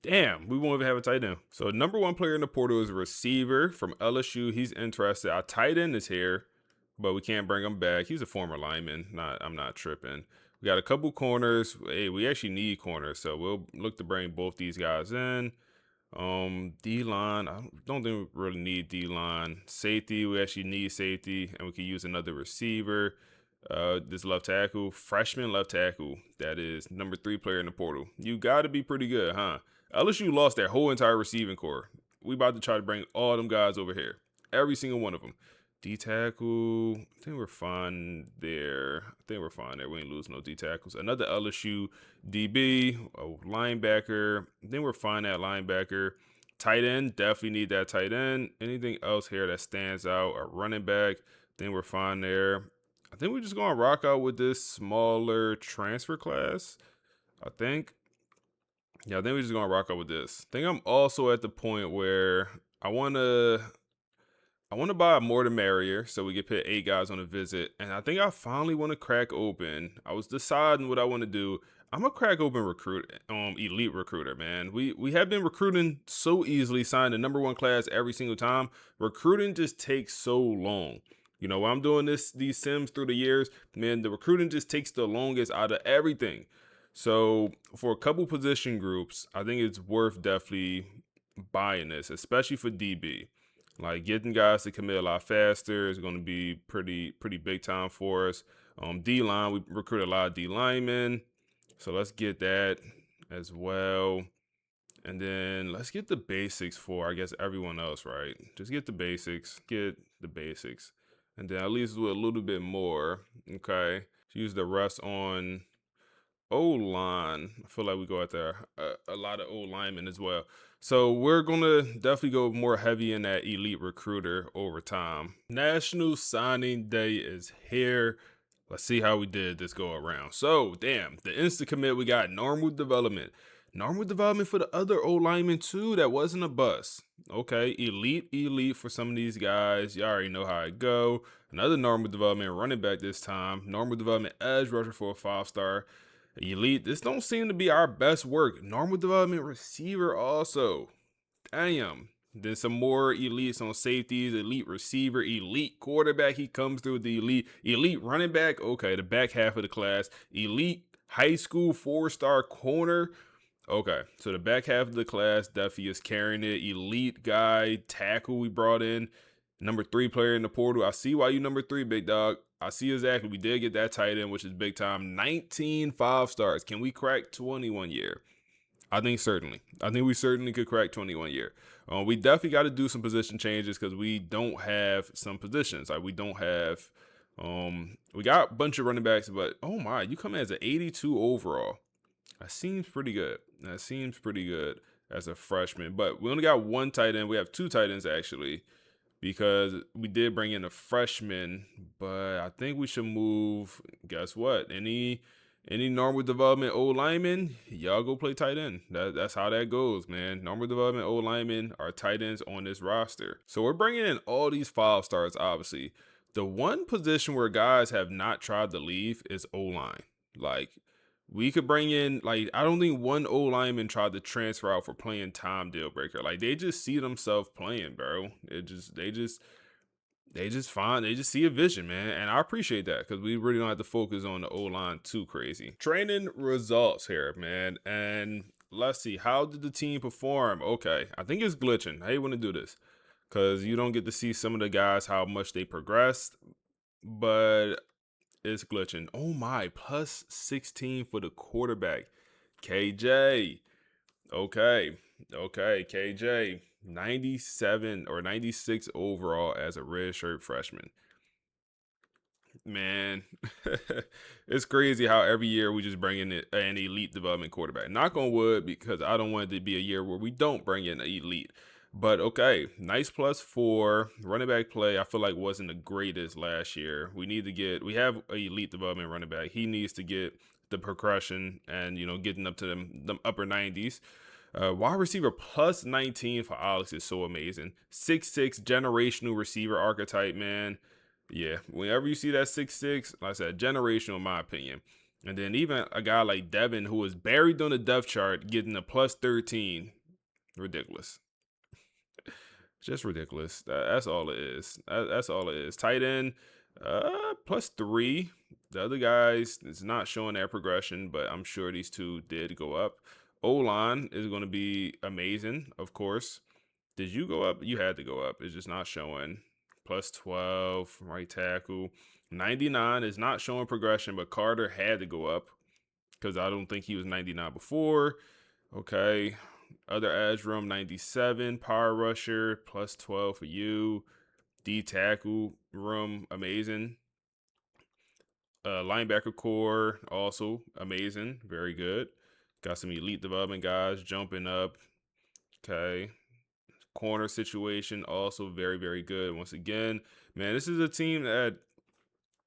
Damn, we won't even have a tight end. So number 1 player in the portal is a receiver from LSU. He's interested. Our tight end is here, but we can't bring him back. He's a former lineman. I'm not tripping. We got a couple corners. Hey, we actually need corners, so we'll look to bring both these guys in. D-line, I don't think we really need D-line. Safety, we actually need safety, and we can use another receiver. This left tackle, freshman left tackle, that is number 3 player in the portal. You got to be pretty good, huh? LSU lost their whole entire receiving core. We about to try to bring all them guys over here. Every single one of them. D-tackle, I think we're fine there. We ain't lose no D-tackles. Another LSU DB, a linebacker. I think we're fine at linebacker. Tight end, definitely need that tight end. Anything else here that stands out? A running back, I think we're fine there. I think we're just going to rock out with this smaller transfer class, I think. Yeah, I think we're just going to rock out with this. I think I'm also at the point where I want to buy more the merrier so we can put 8 guys on a visit. And I think I finally want to crack open. I was deciding what I want to do. I'm a crack open elite recruiter, man. We have been recruiting so easily, signed the number 1 class every single time. Recruiting just takes so long. You know, when I'm doing these sims through the years, man, the recruiting just takes the longest out of everything. So for a couple position groups, I think it's worth definitely buying this, especially for DB. Like, getting guys to commit a lot faster is going to be pretty big time for us. D-line, we recruit a lot of D linemen, so let's get that as well. And then let's get the basics for, I guess, everyone else, right? Just get the basics. And then at least do a little bit more, okay? Use the rest on O-line. I feel like we go after a lot of O-linemen as well. So we're going to definitely go more heavy in that elite recruiter over time. National Signing Day is here. Let's see how we did this go around. So, damn, the instant commit, we got normal development. Normal development for the other O-linemen too. That wasn't a bust. Okay, elite for some of these guys. You already know how it go. Another normal development running back this time. Normal development edge rusher for a 5-star. Elite, this don't seem to be our best work. Normal development receiver also. Damn. Then some more elites on safeties. Elite receiver, elite quarterback. He comes through with the elite running back. Okay, the back half of the class. Elite high school 4-star corner. Okay, so the back half of the class definitely is carrying it. Elite guy, tackle we brought in. Number 3 player in the portal. I see why you number 3, big dog. I see exactly. We did get that tight end, which is big time. 19 5-stars. Can we crack 21 year? I think certainly. I think we certainly could crack 21 year. We definitely got to do some position changes because we don't have some positions. Like, we don't have. We got a bunch of running backs, but oh my, you come in as an 82 overall. That seems pretty good. As a freshman. But we only got 1 tight end. We have 2 tight ends actually, because we did bring in a freshman. But I think we should move. Guess what? Any normal development old lineman, y'all go play tight end. That's how that goes, man. Normal development old linemen are tight ends on this roster. So we're bringing in all these 5-stars, obviously. The one position where guys have not tried to leave is O-line. Like, We could bring in, like, I don't think one O lineman tried to transfer out for playing time deal breaker. Like, they just see themselves playing, bro. They just see a vision, man. And I appreciate that because we really don't have to focus on the O line too crazy. Training results here, man. And let's see, how did the team perform? Okay, I think it's glitching. I hate when to do this because you don't get to see some of the guys how much they progressed, but it's glitching. Oh my, plus 16 for the quarterback. KJ. Okay. Okay, KJ. 97 or 96 overall as a redshirt freshman. Man, it's crazy how every year we just bring in an elite development quarterback. Knock on wood, because I don't want it to be a year where we don't bring in an elite. But okay, nice plus for running back play. I feel like wasn't the greatest last year. We have an elite development running back. He needs to get the progression and, getting up to them upper 90s. Wide receiver plus 19 for Alex is so amazing. 6'6" generational receiver archetype, man. Yeah, whenever you see that 6'6", like I said, generational in my opinion. And then even a guy like Devin, who was buried on the depth chart, getting a plus 13. Ridiculous. Just ridiculous. That's all it is. That's all it is. Tight end, plus 3. The other guys, it's not showing their progression, but I'm sure these two did go up. O-line is going to be amazing, of course. Did you go up? You had to go up. It's just not showing. Plus 12, right tackle. 99 is not showing progression, but Carter had to go up because I don't think he was 99 before. Okay. Other edge room, 97. Power rusher, plus 12 for you. D tackle room, amazing. Linebacker core, also amazing. Very good. Got some elite development guys jumping up. Okay. Corner situation, also very, very good. Once again, man, this is a team that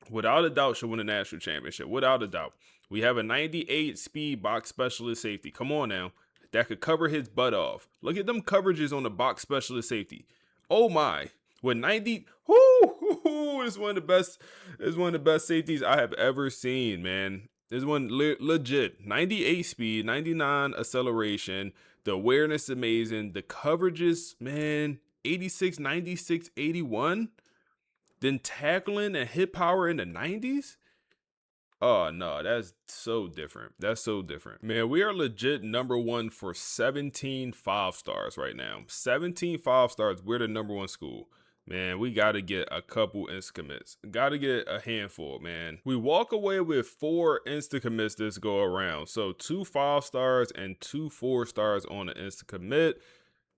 without a doubt should win a national championship. Without a doubt. We have a 98 speed box specialist safety. Come on now. That could cover his butt off. Look at them coverages on the box specialist safety. Oh my. With 90, it's one of the best. It's one of the best safeties I have ever seen, man. This one legit. 98 speed, 99 acceleration. The awareness is amazing. The coverages, man, 86, 96, 81. Then tackling and hit power in the 90s. Oh, no, that's so different. That's so different. Man, we are legit number one for 17 5-stars right now. 17 5-stars. We're the number one school. Man, we got to get a couple insta-commits. Got to get a handful, man. We walk away with 4 insta-commits this go around. So 2 5-stars and 2 4-stars on an insta-commit.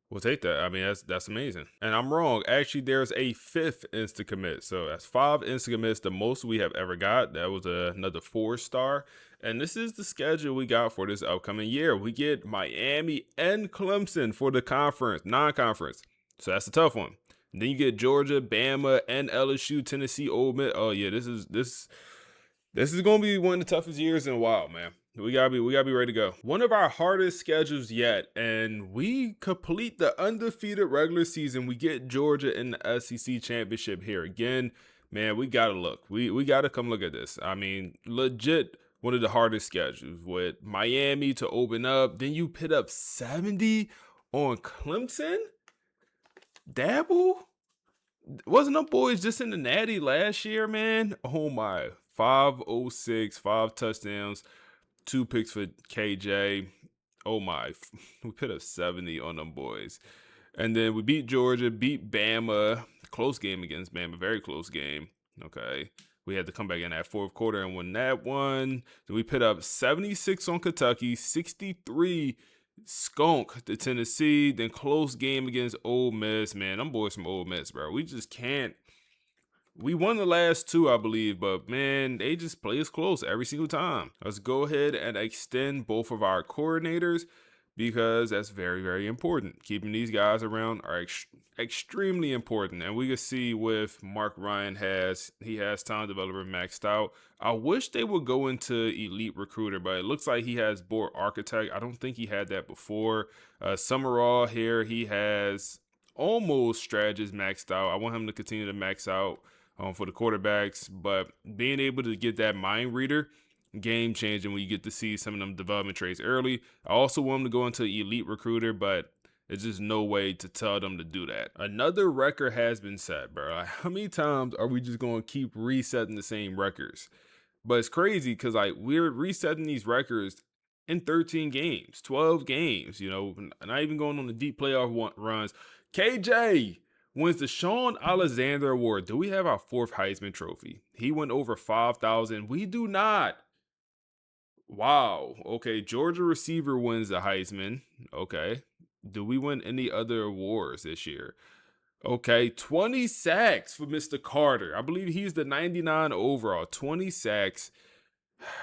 We'll take that. I mean, that's amazing. And I'm wrong. Actually, there's a 5th insta-commit. So that's 5 insta-commits, the most we have ever got. That was another 4-star. And this is the schedule we got for this upcoming year. We get Miami and Clemson for the conference, non-conference. So that's a tough one. And then you get Georgia, Bama, and LSU, Tennessee, Ole Miss. Oh yeah, this is gonna be one of the toughest years in a while, man. We gotta be ready to go. One of our hardest schedules yet, and we complete the undefeated regular season. We get Georgia in the SEC championship here again. Man, we gotta look. We gotta come look at this. I mean, legit one of the hardest schedules with Miami to open up. Then you put up 70 on Clemson. Dabble? Wasn't them boys just in the natty last year, man? Oh my. 506, 5 touchdowns, 2 picks for KJ. Oh my. We put up 70 on them boys. And then we beat Georgia, beat Bama. Close game against Bama. Very close game. Okay. We had to come back in that fourth quarter and win that one. Then we put up 76 on Kentucky, 63 skunk to Tennessee, then close game against Ole Miss. Man, them boys from Ole Miss, bro. We just can't. We won the last 2, I believe, but man, they just play us close every single time. Let's go ahead and extend both of our coordinators because that's very, very important. Keeping these guys around are extremely important. And we can see with Mark Ryan he has talent development maxed out. I wish they would go into elite recruiter, but it looks like he has board architect. I don't think he had that before. Summerall here, he has almost strategist maxed out. I want him to continue to max out for the quarterbacks, but being able to get that mind reader, game changing when you get to see some of them development traits early. I also want him to go into elite recruiter, but there's just no way to tell them to do that. Another record has been set, bro. Like, how many times are we just going to keep resetting the same records? But it's crazy because like we're resetting these records in 13 games, 12 games, you know, not even going on the deep playoff runs. KJ wins the Sean Alexander Award. Do we have our 4th Heisman Trophy? He went over 5,000. We do not. Wow. Okay. Georgia receiver wins the Heisman. Okay. Do we win any other awards this year? Okay. 20 sacks for Mr. Carter. I believe he's the 99 overall. 20 sacks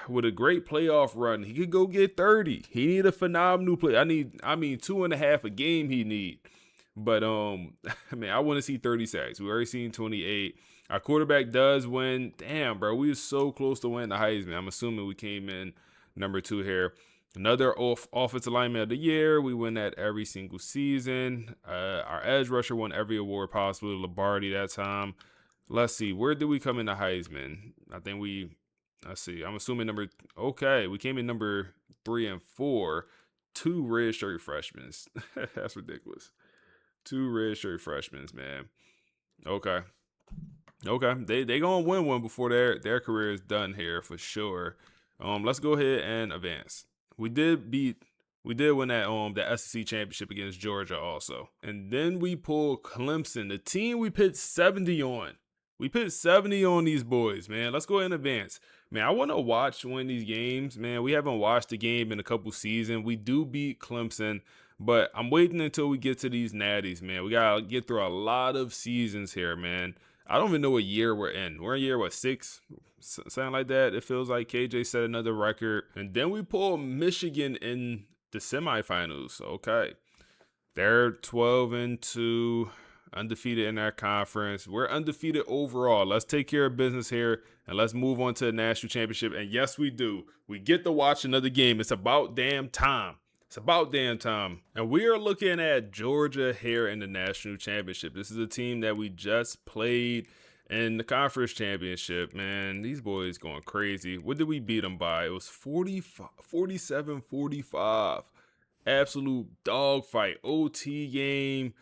with a great playoff run. He could go get 30. He need a phenomenal play. I mean 2.5 a game he need. But I mean, I want to see 30 sacks. We already seen 28. Our quarterback does win. Damn, bro, we were so close to winning the Heisman. I'm assuming we came in number 2 here. Another offensive lineman of the year. We win that every single season. Our edge rusher won every award possible. Lombardi that time. Let's see, where did we come in the Heisman? I think let's see. I'm assuming okay, we came in number 3 and 4. 2 redshirt freshmen. That's ridiculous. 2 redshirt freshmen, man. Okay. They gonna win one before their career is done here for sure. Let's go ahead and advance. We did win that SEC championship against Georgia also. And then we pull Clemson, the team we put 70 on. We put 70 on these boys, man. Let's go ahead and advance. Man, I want to watch one of these games, man. We haven't watched the game in a couple seasons. We do beat Clemson, but I'm waiting until we get to these natties, man. We got to get through a lot of seasons here, man. I don't even know what year we're in. We're in year, 6? Something like that. It feels like KJ set another record. And then we pull Michigan in the semifinals. Okay. They're 12-2. Undefeated in our conference. We're undefeated overall. Let's take care of business here and let's move on to the national championship. And yes, we do. We get to watch another game. It's about damn time. It's about damn time. And we are looking at Georgia here in the national championship. This is a team that we just played in the conference championship. Man, these boys going crazy. What did we beat them by? It was 47-45. Absolute dogfight. OT game.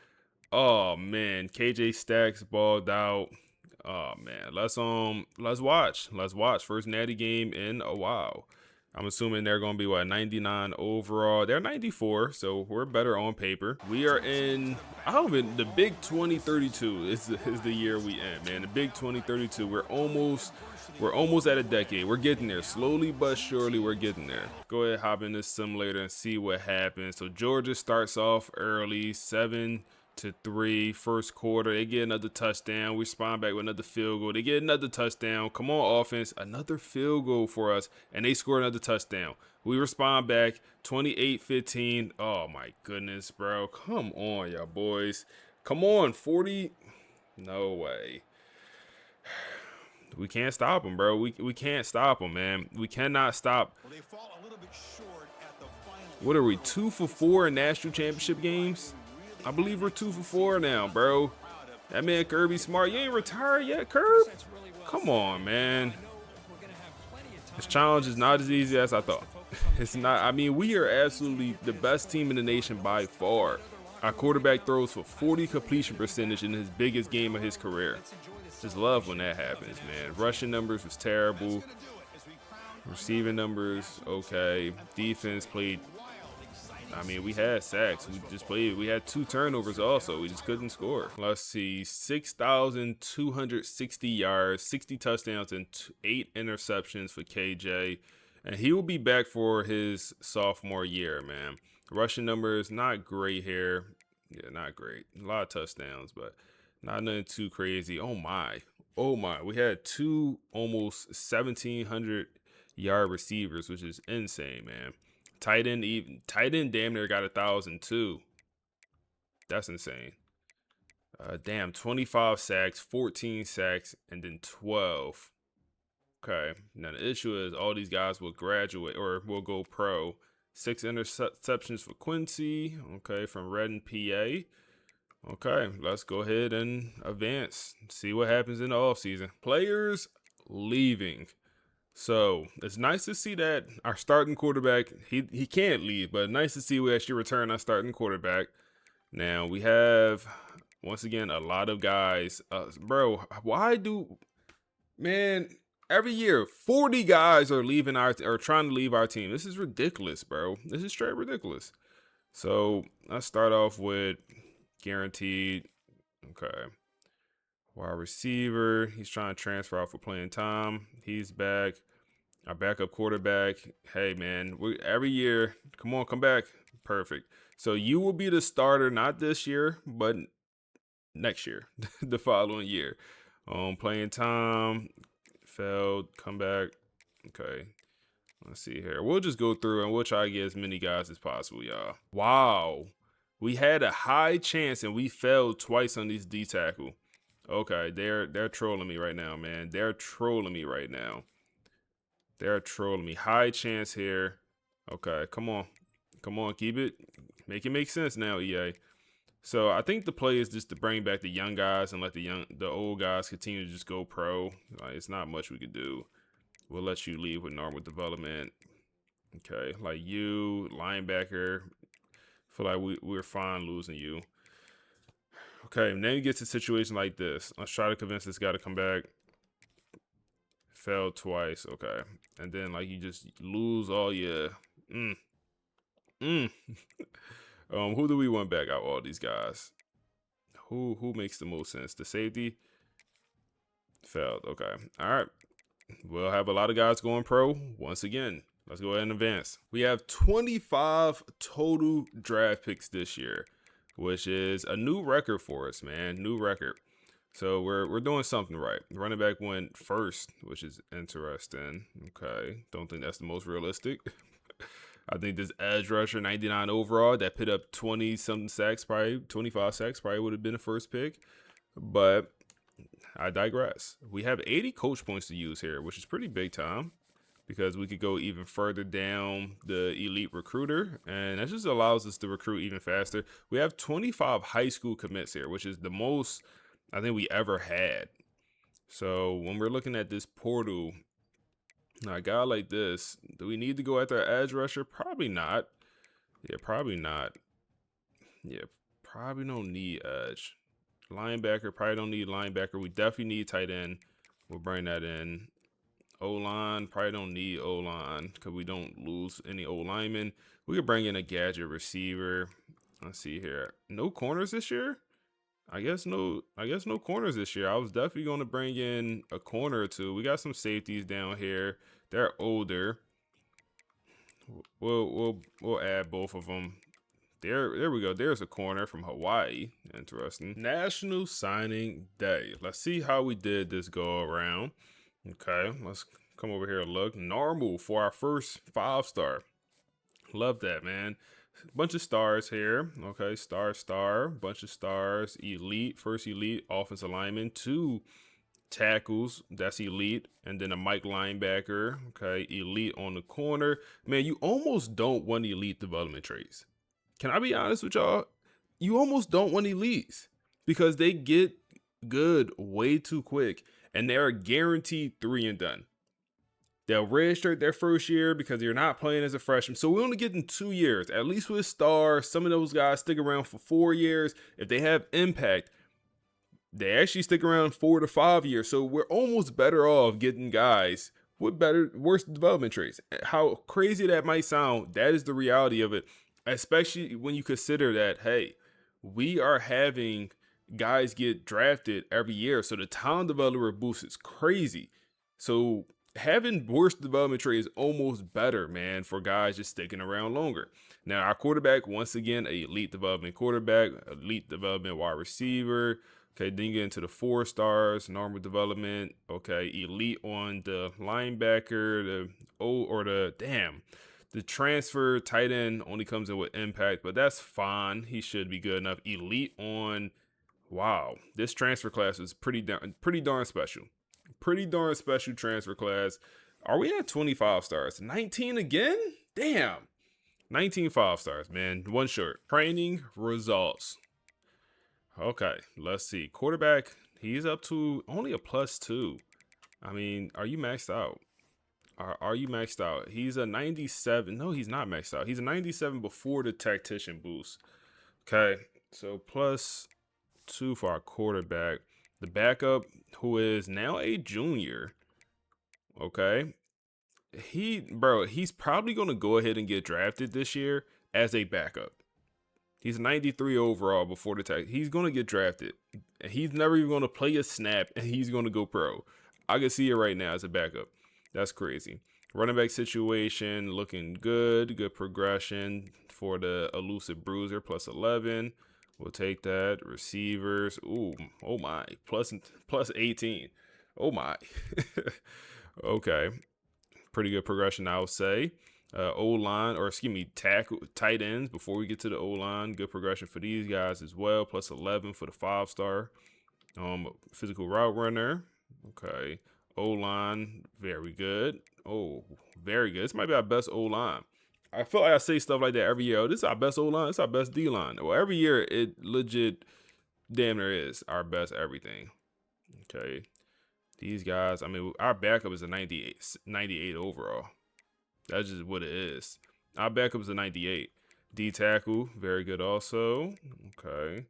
Oh man, KJ Stacks balled out. Oh man, let's watch. First natty game in a while. I'm assuming they're gonna be 99 overall. They're 94, so we're better on paper. We are in the Big 2032 is the year we end, man. The Big 2032. We're almost at a decade. We're getting there. Slowly but surely we're getting there. Go ahead, hop in this simulator and see what happens. So Georgia starts off early, 7-3 first quarter. They get another touchdown. We respond back with another field goal. They get another touchdown. Come on, offense. Another field goal for us. And they score another touchdown. We respond back 28-15. Oh my goodness, bro. Come on, y'all boys. Come on, 40. No way. We can't stop them, bro. We can't stop them, man. We cannot stop. Well, they fall a little bit short at the final. What are we, 2 for 4 in national championship games? I believe we're 2 for 4 now, bro. That man Kirby Smart, you ain't retired yet, Kirby? Come on, man. This challenge is not as easy as I thought. It's not. I mean, we are absolutely the best team in the nation by far. Our quarterback throws for 40 completion percentage in his biggest game of his career. Just love when that happens, man. Rushing numbers was terrible. Receiving numbers, okay. Defense played. I mean, we had sacks. We had 2 turnovers also. We just couldn't score. Let's see. 6,260 yards, 60 touchdowns, and 8 interceptions for KJ. And he will be back for his sophomore year, man. Rushing numbers, not great here. Yeah, not great. A lot of touchdowns, but not nothing too crazy. Oh, my. We had 2 almost 1,700 yard receivers, which is insane, man. Tight end damn near got 1,000 too. That's insane. Damn, 25 sacks, 14 sacks, and then 12. Okay. Now the issue is all these guys will graduate or will go pro. 6 interceptions for Quincy. Okay, from Redden, PA. Okay, let's go ahead and advance. See what happens in the offseason. Players leaving. So it's nice to see that our starting quarterback, he can't leave, but nice to see we actually return our starting quarterback. Now we have, once again, a lot of guys. Bro, man, every year 40 guys are leaving or trying to leave our team. This is ridiculous, bro. This is straight ridiculous. So let's start off with guaranteed. Okay. Wide receiver. He's trying to transfer out for playing time. He's back. Our backup quarterback. Hey, man, every year, come on, come back. Perfect. So you will be the starter, not this year, but next year, the following year. Playing time, failed, come back. Okay. Let's see here. We'll just go through and we'll try to get as many guys as possible, y'all. Wow. We had a high chance and we failed twice on these D tackle. Okay, they're trolling me right now, man. They're trolling me right now. They're trolling me. High chance here. Okay, come on. Come on, keep it. Make it make sense now, EA. So I think the play is just to bring back the young guys and let the old guys continue to just go pro. Like, it's not much we could do. We'll let you leave with normal development. Okay, like you, linebacker. Feel like we're fine losing you. Okay, now you get to a situation like this. Let's try to convince this guy to come back. Failed twice. Okay, and then like you just lose all your. Who do we want back out of all these guys? Who makes the most sense? The safety failed. Okay, all right. We'll have a lot of guys going pro once again. Let's go ahead and advance. We have 25 total draft picks this year, which is a new record for us, man. New record. So we're doing something right. Running back went first, which is interesting. Okay, don't think that's the most realistic. I think this edge rusher, 99 overall, that put up 20-something sacks, probably 25 sacks, probably would have been the first pick. But I digress. We have 80 coach points to use here, which is pretty big time because we could go even further down the elite recruiter, and that just allows us to recruit even faster. We have 25 high school commits here, which is the most I think we ever had. So when we're looking at this portal, a guy like this, do we need to go after an edge rusher? Probably not. Yeah, probably not. Yeah, probably don't need edge. Linebacker, probably don't need linebacker. We definitely need tight end. We'll bring that in. O-line, probably don't need O-line because we don't lose any O-linemen. We could bring in a gadget receiver. Let's see here. No corners this year? I guess no corners this year. I was definitely going to bring in a corner or two. We got some safeties down here. They're older. We'll add both of them. There we go. There's a corner from Hawaii. Interesting. National Signing Day. Let's see how we did this go around. Okay, let's come over here and look. Normal for our first 5-star. Love that, man. Bunch of stars here. Okay, star, bunch of stars. Elite, first elite offensive lineman, 2 tackles, that's elite, and then a Mike linebacker. Okay, elite on the corner. Man, you almost don't want elite development traits. Can I be honest with y'all? You almost don't want elites because they get good way too quick, and they're guaranteed 3 and done. They'll redshirt their first year because you're not playing as a freshman. So we only get in 2 years. At least with stars, some of those guys stick around for 4 years. If they have impact, they actually stick around 4 to 5 years. So we're almost better off getting guys with worse development traits. How crazy that might sound, that is the reality of it. Especially when you consider that, hey, we are having guys get drafted every year. So the talent developer boost is crazy. So having worse development trade is almost better, man, for guys just sticking around longer. Now, our quarterback, once again, a elite development quarterback, elite development wide receiver. Okay, then you get into the 4 stars, normal development. Okay, elite on the linebacker, the transfer tight end only comes in with impact, but that's fine. He should be good enough. Elite on, wow, this transfer class is pretty darn special. Pretty darn special transfer class. Are we at 25 stars? 19 again? Damn. 19 5-stars, man. 1 short. Training results. Okay, let's see. Quarterback, he's up to only a +2. I mean, are you maxed out? Are you maxed out? He's a 97. No, he's not maxed out. He's a 97 before the tactician boost. Okay, so +2 for our quarterback. The backup, who is now a junior. Okay, he's probably gonna go ahead and get drafted this year as a backup. He's 93 overall before the tag. He's gonna get drafted. He's never even gonna play a snap, and he's gonna go pro. I can see it right now as a backup. That's crazy. Running back situation looking good. Good progression for the elusive bruiser, +11. We'll take that. Receivers. Ooh, oh my. Plus 18. Oh my. Okay. Pretty good progression, I would say. O-line, or excuse me, tight ends before we get to the O-line. Good progression for these guys as well. +11 for the 5-star. Physical route runner. Okay. O-line, very good. Oh, very good. This might be our best O-line. I feel like I say stuff like that every year. Oh, this is our best O-line. This is our best D-line. Well, every year it legit damn near is our best everything. Okay. These guys, I mean, our backup is a 98 overall. That's just what it is. Our backup is a 98. D-tackle, very good also. Okay.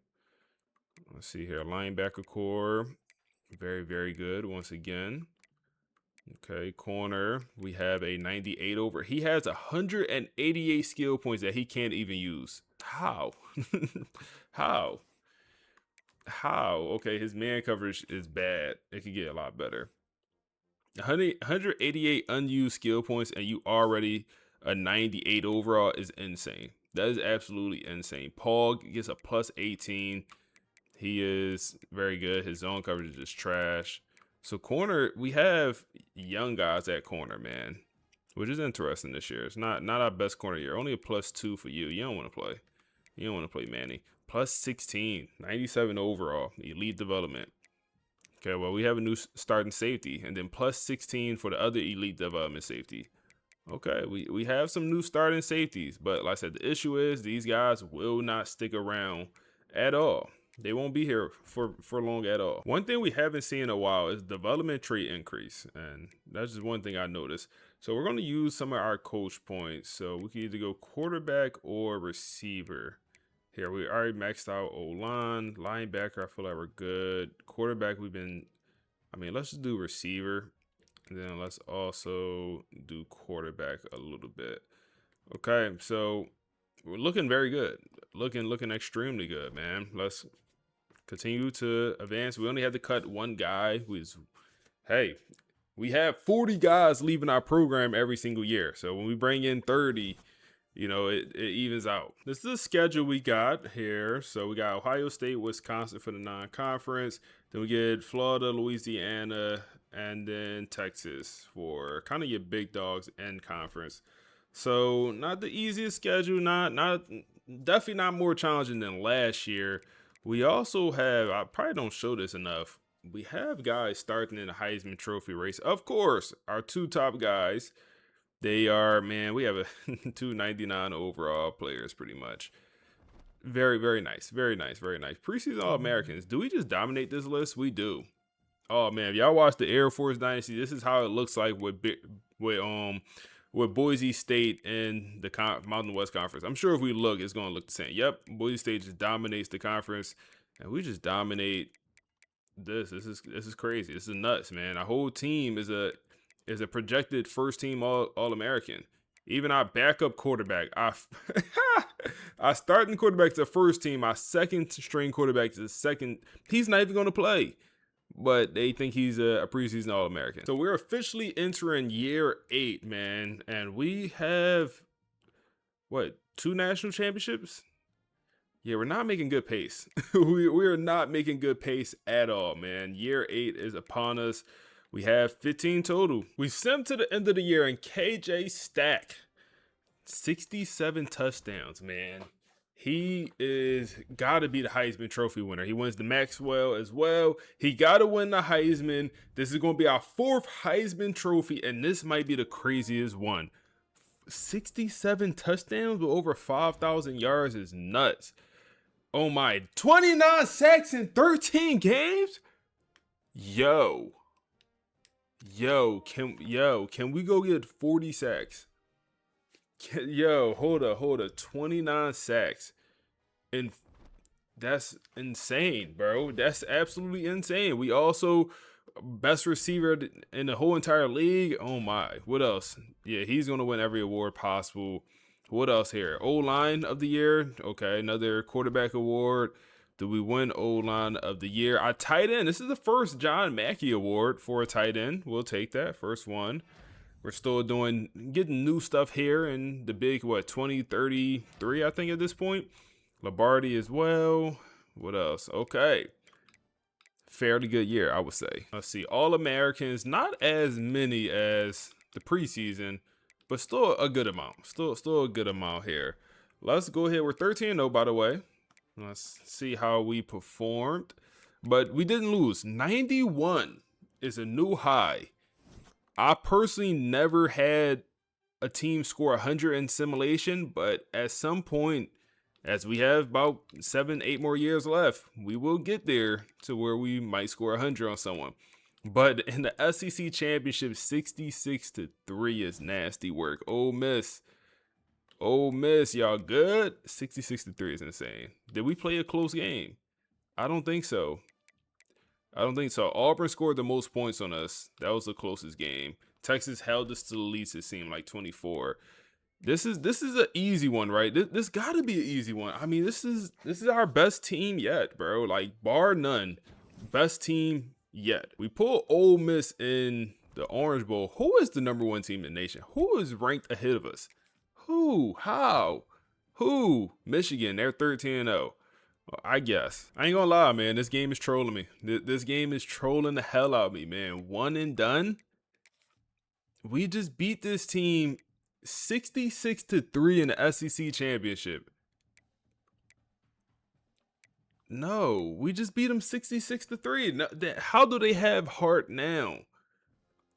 Let's see here. Linebacker core, very, very good once again. Okay, corner, we have a 98 over. He has 188 skill points that he can't even use. How? How? Okay, his man coverage is bad. It could get a lot better. 188 unused skill points, and you already a 98 overall is insane. That is absolutely insane. Paul gets a +18. He is very good. His zone coverage is just trash. So corner, we have young guys at corner, man, which is interesting this year. It's not our best corner year. Only a +2 for you. You don't want to play. You don't want to play Manny. +16, 97 overall, elite development. Okay, well, we have a new starting safety, and then +16 for the other elite development safety. Okay, we have some new starting safeties, but like I said, the issue is these guys will not stick around at all. They won't be here for long at all. One thing we haven't seen in a while is development trait increase, and that's just one thing I noticed. So we're going to use some of our coach points. So we can either go quarterback or receiver. Here, we already maxed out O-line. Linebacker, I feel like we're good. Quarterback, let's just do receiver. And then let's also do quarterback a little bit. Okay, so we're looking very good. Looking extremely good, man. Let's continue to advance. We only had to cut one guy we have 40 guys leaving our program every single year. So when we bring in 30, it evens out. This is the schedule we got here. So we got Ohio State, Wisconsin for the non-conference. Then we get Florida, Louisiana, and then Texas for kind of your big dogs and conference. So not the easiest schedule, definitely not more challenging than last year. We also have, I probably don't show this enough, we have guys starting in the Heisman Trophy race. Of course, our two top guys, they are, man, we have a 299 overall players pretty much. Very, very nice. Very nice. Very nice. Preseason All-Americans. Do we just dominate this list? We do. Oh, man, if y'all watch the Air Force Dynasty, this is how it looks like with Boise State in the Mountain West Conference. I'm sure if we look, it's going to look the same. Yep, Boise State just dominates the conference, and we just dominate this. This is crazy. This is nuts, man. Our whole team is a projected first team All-American. Even our backup quarterback, our starting quarterback to first team, our second string quarterback to second. He's not even going to play, but they think he's a preseason All-American. So we're officially entering year 8, man. And we have, 2 national championships? Yeah, we're not making good pace. we are not making good pace at all, man. Year 8 is upon us. We have 15 total. We simmed to the end of the year, and KJ Stack, 67 touchdowns, man. He is got to be the Heisman Trophy winner. He wins the Maxwell as well. He got to win the Heisman. This is going to be our 4th Heisman Trophy, and this might be the craziest one. 67 touchdowns with over 5,000 yards is nuts. Oh my, 29 sacks in 13 games? Yo. Can we go get 40 sacks? Hold up. 29 sacks. And that's insane, bro. That's absolutely insane. We also best receiver in the whole entire league. Oh my. What else? Yeah, he's gonna win every award possible. What else here? O-line of the year. Okay, another quarterback award. Do we win O-line of the year? Our tight end. This is the first John Mackey award for a tight end. We'll take that. First one. We're still getting new stuff here in the big, 2033, I think, at this point. Lombardi as well. What else? Okay. Fairly good year, I would say. Let's see. All-Americans, not as many as the preseason, but still a good amount. Still a good amount here. Let's go ahead. We're 13-0, by the way. Let's see how we performed. But we didn't lose. 91 is a new high. I personally never had a team score 100 in simulation, but at some point, as we have about 7-8 more years left, we will get there to where we might score 100 on someone. But in the SEC championship, 66-3 is nasty work. Ole Miss, y'all good? 66-3 is insane. Did we play a close game? I don't think so. Auburn scored the most points on us. That was the closest game. Texas held us to the least, it seemed like 24. This is an easy one, right? This got to be an easy one. I mean, this is our best team yet, bro. Like, bar none. Best team yet. We pull Ole Miss in the Orange Bowl. Who is the number one team in the nation? Who is ranked ahead of us? Who? How? Who? Michigan, they're 13-0. I guess. I ain't gonna lie, man. This game is trolling me. This game is trolling the hell out of me, man. One and done. We just beat this team 66-3 in the SEC championship. No, we just beat them 66-3. No, how do they have heart now?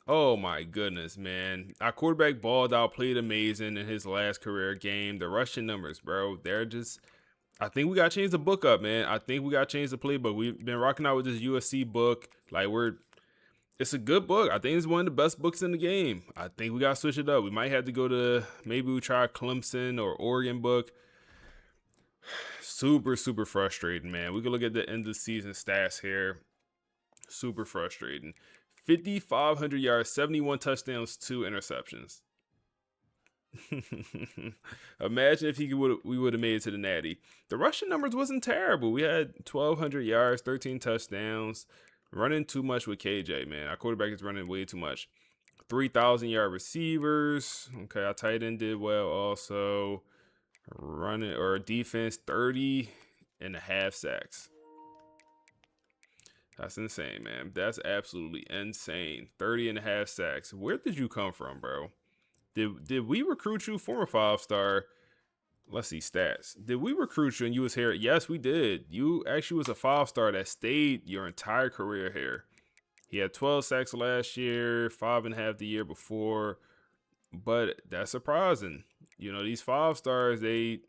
Oh my goodness, man. Our quarterback balled out, played amazing in his last career game. The rushing numbers, bro, they're just... I think we got to change the book up, man. I think we got to change the playbook. We've been rocking out with this USC book. Like, it's a good book. I think it's one of the best books in the game. I think we got to switch it up. We might have to go to, maybe we try Clemson or Oregon book. Super, super frustrating, man. We can look at the end of the season stats here. Super frustrating. 5,500 yards, 71 touchdowns, 2 interceptions. Imagine if we would have made it to the Natty. The rushing numbers wasn't terrible. We had 1,200 yards, 13 touchdowns. Running too much with KJ, man. Our quarterback is running way too much. 3,000-yard receivers. Okay, our tight end did well also. Defense, 30.5 sacks. That's insane, man. That's absolutely insane. 30.5 sacks. Where did you come from, bro? Did we recruit you? Former 5-star. Let's see stats. Did we recruit you and you was here? Yes, we did. You actually was a 5-star that stayed your entire career here. He had 12 sacks last year, 5.5 the year before. But that's surprising. You know, these 5-stars, they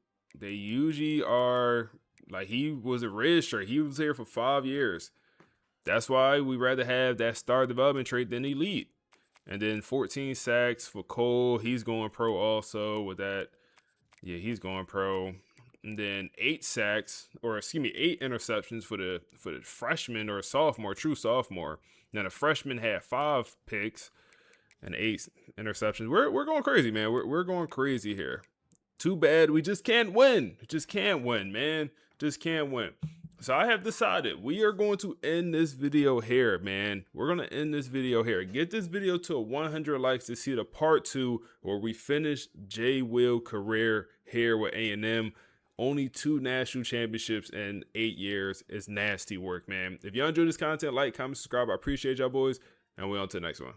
usually are like, he was a redshirt. He was here for 5 years. That's why we rather have that star development trait than elite. And then 14 sacks for Cole. He's going pro also with that. Yeah, he's going pro. And then 8 interceptions for the freshman or sophomore, true sophomore. Now the freshman had 5 picks and 8 interceptions. We're going crazy, man. We're going crazy here. Too bad we just can't win. Just can't win, man. Just can't win. So I have decided we are going to end this video here, man. We're going to end this video here. Get this video to 100 likes to see the part 2 where we finish J. Will career here with A&M. Only 2 national championships in 8 years. It's nasty work, man. If y'all enjoy this content, like, comment, subscribe. I appreciate y'all boys. And we're on to the next one.